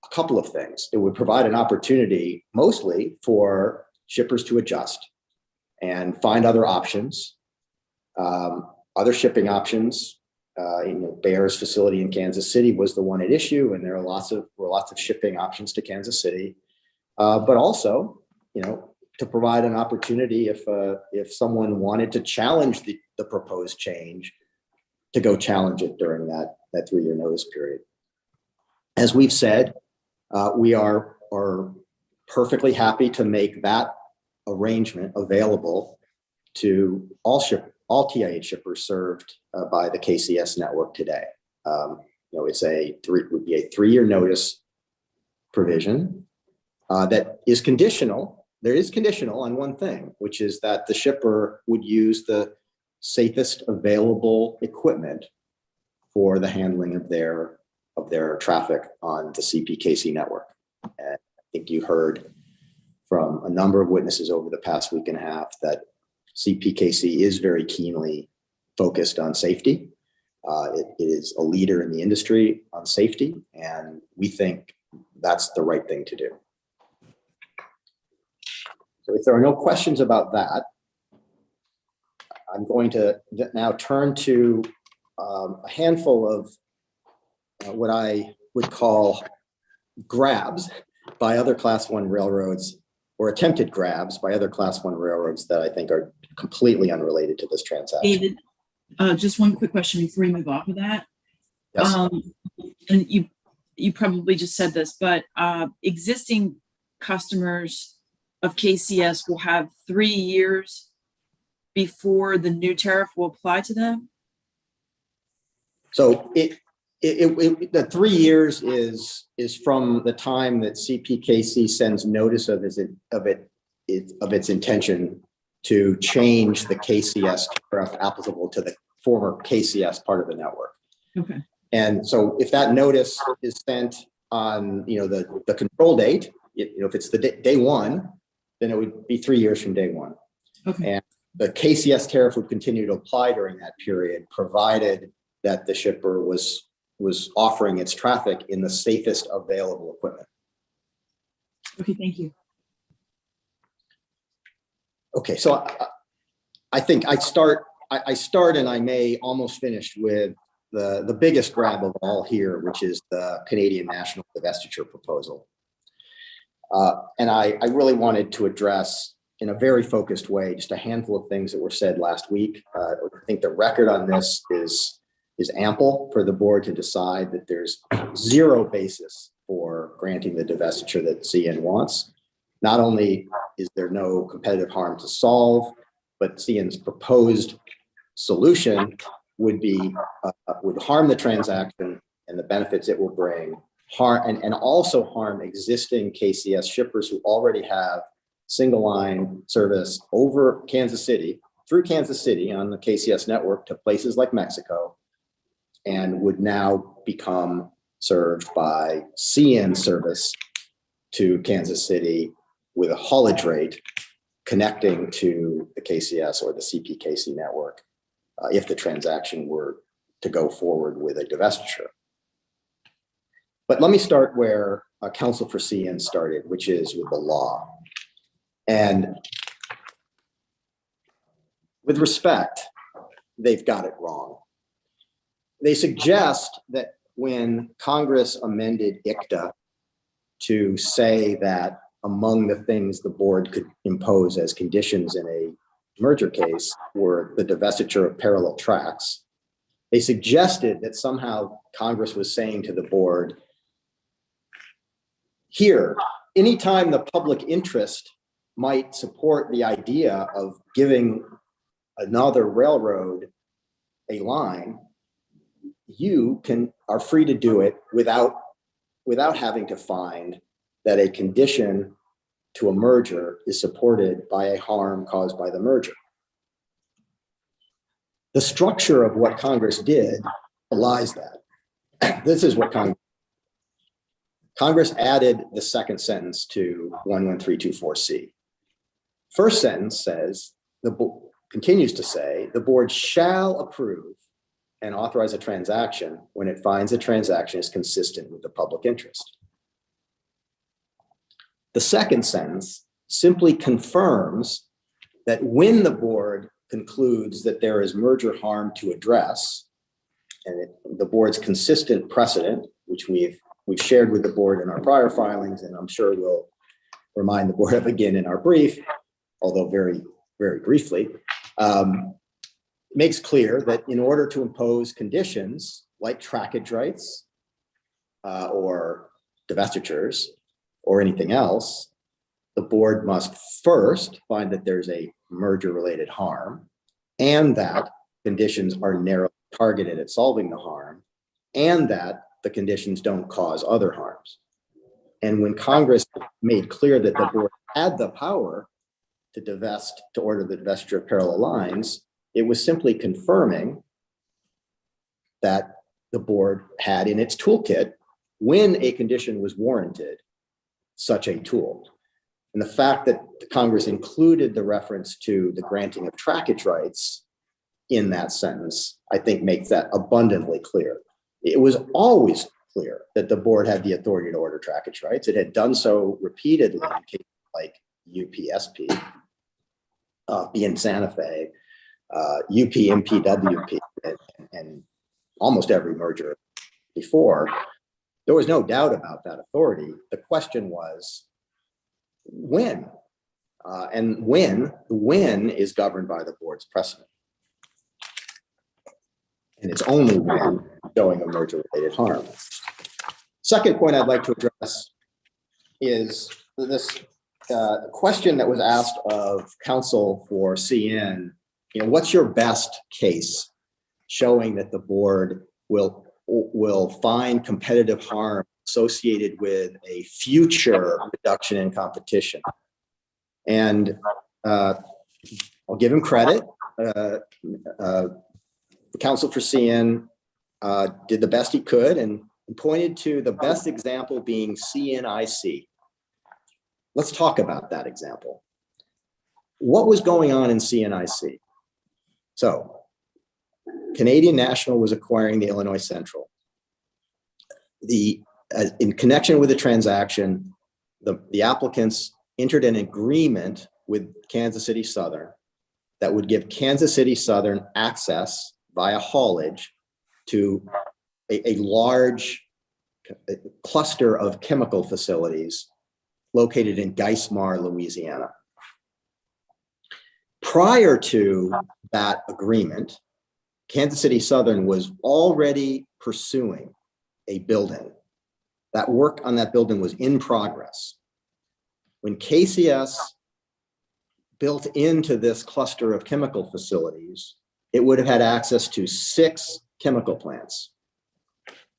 a couple of things. It would provide an opportunity mostly for shippers to adjust and find other options, other shipping options. Bear's facility in Kansas City was the one at issue, and there were lots of shipping options to Kansas City. But also, to provide an opportunity if someone wanted to challenge the proposed change, to go challenge it during that 3-year notice period. As we've said, we are perfectly happy to make that arrangement available to all TIH shippers served by the KCS network today. Would be a 3-year notice provision that is conditional. There is conditional on one thing, which is that the shipper would use the safest available equipment for the handling of their traffic on the CPKC network. And I think you heard from a number of witnesses over the past week and a half that CPKC is very keenly focused on safety. It is a leader in the industry on safety, and we think that's the right thing to do. So if there are no questions about that, I'm going to now turn to a handful of what I would call grabs by other Class 1 railroads, or attempted grabs by other Class 1 railroads that I think are completely unrelated to this transaction. David, just one quick question before we move off of that. Yes. And you probably just said this, but existing customers of KCS will have 3 years before the new tariff will apply to them? So the 3 years is from the time that CPKC sends notice of its intention to change the KCS tariff applicable to the former KCS part of the network. Okay. And so if that notice is sent on, the control date, if it's the day one, then it would be 3 years from day one. Okay. And the KCS tariff would continue to apply during that period, provided that the shipper was offering its traffic in the safest available equipment. Okay, thank you. Okay, so I think I start and I may almost finish with the biggest grab of all here, which is the Canadian National Divestiture proposal. And I really wanted to address in a very focused way just a handful of things that were said last week. I think the record on this is ample for the board to decide that there's zero basis for granting the divestiture that CN wants. Not only is there no competitive harm to solve, but CN's proposed solution would harm the transaction and the benefits it will bring, and also harm existing KCS shippers who already have single line service over Kansas City, through Kansas City on the KCS network to places like Mexico, and would now become served by CN service to Kansas City with a haulage rate connecting to the KCS or the CPKC network if the transaction were to go forward with a divestiture. But let me start where counsel for CN started, which is with the law. And with respect, they've got it wrong. They suggest that when Congress amended ICTA to say that among the things the board could impose as conditions in a merger case were the divestiture of parallel tracks, they suggested that somehow Congress was saying to the board, here, anytime the public interest might support the idea of giving another railroad a line, you are free to do it without having to find that a condition to a merger is supported by a harm caused by the merger. The structure of what Congress did belies that. This is what Congress added the second sentence to 11324C. First sentence continues to say, the board shall approve and authorize a transaction when it finds a transaction is consistent with the public interest. The second sentence simply confirms that when the board concludes that there is merger harm to address, and the board's consistent precedent, which we've shared with the board in our prior filings, and I'm sure we'll remind the board of again in our brief, although very, very briefly, makes clear that in order to impose conditions like trackage rights or divestitures or anything else, the board must first find that there's a merger-related harm and that conditions are narrowly targeted at solving the harm and that the conditions don't cause other harms. And when Congress made clear that the board had the power to order the divestiture of parallel lines, it was simply confirming that the board had in its toolkit, when a condition was warranted, such a tool. And the fact that Congress included the reference to the granting of trackage rights in that sentence, I think makes that abundantly clear. It was always clear that the board had the authority to order trackage rights. It had done so repeatedly in cases like UPSP, in Santa Fe, UP, MPWP, and almost every merger before. There was no doubt about that authority. The question was when, and when is governed by the board's precedent. And it's only when showing a merger-related harm. Second point I'd like to address is this question that was asked of counsel for CN. What's your best case showing that the board will find competitive harm associated with a future reduction in competition? And I'll give him credit. The counsel for CN did the best he could and pointed to the best example being CNIC. Let's talk about that example. What was going on in CNIC? So Canadian National was acquiring the Illinois Central. In connection with the transaction, the applicants entered an agreement with Kansas City Southern that would give Kansas City Southern access via haulage to a large cluster of chemical facilities located in Geismar, Louisiana. Prior to that agreement, Kansas City Southern was already pursuing a building. That work on that building was in progress. When KCS built into this cluster of chemical facilities, it would have had access to 6 chemical plants.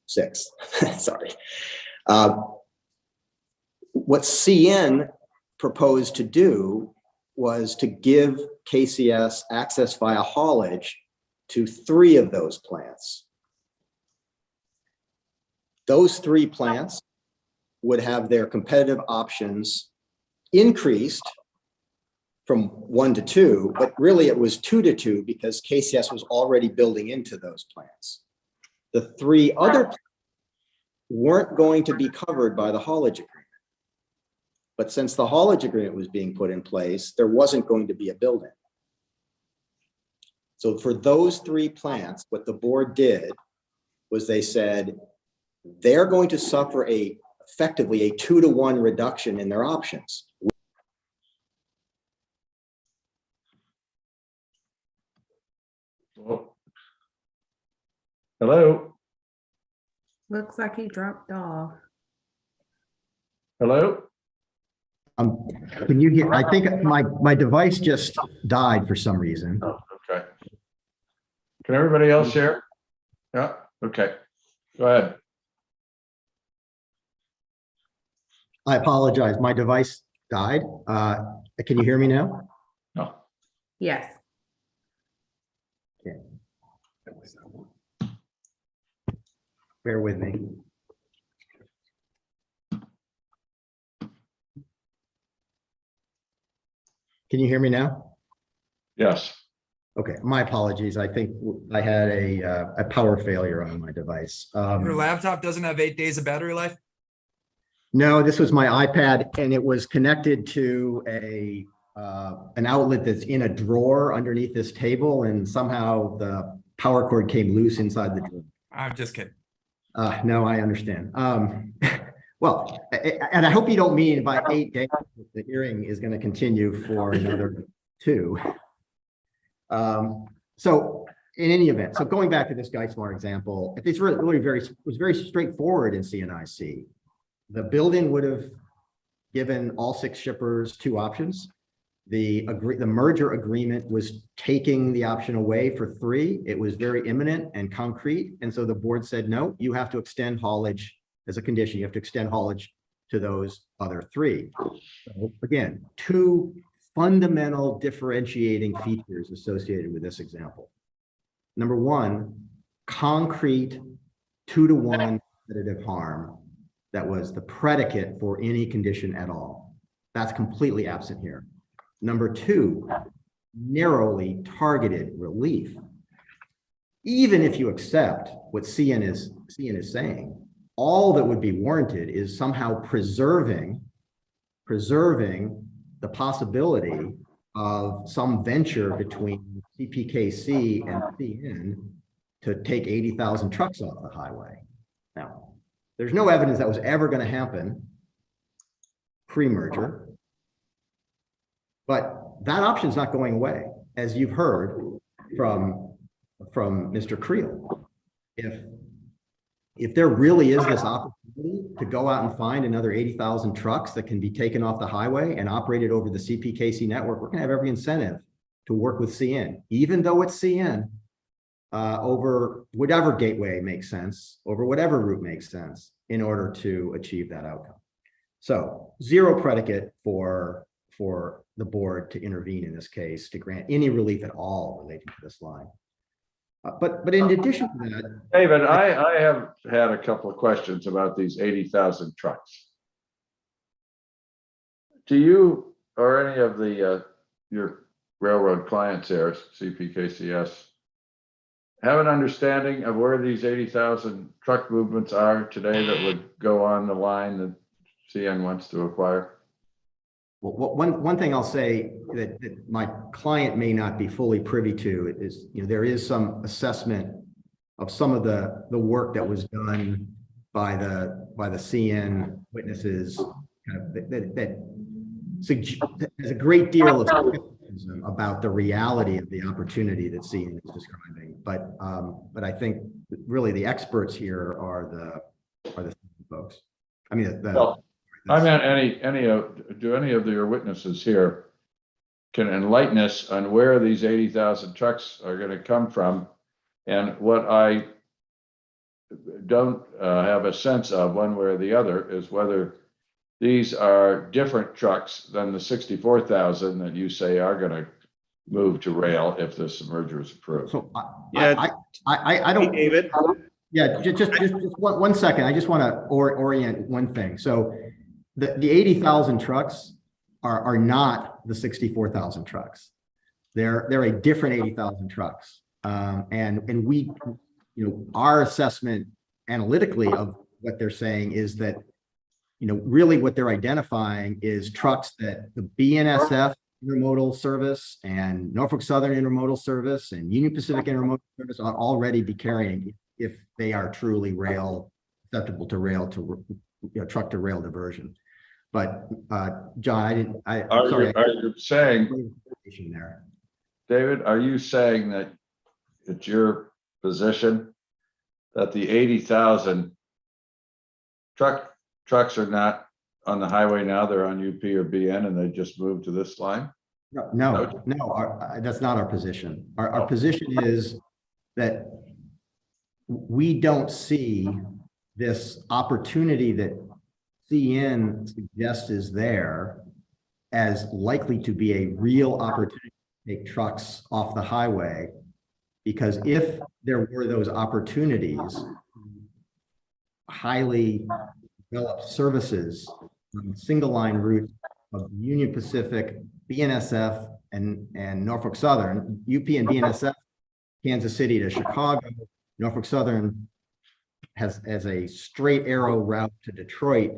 6, sorry. What CN proposed to do was to give KCS access via haulage to 3 of those plants. Those 3 plants would have their competitive options increased from 1 to 2, but really it was 2 to 2 because KCS was already building into those plants. The 3 other plants weren't going to be covered by the haulage agreement. But since the haulage agreement was being put in place, there wasn't going to be a building. So for those 3 plants, what the board did was they said they're going to suffer effectively a 2-to-1 reduction in their options. Hello? Looks like he dropped off. Hello? Can you hear? I think my device just died for some reason. Oh, okay. Can everybody else hear? Yeah, okay. Go ahead. I apologize. My device died. Can you hear me now? No. Yes. Okay. Bear with me. Can you hear me now? Yes. Okay, my apologies. I think I had a power failure on my device. Your laptop doesn't have 8 days of battery life? No, this was my iPad, and it was connected to an outlet that's in a drawer underneath this table, and somehow the power cord came loose inside the drawer. I'm just kidding. No, I understand. Well, and I hope you don't mean by 8 days, the hearing is going to continue for another 2. So in any event, so going back to this Geismar example, it's really was very straightforward in CNIC. The building would have given all 6 shippers 2 options. The merger agreement was taking the option away for 3. It was very imminent and concrete. And so the board said, no, you have to extend haulage as a condition. You have to extend haulage to those other 3. So again, 2 fundamental differentiating features associated with this example. Number 1, concrete 2-to-1 competitive harm that was the predicate for any condition at all. That's completely absent here. Number 2, narrowly targeted relief even if you accept what CN is saying, all that would be warranted is somehow preserving the possibility of some venture between CPKC and CN to take 80,000 trucks off the highway. Now, there's no evidence that was ever going to happen pre-merger, but that option's not going away, as you've heard from Mr. Creel. If there really is this opportunity to go out and find another 80,000 trucks that can be taken off the highway and operated over the CPKC network, we're going to have every incentive to work with CN, even though it's CN, over whatever gateway makes sense, over whatever route makes sense in order to achieve that outcome. So zero predicate for the board to intervene in this case to grant any relief at all relating to this line. But in addition to that, David, I have had a couple of questions about these 80,000 trucks. Do you or any of the your railroad clients here, CPKCS, have an understanding of where these 80,000 truck movements are today that would go on the line that CN wants to acquire? well, one thing I'll say that my client may not be fully privy to is, there is some assessment of some of the work that was done by the CN witnesses that has a great deal of skepticism about the reality of the opportunity that CN is describing. But I think really the experts here are the folks. I mean, I meant do any of your witnesses here can enlighten us on where these 80,000 trucks are going to come from? And what I don't have a sense of one way or the other is whether these are different trucks than the 64,000 that you say are going to move to rail if this merger is approved. So Yeah. I don't, David. yeah, just one second. I just want to orient one thing. So the 80,000 trucks are not the 64,000 trucks. They're a different 80,000 trucks. And we, our assessment analytically of what they're saying is that, really what they're identifying is trucks that the BNSF intermodal service and Norfolk Southern intermodal service and Union Pacific intermodal service are already be carrying if they are truly rail susceptible to rail to truck to rail diversion. But John, I'm sorry. Are you saying, there? David, are you saying that it's your position that the 80,000 trucks are not on the highway now, they're on UP or BN and they just moved to this line? No, that's not our position. Our position is that we don't see this opportunity that CN suggests is there as likely to be a real opportunity to take trucks off the highway, because if there were those opportunities, highly developed services on single line route of Union Pacific, BNSF, and Norfolk Southern, UP and BNSF, Kansas City to Chicago, Norfolk Southern has a straight arrow route to Detroit.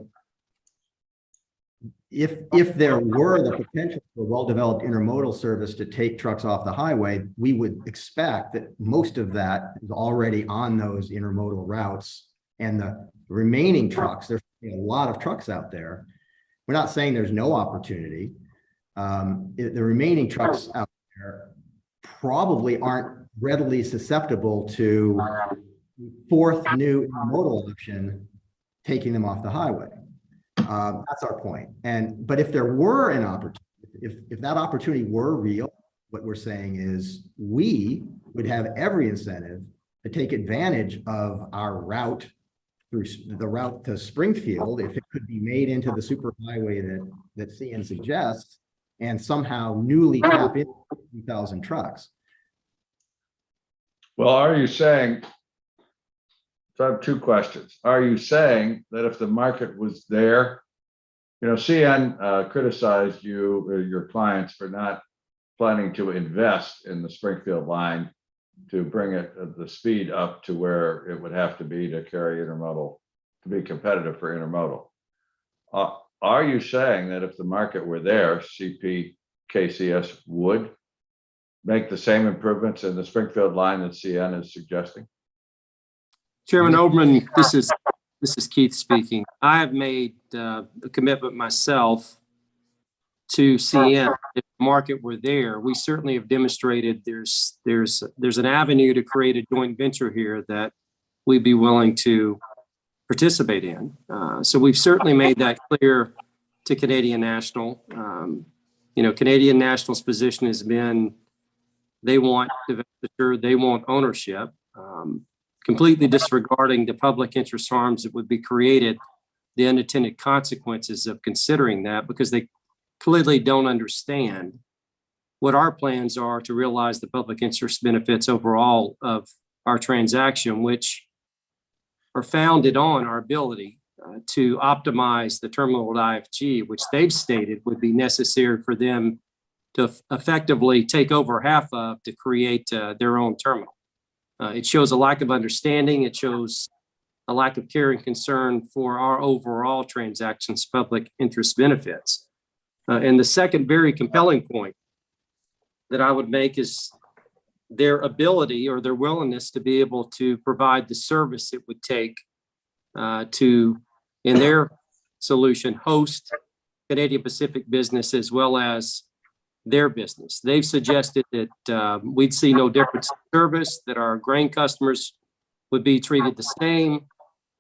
If there were the potential for well-developed intermodal service to take trucks off the highway, we would expect that most of that is already on those intermodal routes, and the remaining trucks, there's a lot of trucks out there. We're not saying there's no opportunity. The remaining trucks out there probably aren't readily susceptible to fourth new intermodal option taking them off the highway. That's our point. But if there were an opportunity, if that opportunity were real, what we're saying is we would have every incentive to take advantage of our route through the route to Springfield, if it could be made into the superhighway that CN suggests, and somehow newly tap into 2,000 trucks. Well, are you saying, so I have two questions. Are you saying that if the market was there, CN criticized you or your clients for not planning to invest in the Springfield line to bring the speed up to where it would have to be to carry intermodal, to be competitive for intermodal. Are you saying that if the market were there, KCS would make the same improvements in the Springfield line that CN is suggesting? Chairman Oberman, this is Keith speaking. I have made a commitment myself to CN. If the market were there, we certainly have demonstrated there's an avenue to create a joint venture here that we'd be willing to participate in. So we've certainly made that clear to Canadian National. Canadian National's position has been they want divestiture, they want ownership, completely disregarding the public interest harms that would be created, the unintended consequences of considering that, because they clearly don't understand what our plans are to realize the public interest benefits overall of our transaction, which are founded on our ability to optimize the terminal at IFG, which they've stated would be necessary for them to effectively take over half of to create their own terminal. It shows a lack of understanding. It shows a lack of care and concern for our overall transactions, public interest benefits. And the second very compelling point that I would make is their ability or their willingness to be able to provide the service it would take to, in their solution, host Canadian Pacific business as well as their business. They've suggested that we'd see no difference in service, that our grain customers would be treated the same.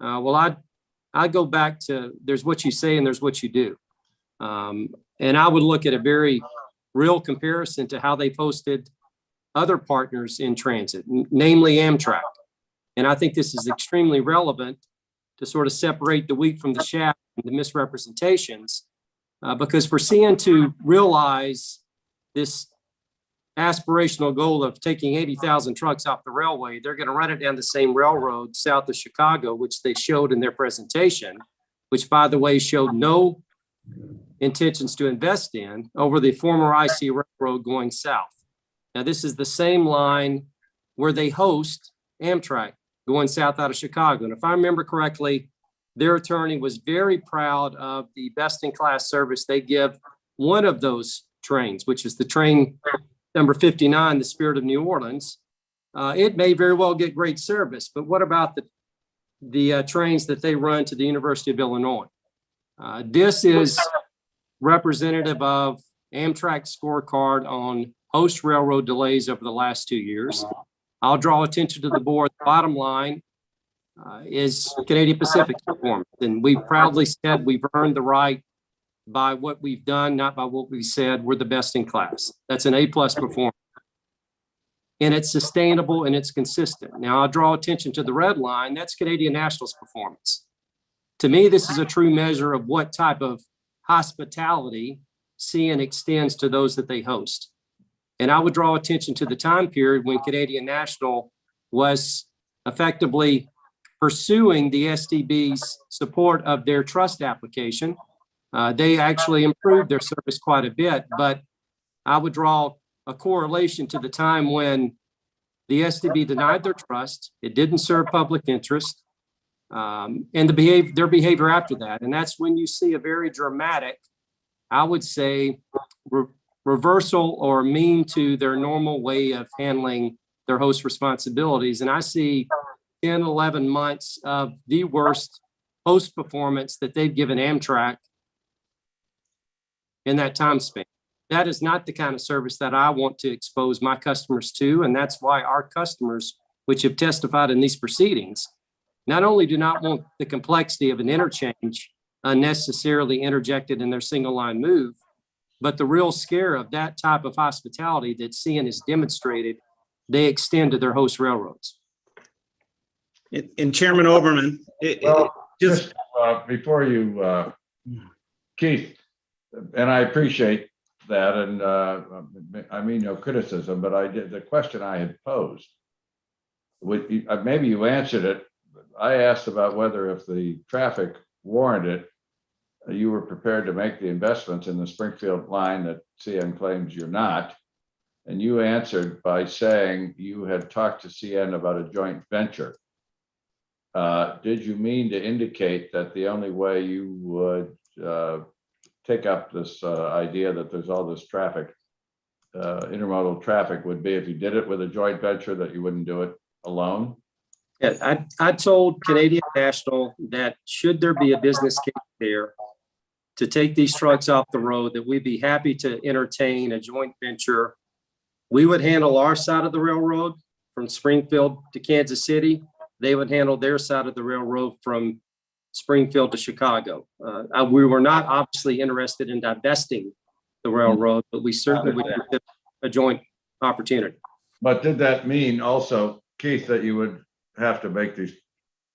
I go back to there's what you say and there's what you do. And I would look at a very real comparison to how they've hosted other partners in transit, namely Amtrak. And I think this is extremely relevant to sort of separate the wheat from the chaff and the misrepresentations, because for CN to realize this aspirational goal of taking 80,000 trucks off the railway, they're going to run it down the same railroad south of Chicago, which they showed in their presentation, which, by the way, showed no intentions to invest in, over the former IC railroad going south. Now, this is the same line where they host Amtrak going south out of Chicago. And if I remember correctly, their attorney was very proud of the best-in-class service they give one of those trains, which is the train number 59, the Spirit of New Orleans. It may very well get great service, but what about the trains that they run to the University of Illinois? This is representative of Amtrak's scorecard on host railroad delays over the last 2 years. I'll draw attention to the board. The bottom line is Canadian Pacific's performance. And we proudly said we've earned the right by what we've done, not by what we said. We're the best in class. That's an A+ performance. And it's sustainable and it's consistent. Now, I'll draw attention to the red line. That's Canadian National's performance. To me, this is a true measure of what type of hospitality CN extends to those that they host. And I would draw attention to the time period when Canadian National was effectively pursuing the STB's support of their trust application. They actually improved their service quite a bit, but I would draw a correlation to the time when the STB denied their trust. It didn't serve public interest, and their behavior after that. And that's when you see a very dramatic, I would say, reversal or mean to their normal way of handling their host responsibilities. And I see 10, 11 months of the worst host performance that they've given Amtrak in that time span. That is not the kind of service that I want to expose my customers to. And that's why our customers, which have testified in these proceedings, not only do not want the complexity of an interchange unnecessarily interjected in their single line move, but the real scare of that type of hospitality that CN has demonstrated, they extend to their host railroads. And Chairman Oberman, just before you, Keith, and I appreciate that, and I mean no criticism, but the question I had posed, maybe you answered it. I asked about whether if the traffic warranted, you were prepared to make the investments in the Springfield line that CN claims you're not. And you answered by saying you had talked to CN about a joint venture. Did you mean to indicate that the only way you would take up this idea that there's all this traffic, intermodal traffic, would be if you did it with a joint venture, that you wouldn't do it alone? Yeah, I told Canadian National that should there be a business case there to take these trucks off the road, that we'd be happy to entertain a joint venture. We would handle our side of the railroad from Springfield to Kansas City. They would handle their side of the railroad from Springfield to Chicago. We were not obviously interested in divesting the railroad, but we certainly would consider a joint opportunity. But did that mean also, Keith, that you would have to make these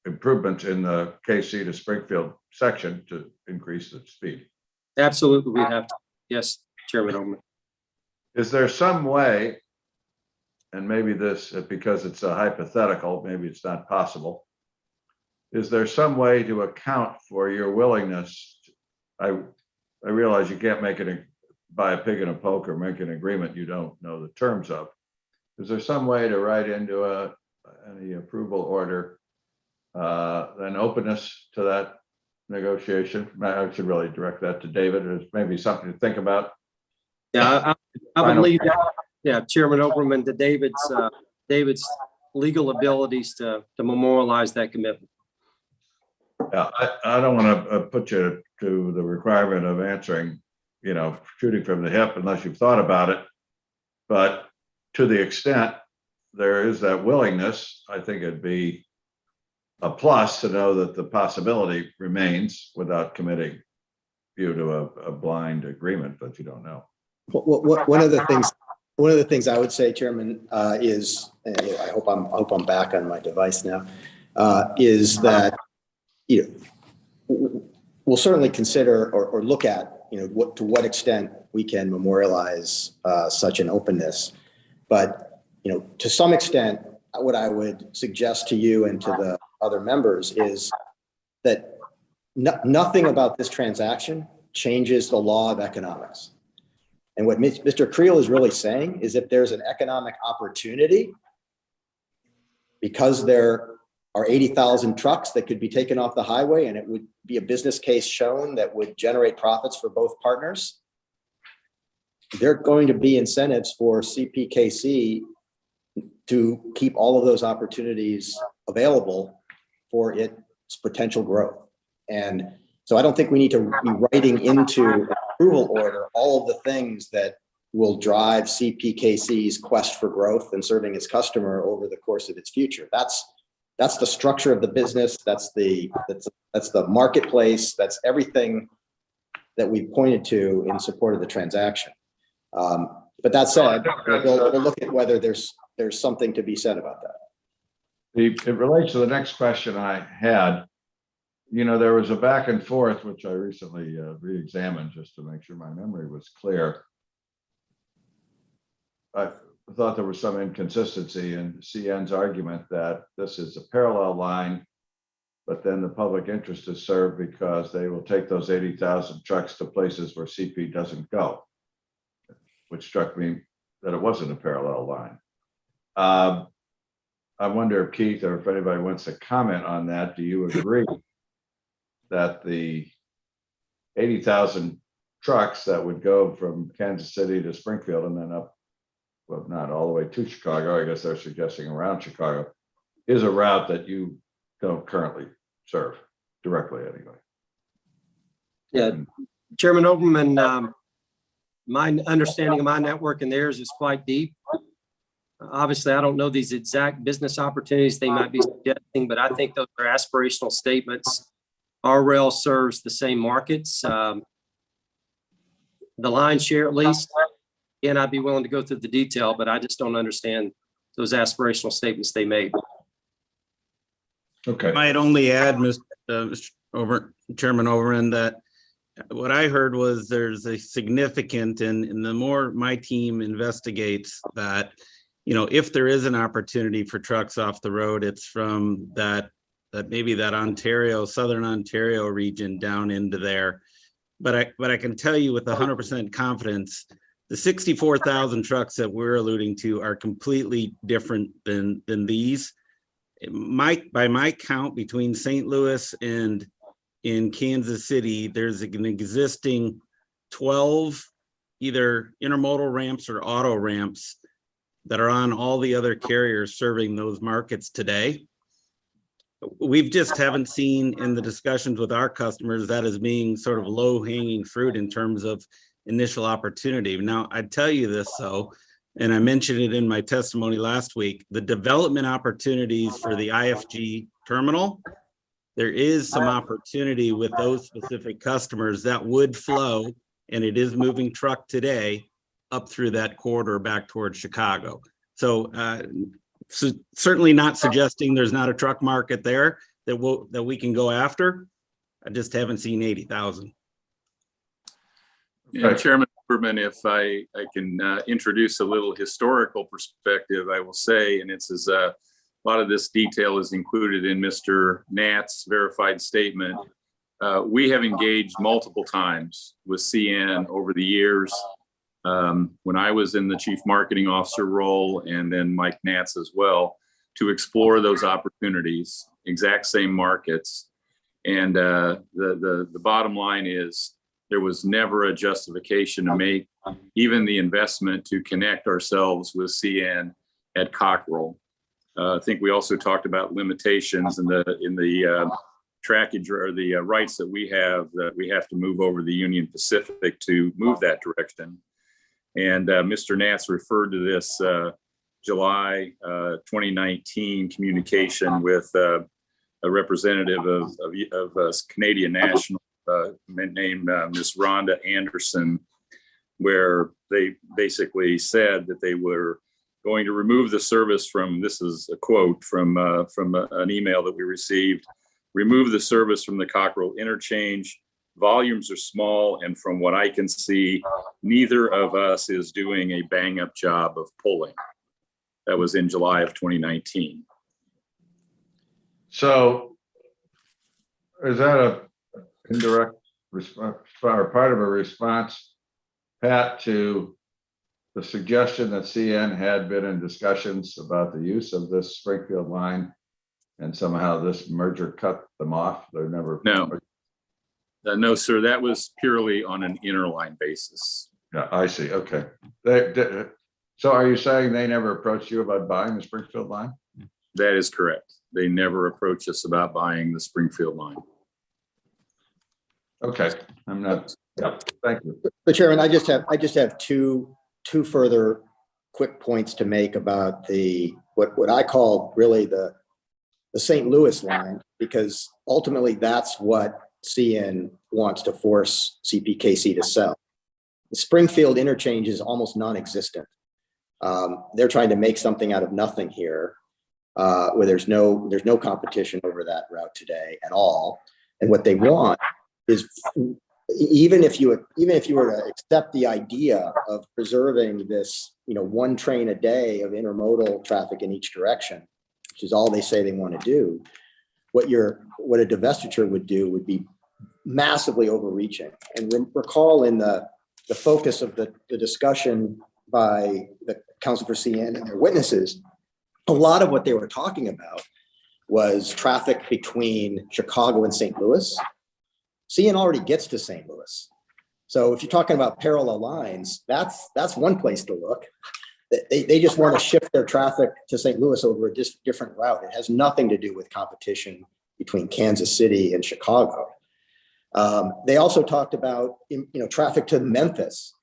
improvements in the KC to Springfield section to increase the speed? Absolutely, we'd have to. Yes, Chairman Overman. Is there some way, and maybe this, because it's a hypothetical, maybe it's not possible, is there some way to account for your willingness? I realize you can't make it buy a pig in a poke or make an agreement you don't know the terms of. Is there some way to write into any approval order an openness to that negotiation? I should really direct that to David. It's maybe something to think about. Yeah, I would leave that, yeah, Chairman Overman, to David's legal abilities to memorialize that commitment. Yeah, I don't want to put you to the requirement of answering, shooting from the hip unless you've thought about it. But to the extent there is that willingness, I think it'd be a plus to know that the possibility remains without committing you to a blind agreement that you don't know. One of the things I would say, Chairman, is, and I hope I'm back on my device now, is that we'll certainly consider or look at to what extent we can memorialize such an openness, but to some extent, what I would suggest to you and to the other members is that nothing about this transaction changes the law of economics. And what Mr. Creel is really saying is if there's an economic opportunity, because there are 80,000 trucks that could be taken off the highway and it would be a business case shown that would generate profits for both partners, there are going to be incentives for CPKC to keep all of those opportunities available for its potential growth. And so I don't think we need to be writing into an approval order all of the things that will drive CPKC's quest for growth and serving its customer over the course of its future. That's the structure of the business. That's the marketplace. That's everything that we pointed to in support of the transaction. But that said, we'll look at whether there's something to be said about that. It relates to the next question I had. There was a back and forth, which I recently re-examined just to make sure my memory was clear. I thought there was some inconsistency in CN's argument that this is a parallel line, but then the public interest is served because they will take those 80,000 trucks to places where CP doesn't go, which struck me that it wasn't a parallel line. I wonder if Keith or if anybody wants to comment on that. Do you agree that the 80,000 trucks that would go from Kansas City to Springfield and then up, well, not all the way to Chicago, I guess they're suggesting around Chicago, is a route that you don't currently serve directly anyway? Yeah, Chairman Overman, my understanding of my network and theirs is quite deep. Obviously, I don't know these exact business opportunities they might be suggesting, but I think those are aspirational statements. Our rail serves the same markets. The lion's share, at least, and I'd be willing to go through the detail, but I just don't understand those aspirational statements they made. Okay. I might only add, Chairman Overman, that what I heard was there's a significant, and the more my team investigates that, if there is an opportunity for trucks off the road, it's from that maybe that Ontario, Southern Ontario region down into there. But I can tell you with 100% confidence The 64,000 trucks that we're alluding to are completely different than these. By my count, between St. Louis and in Kansas City, there's an existing 12 either intermodal ramps or auto ramps that are on all the other carriers serving those markets today. We've just haven't seen in the discussions with our customers that as being sort of low hanging fruit in terms of initial opportunity. Now, I'd tell you this though, and I mentioned it in my testimony last week, the development opportunities for the IFG terminal, there is some opportunity with those specific customers that would flow, and it is moving truck today up through that corridor back towards Chicago. So, certainly not suggesting there's not a truck market there that we can go after. I just haven't seen 80,000. And Chairman Berman, if I can introduce a little historical perspective, I will say, and it's as a lot of this detail is included in Mr. Nat's verified statement. We have engaged multiple times with CN over the years. When I was in the chief marketing officer role, and then Mike Natz as well, to explore those opportunities, exact same markets. And the bottom line is there was never a justification to make even the investment to connect ourselves with CN at Cockrell. I think we also talked about limitations in the trackage or the rights that we have to move over the Union Pacific to move that direction. And Mr. Natz referred to this July 2019 communication with a representative of Canadian National named Ms. Rhonda Anderson, where they basically said that they were going to remove the service from, this is a quote from an email that we received, remove the service from the Cockrell interchange. Volumes are small, and from what I can see, neither of us is doing a bang-up job of pulling. That was in July of 2019. So is that a indirect response or part of a response, Pat, to the suggestion that CN had been in discussions about the use of this Springfield line, and somehow this merger cut them off? They're never. No, sir, that was purely on an interline basis. Yeah, I see. Okay. So are you saying they never approached you about buying the Springfield line? That is correct. They never approached us about buying the Springfield line. Okay, I'm not. Yeah, thank you. But Chairman, I just have two further quick points to make about what I call really the St. Louis line, because ultimately that's what CN wants to force CPKC to sell. The Springfield interchange is almost non-existent. They're trying to make something out of nothing here, where there's no competition over that route today at all. And what they want is, even if you were to accept the idea of preserving this, one train a day of intermodal traffic in each direction, which is all they say they want to do, what a divestiture would do would be massively overreaching. And recall in the focus of the discussion by the Council for CN and their witnesses, a lot of what they were talking about was traffic between Chicago and St. Louis. CN already gets to St. Louis. So if you're talking about parallel lines, that's one place to look. They just want to shift their traffic to St. Louis over a different route. It has nothing to do with competition between Kansas City and Chicago. They also talked about traffic to Memphis.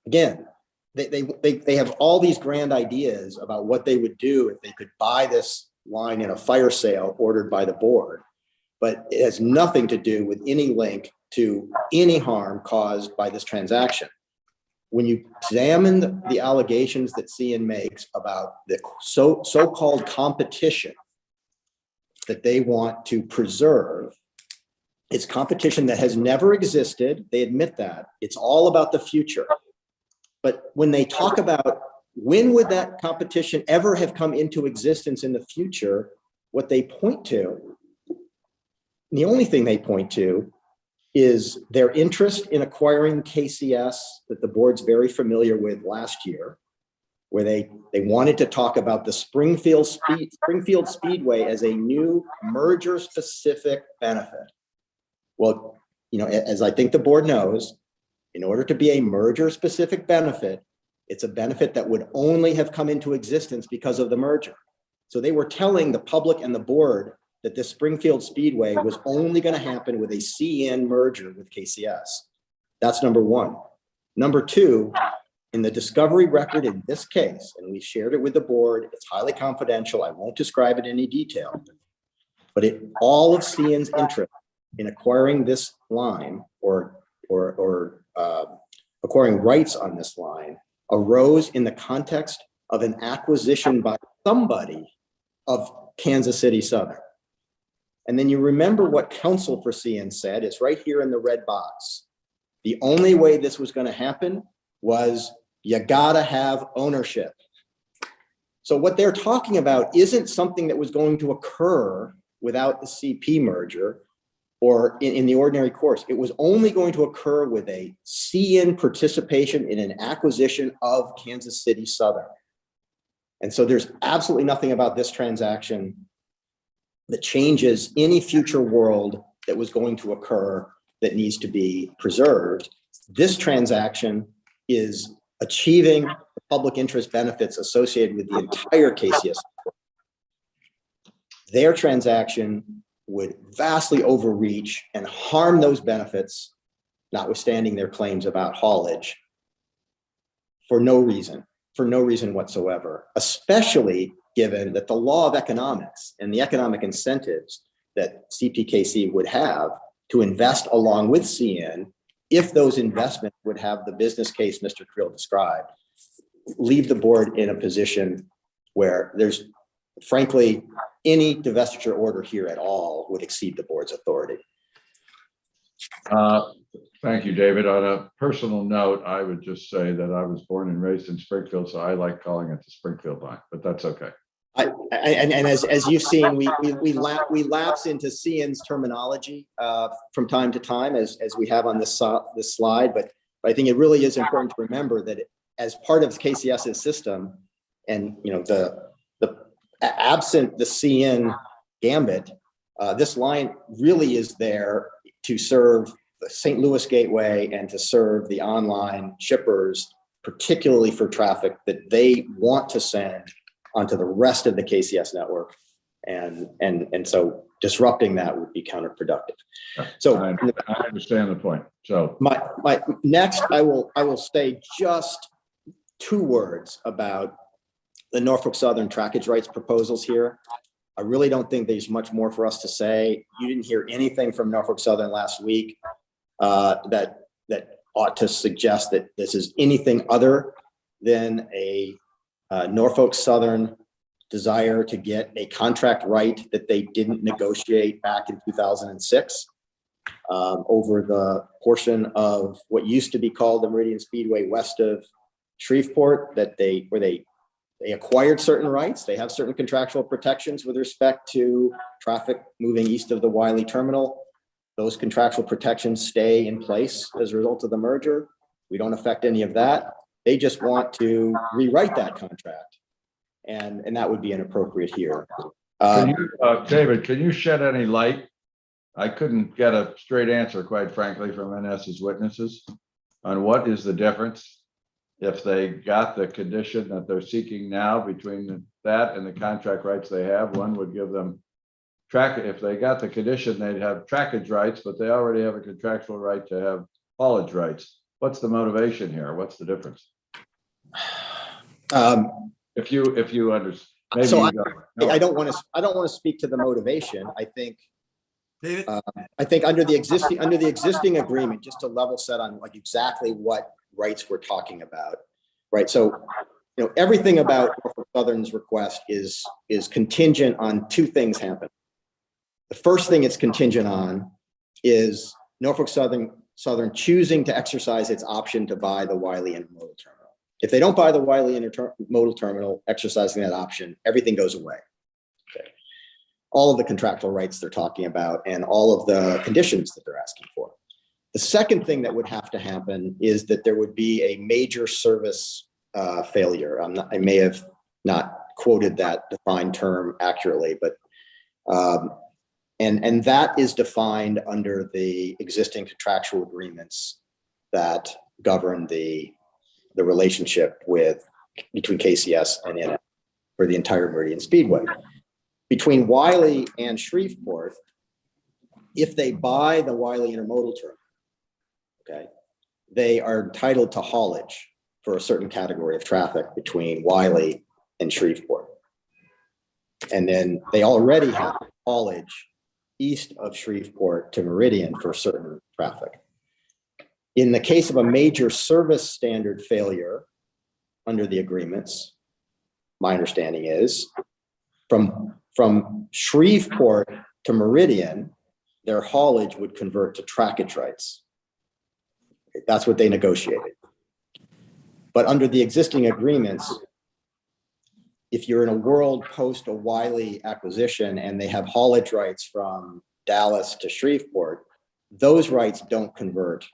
Again, they have all these grand ideas about what they would do if they could buy this line in a fire sale ordered by the board, but it has nothing to do with any link to any harm caused by this transaction. When you examine the allegations that CN makes about the so-called competition that they want to preserve, it's competition that has never existed. They admit that. It's all about the future. But when they talk about when would that competition ever have come into existence in the future, what they point to, the only thing they point to, is their interest in acquiring KCS that the board's very familiar with last year, where they wanted to talk about the Springfield Speedway as a new merger-specific benefit. Well, you know, as I think the board knows, in order to be a merger-specific benefit, it's a benefit that would only have come into existence because of the merger. So they were telling the public and the board that this Springfield Speedway was only going to happen with a CN merger with KCS. That's number one. Number two, in the discovery record in this case, and we shared it with the board, it's highly confidential. I won't describe it in any detail, but all of CN's interest in acquiring this line or acquiring rights on this line arose in the context of an acquisition by somebody of Kansas City Southern. And then you remember what counsel for CN said, it's right here in the red box. The only way this was going to happen was you gotta have ownership. So what they're talking about isn't something that was going to occur without the CP merger or in the ordinary course. It was only going to occur with a CN participation in an acquisition of Kansas City Southern. And so there's absolutely nothing about this transaction that changes any future world that was going to occur that needs to be preserved. This transaction is achieving the public interest benefits associated with the entire KCS. Their transaction would vastly overreach and harm those benefits, notwithstanding their claims about haulage, for no reason whatsoever, especially given that the law of economics and the economic incentives that CPKC would have to invest along with CN, if those investments would have the business case Mr. Creel described, leave the board in a position where there's, frankly, any divestiture order here at all would exceed the board's authority. Thank you, David. On a personal note, I would just say that I was born and raised in Springfield, so I like calling it the Springfield line, but that's okay. And as you've seen, we lapse into CN's terminology from time to time, as we have on this slide. But I think it really is important to remember that as part of KCS's system, and you know the absent the CN gambit, this line really is there to serve the St. Louis Gateway and to serve the online shippers, particularly for traffic that they want to send onto the rest of the KCS network. And so disrupting that would be counterproductive. So I understand the point. So my next, I will say just 2 words about the Norfolk Southern trackage rights proposals here. I really don't think there's much more for us to say. You didn't hear anything from Norfolk Southern last week that ought to suggest that this is anything other than a Norfolk Southern desire to get a contract right that they didn't negotiate back in 2006 over the portion of what used to be called the Meridian Speedway west of Shreveport, where they acquired certain rights. They have certain contractual protections with respect to traffic moving east of the Wiley terminal. Those contractual protections stay in place as a result of the merger. We don't affect any of that. They just want to rewrite that contract. And that would be inappropriate here. David, can you shed any light? I couldn't get a straight answer, quite frankly, from NS's witnesses on what is the difference if they got the condition that they're seeking now between that and the contract rights they have. One would give them if they got the condition, they'd have trackage rights, but they already have a contractual right to have haulage rights. What's the motivation here? What's the difference? If you understand, so I don't want to speak to the motivation. I think David? I think under the existing agreement, just to level set on like exactly what rights we're talking about, right? So, you know, everything about Norfolk Southern's request is contingent on 2 things happening. The first thing it's contingent on is Norfolk Southern choosing to exercise its option to buy the Wiley Intermodal Terminal. If they don't buy the Wiley Intermodal Terminal, exercising that option, everything goes away. Okay. All of the contractual rights they're talking about and all of the conditions that they're asking for. The second thing that would have to happen is that there would be a major service failure. I may have not quoted that defined term accurately, but and that is defined under the existing contractual agreements that govern the relationship between KCS and NS for the entire Meridian Speedway. Between Wiley and Shreveport, if they buy the Wiley intermodal terminal, okay, they are entitled to haulage for a certain category of traffic between Wiley and Shreveport. And then they already have haulage east of Shreveport to Meridian for certain traffic. In the case of a major service standard failure under the agreements, my understanding is from Shreveport to Meridian, their haulage would convert to trackage rights. That's what they negotiated. But under the existing agreements, if you're in a world post a Wiley acquisition and they have haulage rights from Dallas to Shreveport, those rights don't convert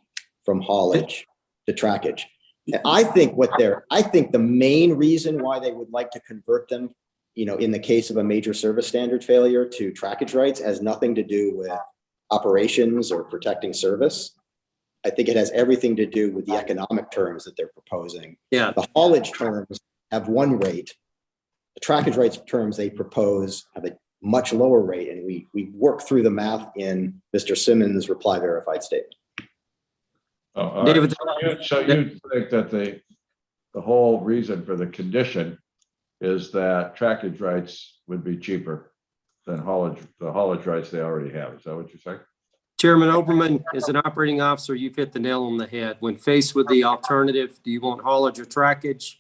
from haulage to trackage. And I think the main reason why they would like to convert them, in the case of a major service standard failure, to trackage rights has nothing to do with operations or protecting service. I think it has everything to do with the economic terms that they're proposing. Yeah. The haulage terms have one rate. The trackage rights terms they propose have a much lower rate, and we work through the math in Mr. Simmons' reply verified statement. Oh, all David- right. So you think that the whole reason for the condition is that trackage rights would be cheaper than the haulage rights they already have? Is that what you're saying? Chairman Oberman, as an operating officer, you've hit the nail on the head. When faced with the alternative, do you want haulage or trackage?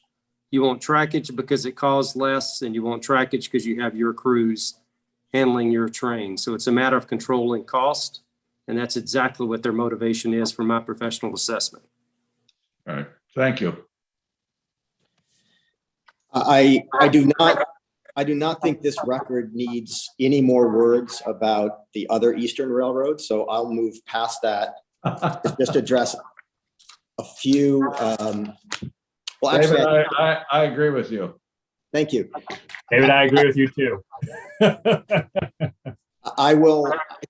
You want trackage because it costs less, and you want trackage because you have your crews handling your train. So it's a matter of controlling cost, and that's exactly what their motivation is from my professional assessment. All right, thank you. I do not think this record needs any more words about the other Eastern railroads, so I'll move past that. Just address a few. Well, David, actually, I agree with you. thank you. David, I agree with you too. I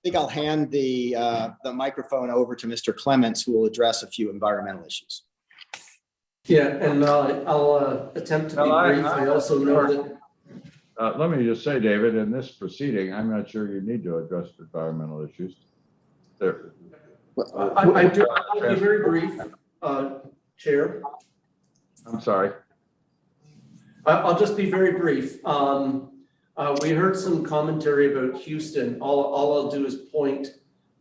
think I'll hand the microphone over to Mr. Clements, who will address a few environmental issues. Yeah, and I'll attempt to be brief. I also know that. Let me just say, David, in this proceeding, I'm not sure you need to address environmental issues. There. I do, I'll be very brief, Chair. I'm sorry. I'll just be very brief. We heard some commentary about Houston. All I'll do is point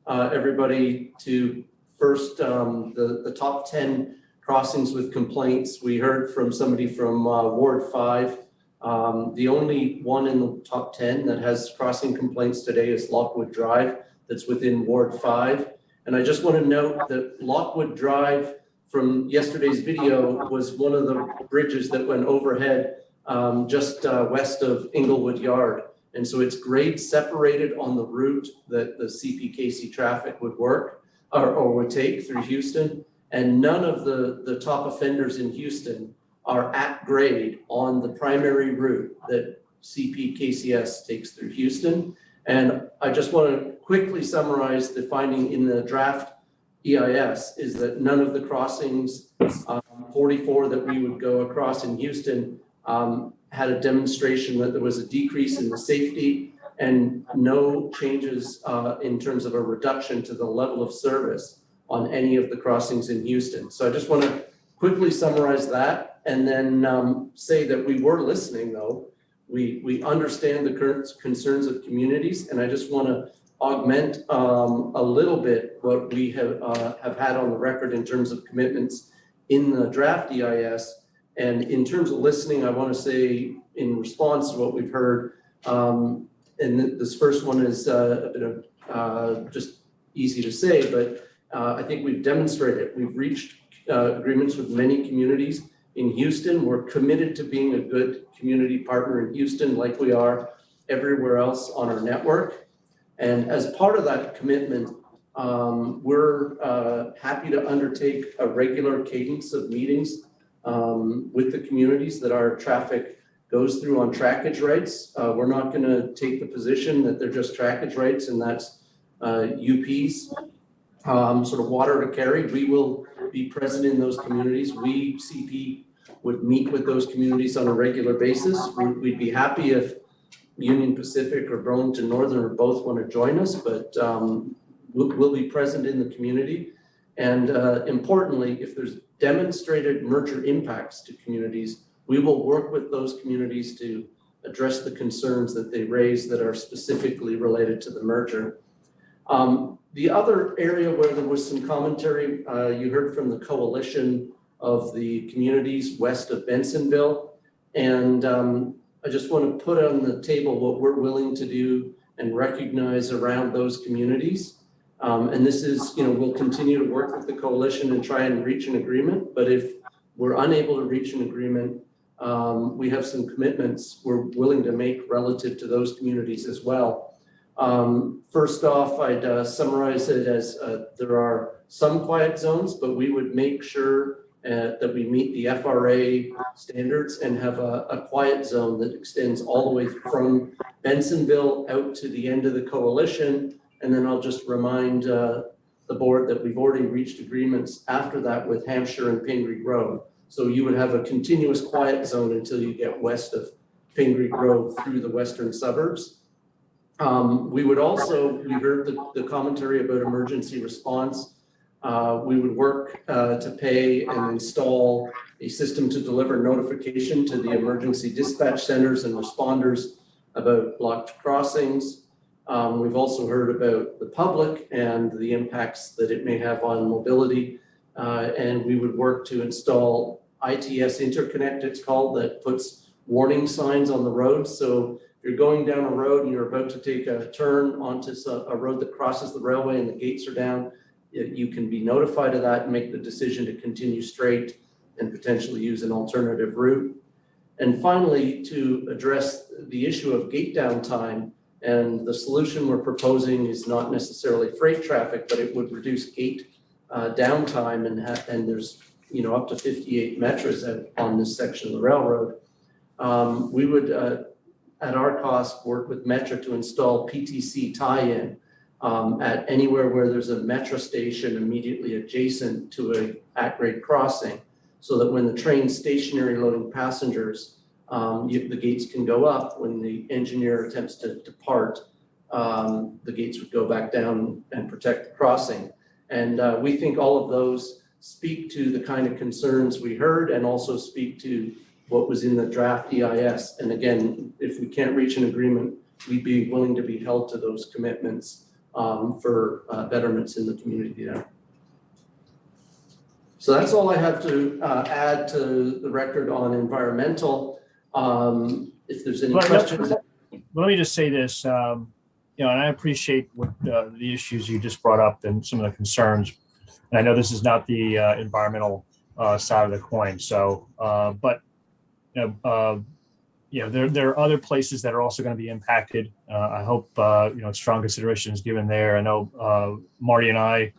everybody to first the top 10 crossings with complaints. We heard from somebody from Ward 5. The only one in the top 10 that has crossing complaints today is Lockwood Drive, that's within Ward 5. And I just want to note that Lockwood Drive from yesterday's video was one of the bridges that went overhead just west of Inglewood Yard. And so it's grade separated on the route that the CPKC traffic would work or would take through Houston. And none of the top offenders in Houston are at grade on the primary route that CPKCS takes through Houston. And I just want to quickly summarize the finding in the draft EIS is that none of the crossings, 44 that we would go across in Houston, had a demonstration that there was a decrease in the safety and no changes in terms of a reduction to the level of service on any of the crossings in Houston. So I just want to quickly summarize that and then say that we were listening though. We understand the current concerns of communities, and I just want to augment a little bit what we have had on the record in terms of commitments in the draft EIS. And in terms of listening, I want to say in response to what we've heard, and this first one is a bit of just easy to say, but I think we've demonstrated, we've reached agreements with many communities in Houston. We're committed to being a good community partner in Houston like we are everywhere else on our network. And as part of that commitment, We're happy to undertake a regular cadence of meetings with the communities that our traffic goes through on trackage rights. We're not going to take the position that they're just trackage rights and that's UP's sort of water to carry. We will be present in those communities. We, CP, would meet with those communities on a regular basis. We'd be happy if Union Pacific or Burlington Northern or both want to join us, but we'll be present in the community. And importantly, if there's demonstrated merger impacts to communities, we will work with those communities to address the concerns that they raise that are specifically related to the merger. The other area where there was some commentary, you heard from the coalition of the communities west of Bensonville. And I just want to put on the table what we're willing to do and recognize around those communities. And this is, we'll continue to work with the coalition and try and reach an agreement. But if we're unable to reach an agreement, we have some commitments we're willing to make relative to those communities as well. First off, I'd summarize it as there are some quiet zones, but we would make sure that we meet the FRA standards and have a quiet zone that extends all the way from Bensonville out to the end of the coalition. And then I'll just remind the board that we've already reached agreements after that with Hampshire and Pingree Grove. So you would have a continuous quiet zone until you get west of Pingree Grove through the western suburbs. We would also, we heard the commentary about emergency response. We would work to pay and install a system to deliver notification to the emergency dispatch centers and responders about blocked crossings. We've also heard about the public and the impacts that it may have on mobility. And we would work to install ITS interconnect, it's called, that puts warning signs on the road. So if you're going down a road and you're about to take a turn onto a road that crosses the railway and the gates are down, you can be notified of that and make the decision to continue straight and potentially use an alternative route. And finally, to address the issue of gate downtime, and the solution we're proposing is not necessarily freight traffic, but it would reduce gate downtime, and there's up to 58 metros on this section of the railroad. We would, at our cost, work with Metro to install PTC tie-in at anywhere where there's a Metro station immediately adjacent to a at-grade crossing, so that when the train's stationary loading passengers, the gates can go up. When the engineer attempts to depart, the gates would go back down and protect the crossing. And we think all of those speak to the kind of concerns we heard and also speak to what was in the draft EIS. And again, if we can't reach an agreement, we'd be willing to be held to those commitments for betterments in the community there. So that's all I have to add to the record on environmental. If there's any questions. Let me just say this, and I appreciate what the issues you just brought up and some of the concerns. And I know this is not the environmental side of the coin. So, but there are other places that are also going to be impacted. I hope strong consideration is given there. I know Marty and I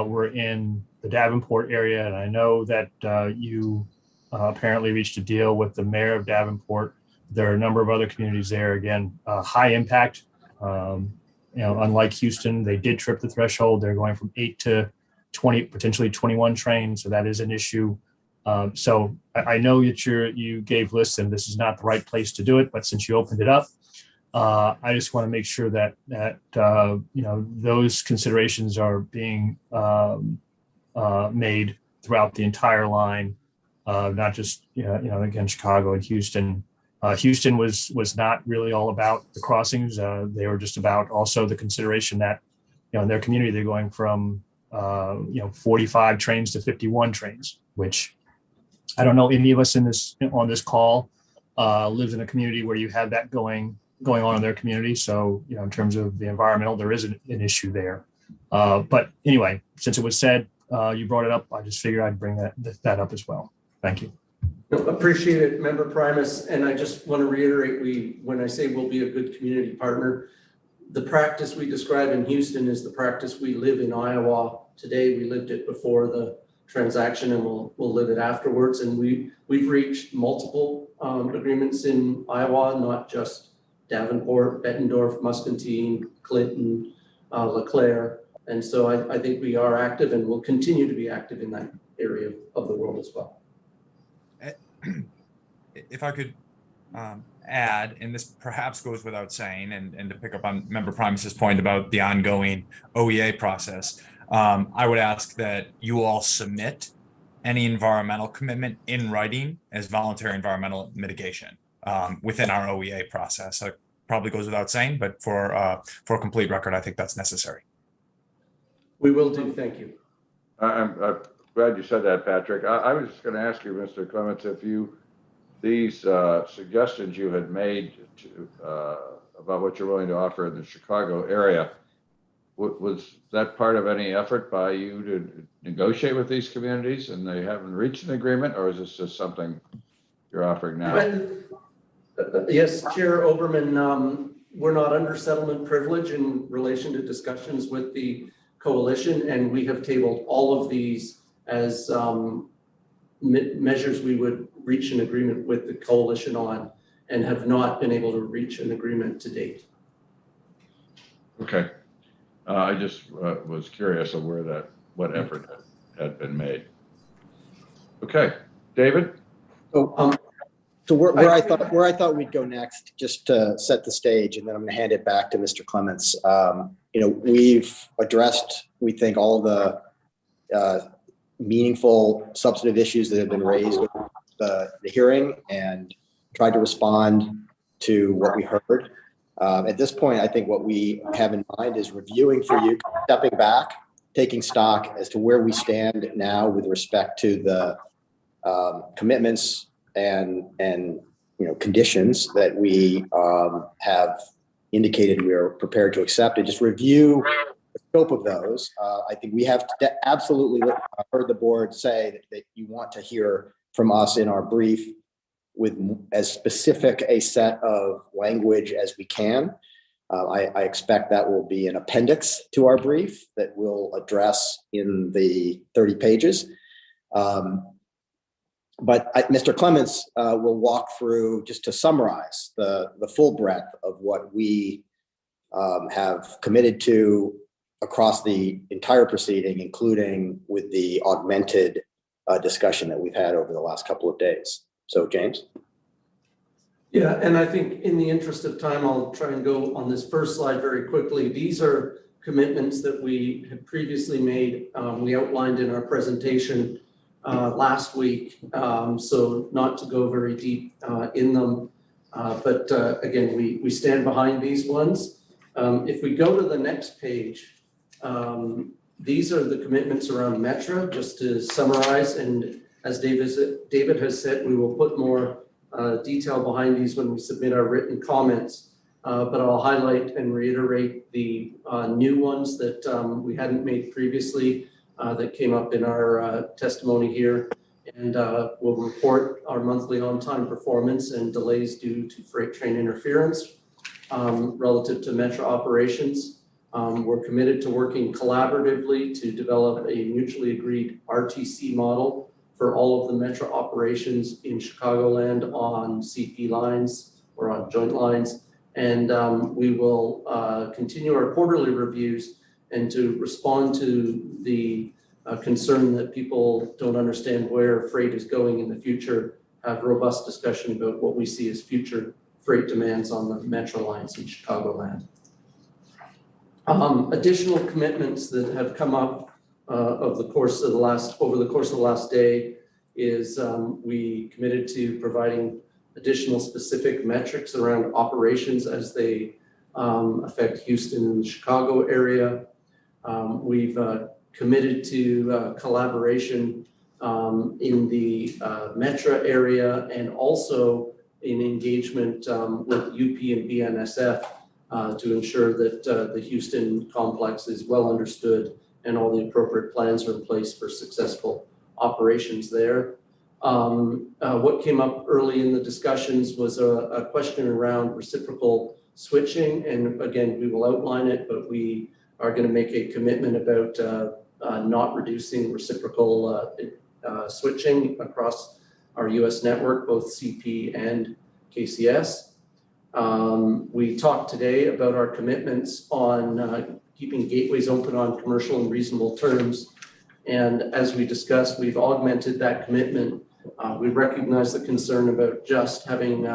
were in the Davenport area, and I know that you apparently reached a deal with the mayor of Davenport. There are a number of other communities there. Again, high impact. Unlike Houston, they did trip the threshold. They're going from 8 to 20, potentially 21 trains. So that is an issue. So I know that you gave lists and this is not the right place to do it, but since you opened it up, I just want to make sure that those considerations are being made throughout the entire line, not just again Chicago and Houston. Houston was not really all about the crossings. They were just about also the consideration that in their community they're going from 45 trains to 51 trains, which I don't know any of us on this call lives in a community where you have that going on in their community. So in terms of the environmental, there is an issue there. But anyway, since it was said, you brought it up, I just figured I'd bring that up as well. Thank you. Appreciate it, Member Primus. And I just want to reiterate, when I say we'll be a good community partner, The practice we describe in Houston is the practice we live in Iowa today. We lived it before the transaction, and we'll live it afterwards. And we've reached multiple agreements in Iowa, not just Davenport, Bettendorf, Muscatine, Clinton, LeClaire. And so I think we are active and will continue to be active in that area of the world as well. If I could add, and this perhaps goes without saying, and to pick up on Member Primus's point about the ongoing OEA process, I would ask that you all submit any environmental commitment in writing as voluntary environmental mitigation within our OEA process. It probably goes without saying, but for a complete record, I think that's necessary. We will do. Thank you. I'm glad you said that, Patrick. I was just going to ask you, Mr. Clements, if these suggestions you had made about what you're willing to offer in the Chicago area, was that part of any effort by you to negotiate with these communities and they haven't reached an agreement, or is this just something you're offering now? Yes, Chair Oberman, we're not under settlement privilege in relation to discussions with the coalition, and we have tabled all of these as measures we would reach an agreement with the coalition on, and have not been able to reach an agreement to date. Okay. I just was curious of what effort had been made. Okay, David? So where I thought we'd go next, just to set the stage, and then I'm going to hand it back to Mr. Clements. We've addressed, we think, all the meaningful substantive issues that have been raised with the hearing, and tried to respond to what we heard. At this point, I think what we have in mind is reviewing for you, stepping back, taking stock as to where we stand now with respect to the commitments and conditions that we have indicated we are prepared to accept, and just review the scope of those. I think we have absolutely heard the board say that you want to hear from us in our brief with as specific a set of language as we can. I expect that will be an appendix to our brief that we'll address in the 30 pages. But Mr. Clements will walk through, just to summarize, the full breadth of what we have committed to across the entire proceeding, including with the augmented discussion that we've had over the last couple of days. So, James? Yeah, and I think in the interest of time, I'll try and go on this first slide very quickly. These are commitments that we had previously made. We outlined in our presentation last week, so not to go very deep in them. But again, we stand behind these ones. If we go to the next page, these are the commitments around Metra, just to summarize. And as David has said, we will put more detail behind these when we submit our written comments. But I'll highlight and reiterate the new ones that we hadn't made previously that came up in our testimony here. And we'll report our monthly on-time performance and delays due to freight train interference relative to Metra operations. We're committed to working collaboratively to develop a mutually agreed RTC model for all of the Metra operations in Chicagoland on CP lines or on joint lines. And we will continue our quarterly reviews, and to respond to the concern that people don't understand where freight is going in the future, have robust discussion about what we see as future freight demands on the Metra lines in Chicagoland. Additional commitments that have come up over the course of the last day is we committed to providing additional specific metrics around operations as they affect Houston and the Chicago area. We've committed to collaboration in the Metra area, and also in engagement with UP and BNSF to ensure that the Houston complex is well understood and all the appropriate plans are in place for successful operations there. What came up early in the discussions was a question around reciprocal switching. And again, we will outline it, but we are going to make a commitment about not reducing reciprocal switching across our US network, both CP and KCS. We talked today about our commitments on keeping gateways open on commercial and reasonable terms. And as we discussed, we've augmented that commitment. We recognize the concern about just having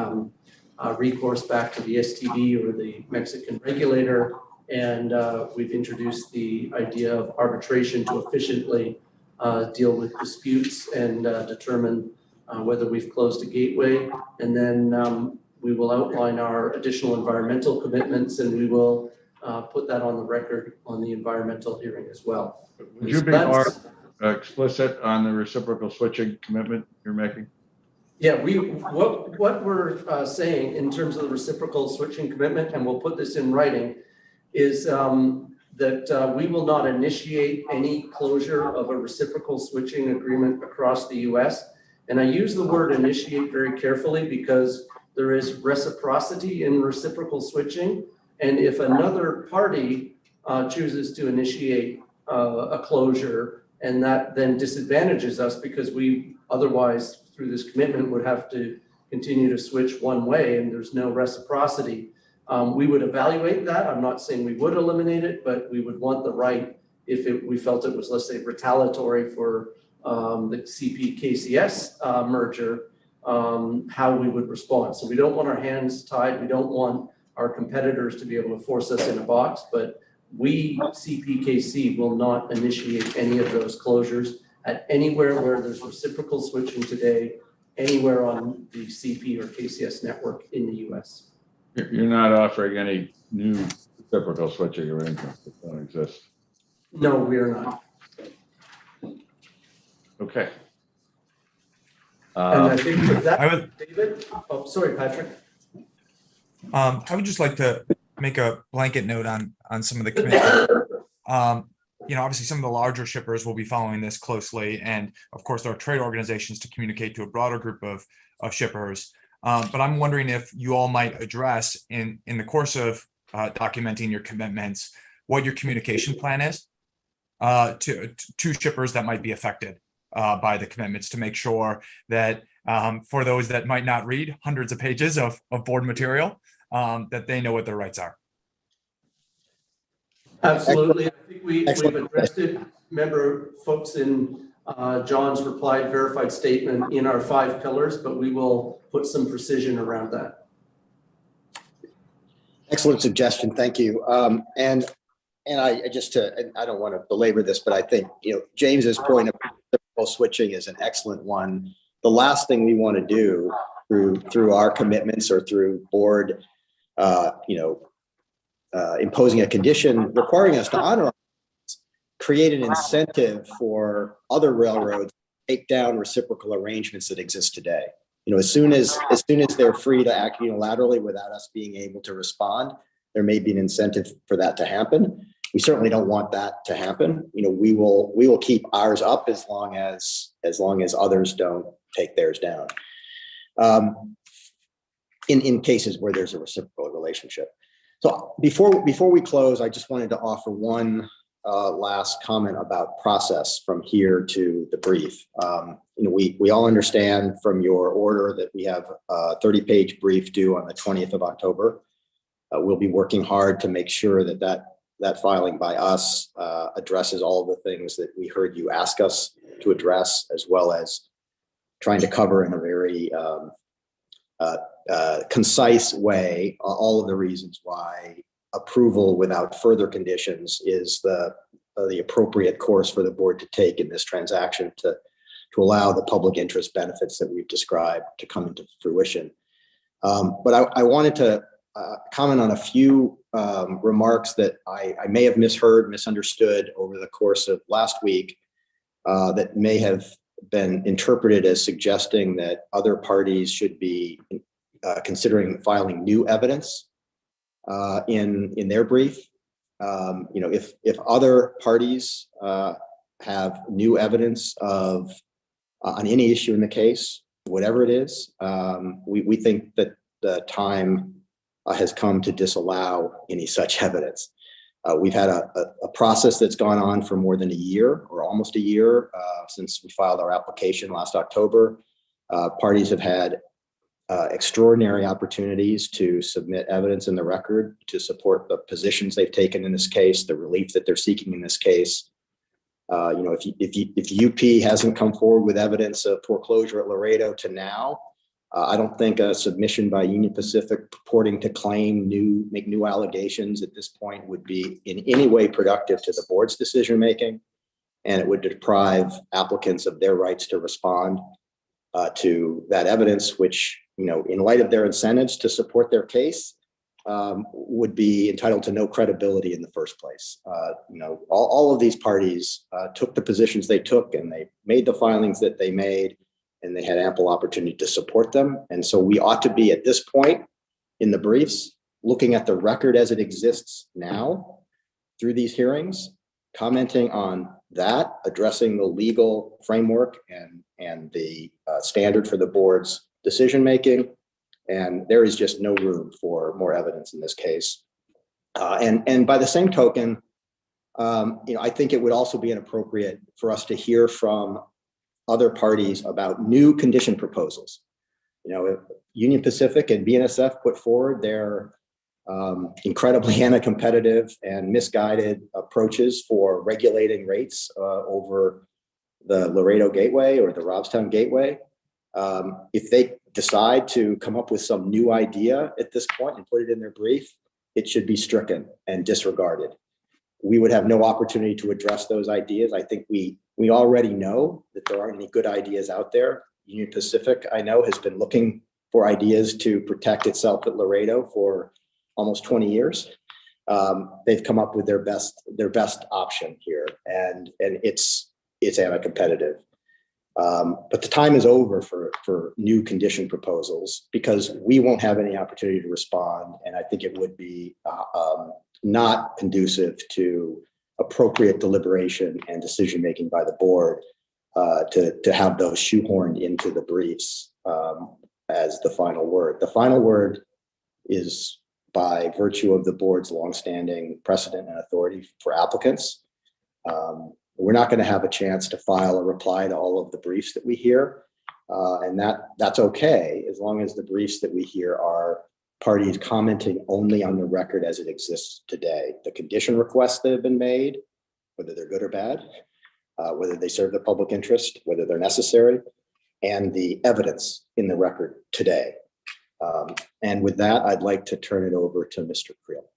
recourse back to the STB or the Mexican regulator. And we've introduced the idea of arbitration to efficiently deal with disputes and determine whether we've closed a gateway. And then we will outline our additional environmental commitments, and we will put that on the record on the environmental hearing as well. Would you be more explicit on the reciprocal switching commitment you're making? Yeah, what we're saying in terms of the reciprocal switching commitment, and we'll put this in writing, is that we will not initiate any closure of a reciprocal switching agreement across the US. And I use the word initiate very carefully because there is reciprocity in reciprocal switching. And if another party chooses to initiate a closure, and that then disadvantages us because we otherwise through this commitment would have to continue to switch one way and there's no reciprocity, we would evaluate that. I'm not saying we would eliminate it, but we would want the right if we felt it was, let's say, retaliatory for the CP KCS merger, how we would respond. So we don't want our hands tied. We don't want our competitors to be able to force us in a box, but we, CPKC, will not initiate any of those closures at anywhere where there's reciprocal switching today, anywhere on the CP or KCS network in the US. You're not offering any new reciprocal switching arrangements that don't exist? No, we are not. Okay. And I think with I that, would, David, oh, sorry, Patrick. I would just like to make a blanket note on some of the commitments. Obviously some of the larger shippers will be following this closely. And of course, there are trade organizations to communicate to a broader group of shippers. But I'm wondering if you all might address in the course of documenting your commitments, what your communication plan is to shippers that might be affected by the commitments, to make sure that for those that might not read hundreds of pages of board material, that they know what their rights are. Absolutely. I think we've Excellent. addressed it. Remember, folks, in John's replied verified statement in our 5 pillars, but we will put some precision around that. Excellent suggestion. Thank you. And I don't want to belabor this, but I think, James's point of reciprocal switching is an excellent one. The last thing we want to do through our commitments or through board, imposing a condition requiring us to honor, create an incentive for other railroads to take down reciprocal arrangements that exist today. As soon as they're free to act unilaterally without us being able to respond, there may be an incentive for that to happen. We certainly don't want that to happen. We will keep ours up as long as others don't take theirs down. In cases where there's a reciprocal relationship. So before we close, I just wanted to offer one last comment about process from here to the brief. We all understand from your order that we have a 30-page brief due on the 20th of October. We'll be working hard to make sure that filing by us addresses all the things that we heard you ask us to address, as well as trying to cover in a very concise way all of the reasons why approval without further conditions is the appropriate course for the board to take in this transaction to allow the public interest benefits that we've described to come into fruition. But I wanted to comment on a few remarks that I may have misunderstood over the course of last week that may have been interpreted as suggesting that other parties should be considering filing new evidence in their brief. If other parties have new evidence on any issue in the case, whatever it is, we think that the time has come to disallow any such evidence. We've had a process that's gone on for more than a year or almost a year since we filed our application last October. Parties have had extraordinary opportunities to submit evidence in the record to support the positions they've taken in this case, the relief that they're seeking in this case. If UP hasn't come forward with evidence of foreclosure at Laredo to now, I don't think a submission by Union Pacific purporting to make new allegations at this point would be in any way productive to the board's decision making, and it would deprive applicants of their rights to respond to that evidence, which, in light of their incentives to support their case, would be entitled to no credibility in the first place. All of these parties took the positions they took, and they made the filings that they made, and they had ample opportunity to support them. And so we ought to be at this point in the briefs, looking at the record as it exists now through these hearings, commenting on that, addressing the legal framework and the standard for the board's decision-making. And there is just no room for more evidence in this case. And by the same token, I think it would also be inappropriate for us to hear from other parties about new condition proposals. Union Pacific and BNSF put forward their incredibly anti-competitive and misguided approaches for regulating rates over the Laredo Gateway or the Robstown Gateway. If they decide to come up with some new idea at this point and put it in their brief, it should be stricken and disregarded. We would have no opportunity to address those ideas. I think we already know that there aren't any good ideas out there. Union Pacific, I know, has been looking for ideas to protect itself at Laredo for almost 20 years. They've come up with their best option here, and it's anti-competitive. But the time is over for new condition proposals because we won't have any opportunity to respond, and I think it would be not conducive to appropriate deliberation and decision making by the board to have those shoehorned into the briefs as the final word. The final word is by virtue of the board's longstanding precedent and authority for applicants. We're not going to have a chance to file a reply to all of the briefs that we hear, and that's okay as long as the briefs that we hear are parties commenting only on the record as it exists today. The condition requests that have been made, whether they're good or bad, whether they serve the public interest, whether they're necessary, and the evidence in the record today. And with that, I'd like to turn it over to Mr. Creel.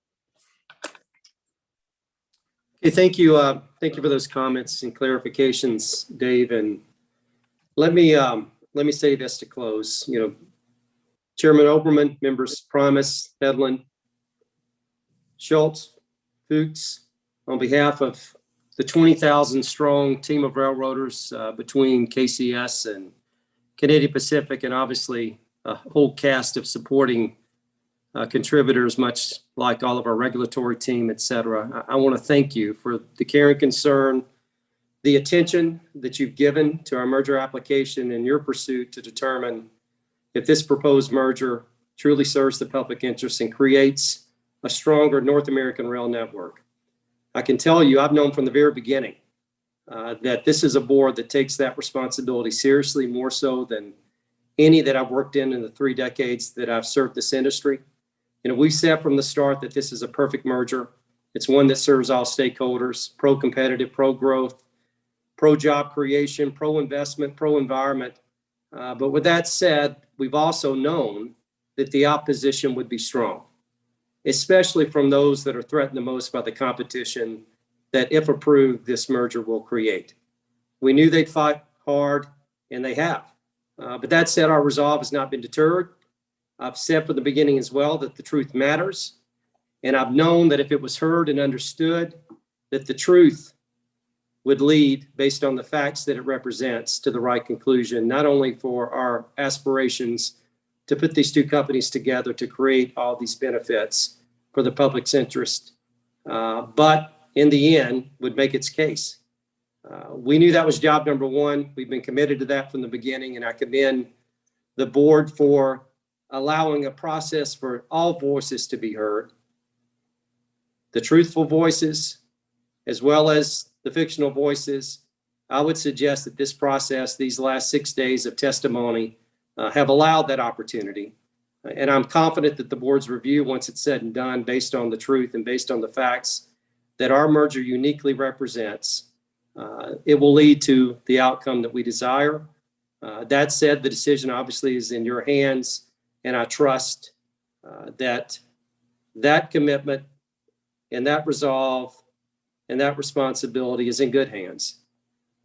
Okay, thank you. Thank you for those comments and clarifications, Dave. And let me say this to close. Chairman Oberman, members Primus, Hedlund, Schultz, Fuchs, on behalf of the 20,000 strong team of railroaders between KCS and Canadian Pacific, and obviously a whole cast of supporting contributors, much like all of our regulatory team, et cetera. I want to thank you for the care and concern, the attention that you've given to our merger application and your pursuit to determine if this proposed merger truly serves the public interest and creates a stronger North American rail network. I can tell you, I've known from the very beginning that this is a board that takes that responsibility seriously, more so than any that I've worked in the 3 decades that I've served this industry. We've said from the start that this is a perfect merger. It's one that serves all stakeholders, pro-competitive, pro-growth, pro-job creation, pro-investment, pro-environment. But with that said, we've also known that the opposition would be strong, especially from those that are threatened the most by the competition that, if approved, this merger will create. We knew they'd fight hard, and they have. But that said, our resolve has not been deterred. I've said from the beginning as well that the truth matters. And I've known that if it was heard and understood, that the truth would lead, based on the facts that it represents, to the right conclusion, not only for our aspirations to put these two companies together to create all these benefits for the public's interest, but in the end would make its case. We knew that was job number one. We've been committed to that from the beginning, and I commend the board for allowing a process for all voices to be heard, the truthful voices, as well as the fictional voices. I would suggest that this process, these last 6 days of testimony, have allowed that opportunity. And I'm confident that the board's review, once it's said and done, based on the truth and based on the facts that our merger uniquely represents, it will lead to the outcome that we desire. That said, the decision obviously is in your hands, and I trust that that commitment and that resolve and that responsibility is in good hands.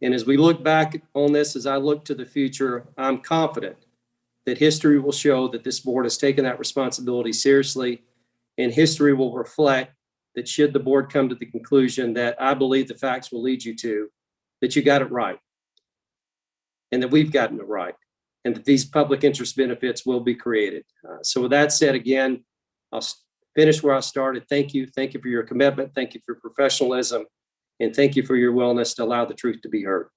And as we look back on this, as I look to the future, I'm confident that history will show that this board has taken that responsibility seriously, and history will reflect that should the board come to the conclusion that I believe the facts will lead you to, that you got it right, and that we've gotten it right, and that these public interest benefits will be created. So with that said, again, I'll finish where I started. Thank you. Thank you for your commitment. Thank you for professionalism. And thank you for your willingness to allow the truth to be heard.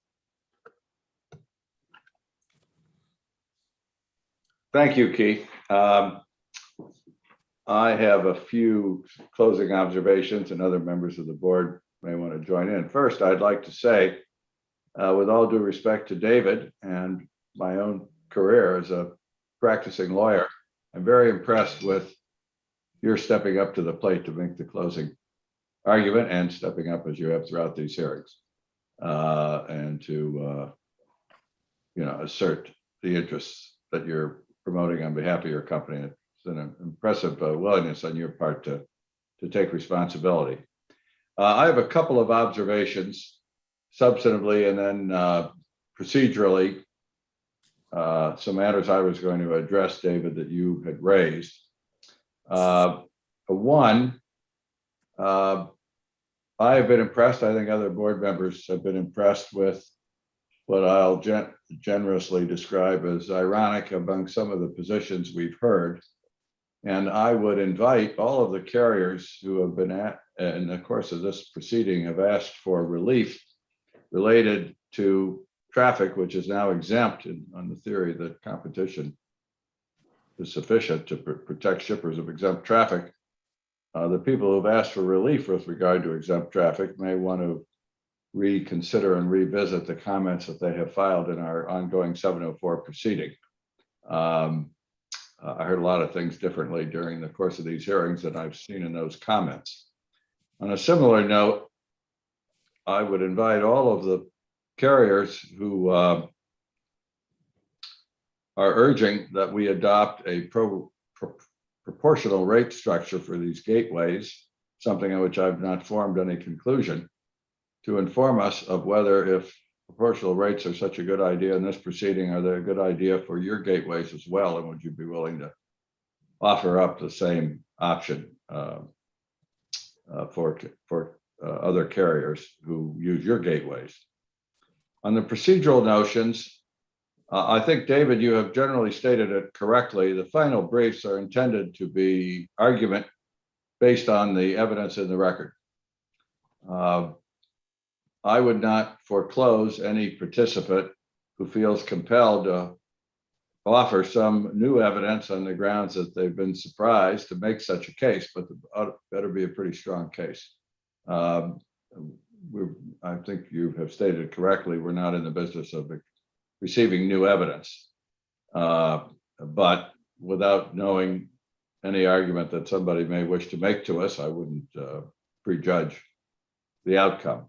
Thank you, Keith. I have a few closing observations, and other members of the board may want to join in. First, I'd like to say, with all due respect to David and my own career as a practicing lawyer, I'm very impressed with your stepping up to the plate to make the closing argument, and stepping up as you have throughout these hearings, and to assert the interests that you're promoting on behalf of your company. It's an impressive willingness on your part to take responsibility. I have a couple of observations, substantively and then procedurally, some matters I was going to address, David, that you had raised. One, I have been impressed, I think other board members have been impressed with what I'll generously describe as ironic among some of the positions we've heard. And I would invite all of the carriers who have been in the course of this proceeding have asked for relief related to traffic, which is now exempt on the theory that competition is sufficient to protect shippers of exempt traffic. The people who've asked for relief with regard to exempt traffic may want to reconsider and revisit the comments that they have filed in our ongoing 704 proceeding. I heard a lot of things differently during the course of these hearings that I've seen in those comments. On a similar note, I would invite all of the carriers who are urging that we adopt a proportional rate structure for these gateways, something on which I've not formed any conclusion, to inform us of whether, if proportional rates are such a good idea in this proceeding, are they a good idea for your gateways as well? And would you be willing to offer up the same option for other carriers who use your gateways? On the procedural notions, I think, David, you have generally stated it correctly. The final briefs are intended to be argument based on the evidence in the record. I would not foreclose any participant who feels compelled to offer some new evidence on the grounds that they've been surprised to make such a case, but it better be a pretty strong case. I think you have stated correctly, we're not in the business of receiving new evidence, but without knowing any argument that somebody may wish to make to us, I wouldn't prejudge the outcome.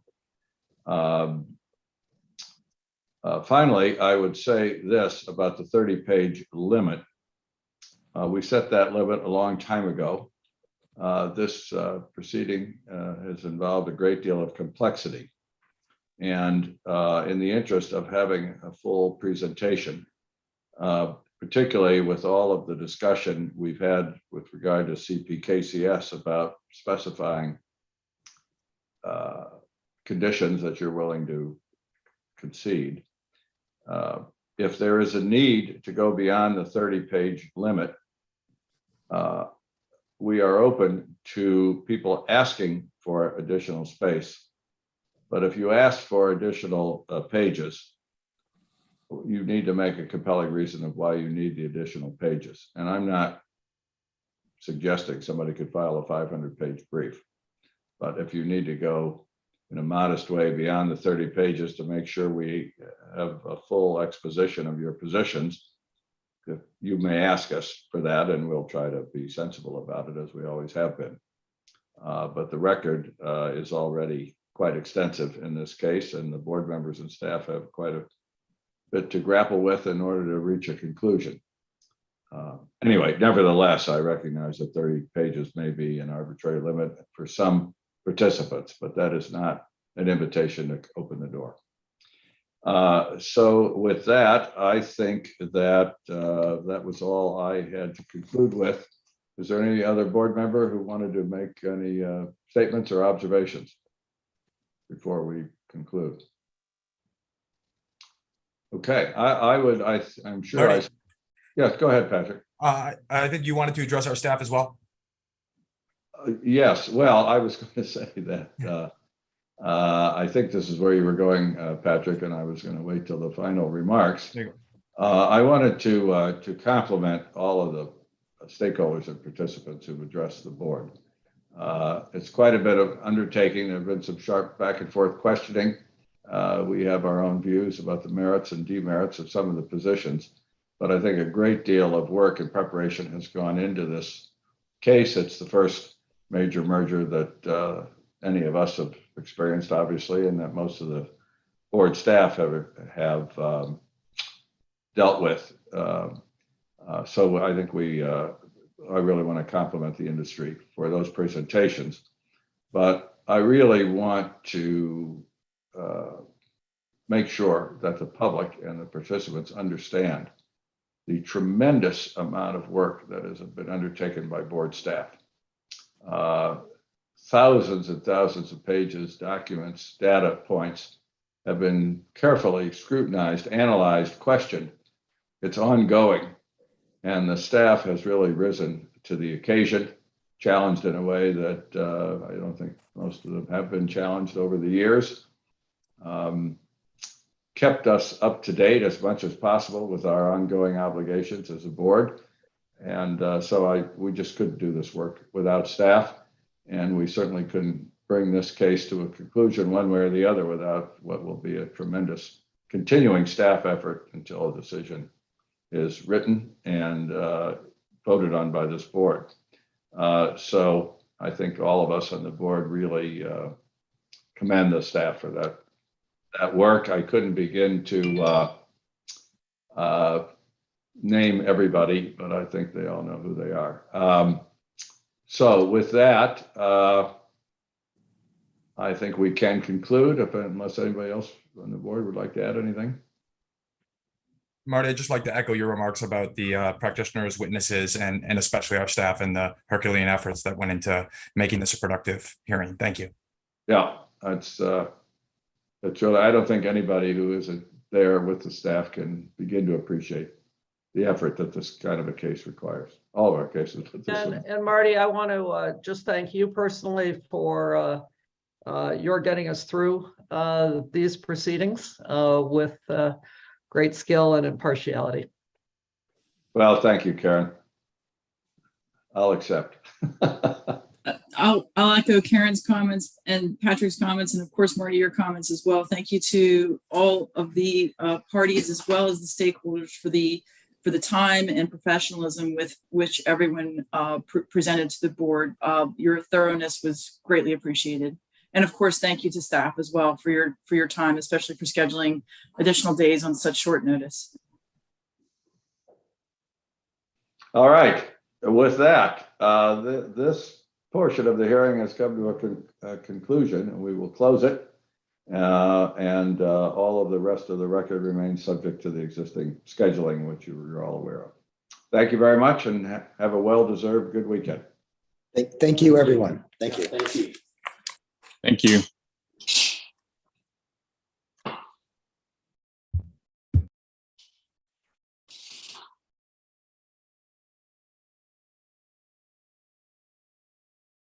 Finally, I would say this about the 30-page limit. We set that limit a long time ago. This proceeding has involved a great deal of complexity. And in the interest of having a full presentation, particularly with all of the discussion we've had with regard to KCS about specifying conditions that you're willing to concede. If there is a need to go beyond the 30-page limit, we are open to people asking for additional space. But if you ask for additional pages, you need to make a compelling reason of why you need the additional pages. And I'm not suggesting somebody could file a 500-page brief. But if you need to go in a modest way beyond the 30 pages to make sure we have a full exposition of your positions, you may ask us for that, and we'll try to be sensible about it, as we always have been. But the record is already quite extensive in this case, and the board members and staff have quite a bit to grapple with in order to reach a conclusion. Anyway, nevertheless, I recognize that 30 pages may be an arbitrary limit for some participants, but that is not an invitation to open the door. So with that, I think that that was all I had to conclude with. Is there any other board member who wanted to make any statements or observations before we conclude? Okay, I'm sure Marty? Yes, go ahead, Patrick. I think you wanted to address our staff as well. Yes, well, I was going to say that I think this is where you were going, Patrick, and I was going to wait till the final remarks. There you I wanted to compliment all of the stakeholders and participants who've addressed the board. It's quite a bit of undertaking. There have been some sharp back and forth questioning. We have our own views about the merits and demerits of some of the positions, but I think a great deal of work and preparation has gone into this case. It's the first major merger that any of us have experienced, obviously, and that most of the board staff have dealt with. So I think I really want to compliment the industry for those presentations, but I really want to make sure that the public and the participants understand the tremendous amount of work that has been undertaken by board staff. Thousands and thousands of pages, documents, data points have been carefully scrutinized, analyzed, questioned. It's ongoing, and the staff has really risen to the occasion, challenged in a way that I don't think most of them have been challenged over the years. Kept us up to date as much as possible with our ongoing obligations as a board. And so we just couldn't do this work without staff. And we certainly couldn't bring this case to a conclusion one way or the other without what will be a tremendous continuing staff effort until a decision is written and voted on by this board. So I think all of us on the board really commend the staff for that work. I couldn't begin to name everybody, but I think they all know who they are. So with that, I think we can conclude unless anybody else on the board would like to add anything. Marty, I'd just like to echo your remarks about the practitioners, witnesses, and especially our staff and the Herculean efforts that went into making this a productive hearing. Thank you. Yeah, that's really, I don't think anybody who isn't there with the staff can begin to appreciate the effort that this kind of a case requires. All of our cases. And Marty, I want to just thank you personally for your getting us through these proceedings with great skill and impartiality. Well, thank you, Karen. I'll accept. I'll echo Karen's comments and Patrick's comments, and of course, Marty, your comments as well. Thank you to all of the parties as well as the stakeholders for the time and professionalism with which everyone presented to the board. Your thoroughness was greatly appreciated. And of course, thank you to staff as well for your time, especially for scheduling additional days on such short notice. All right. With that, this portion of the hearing has come to a conclusion, and we will close it. And all of the rest of the record remains subject to the existing scheduling, which you're all aware of. Thank you very much, and have a well-deserved good weekend. Thank you, everyone. Thank you. Thank you.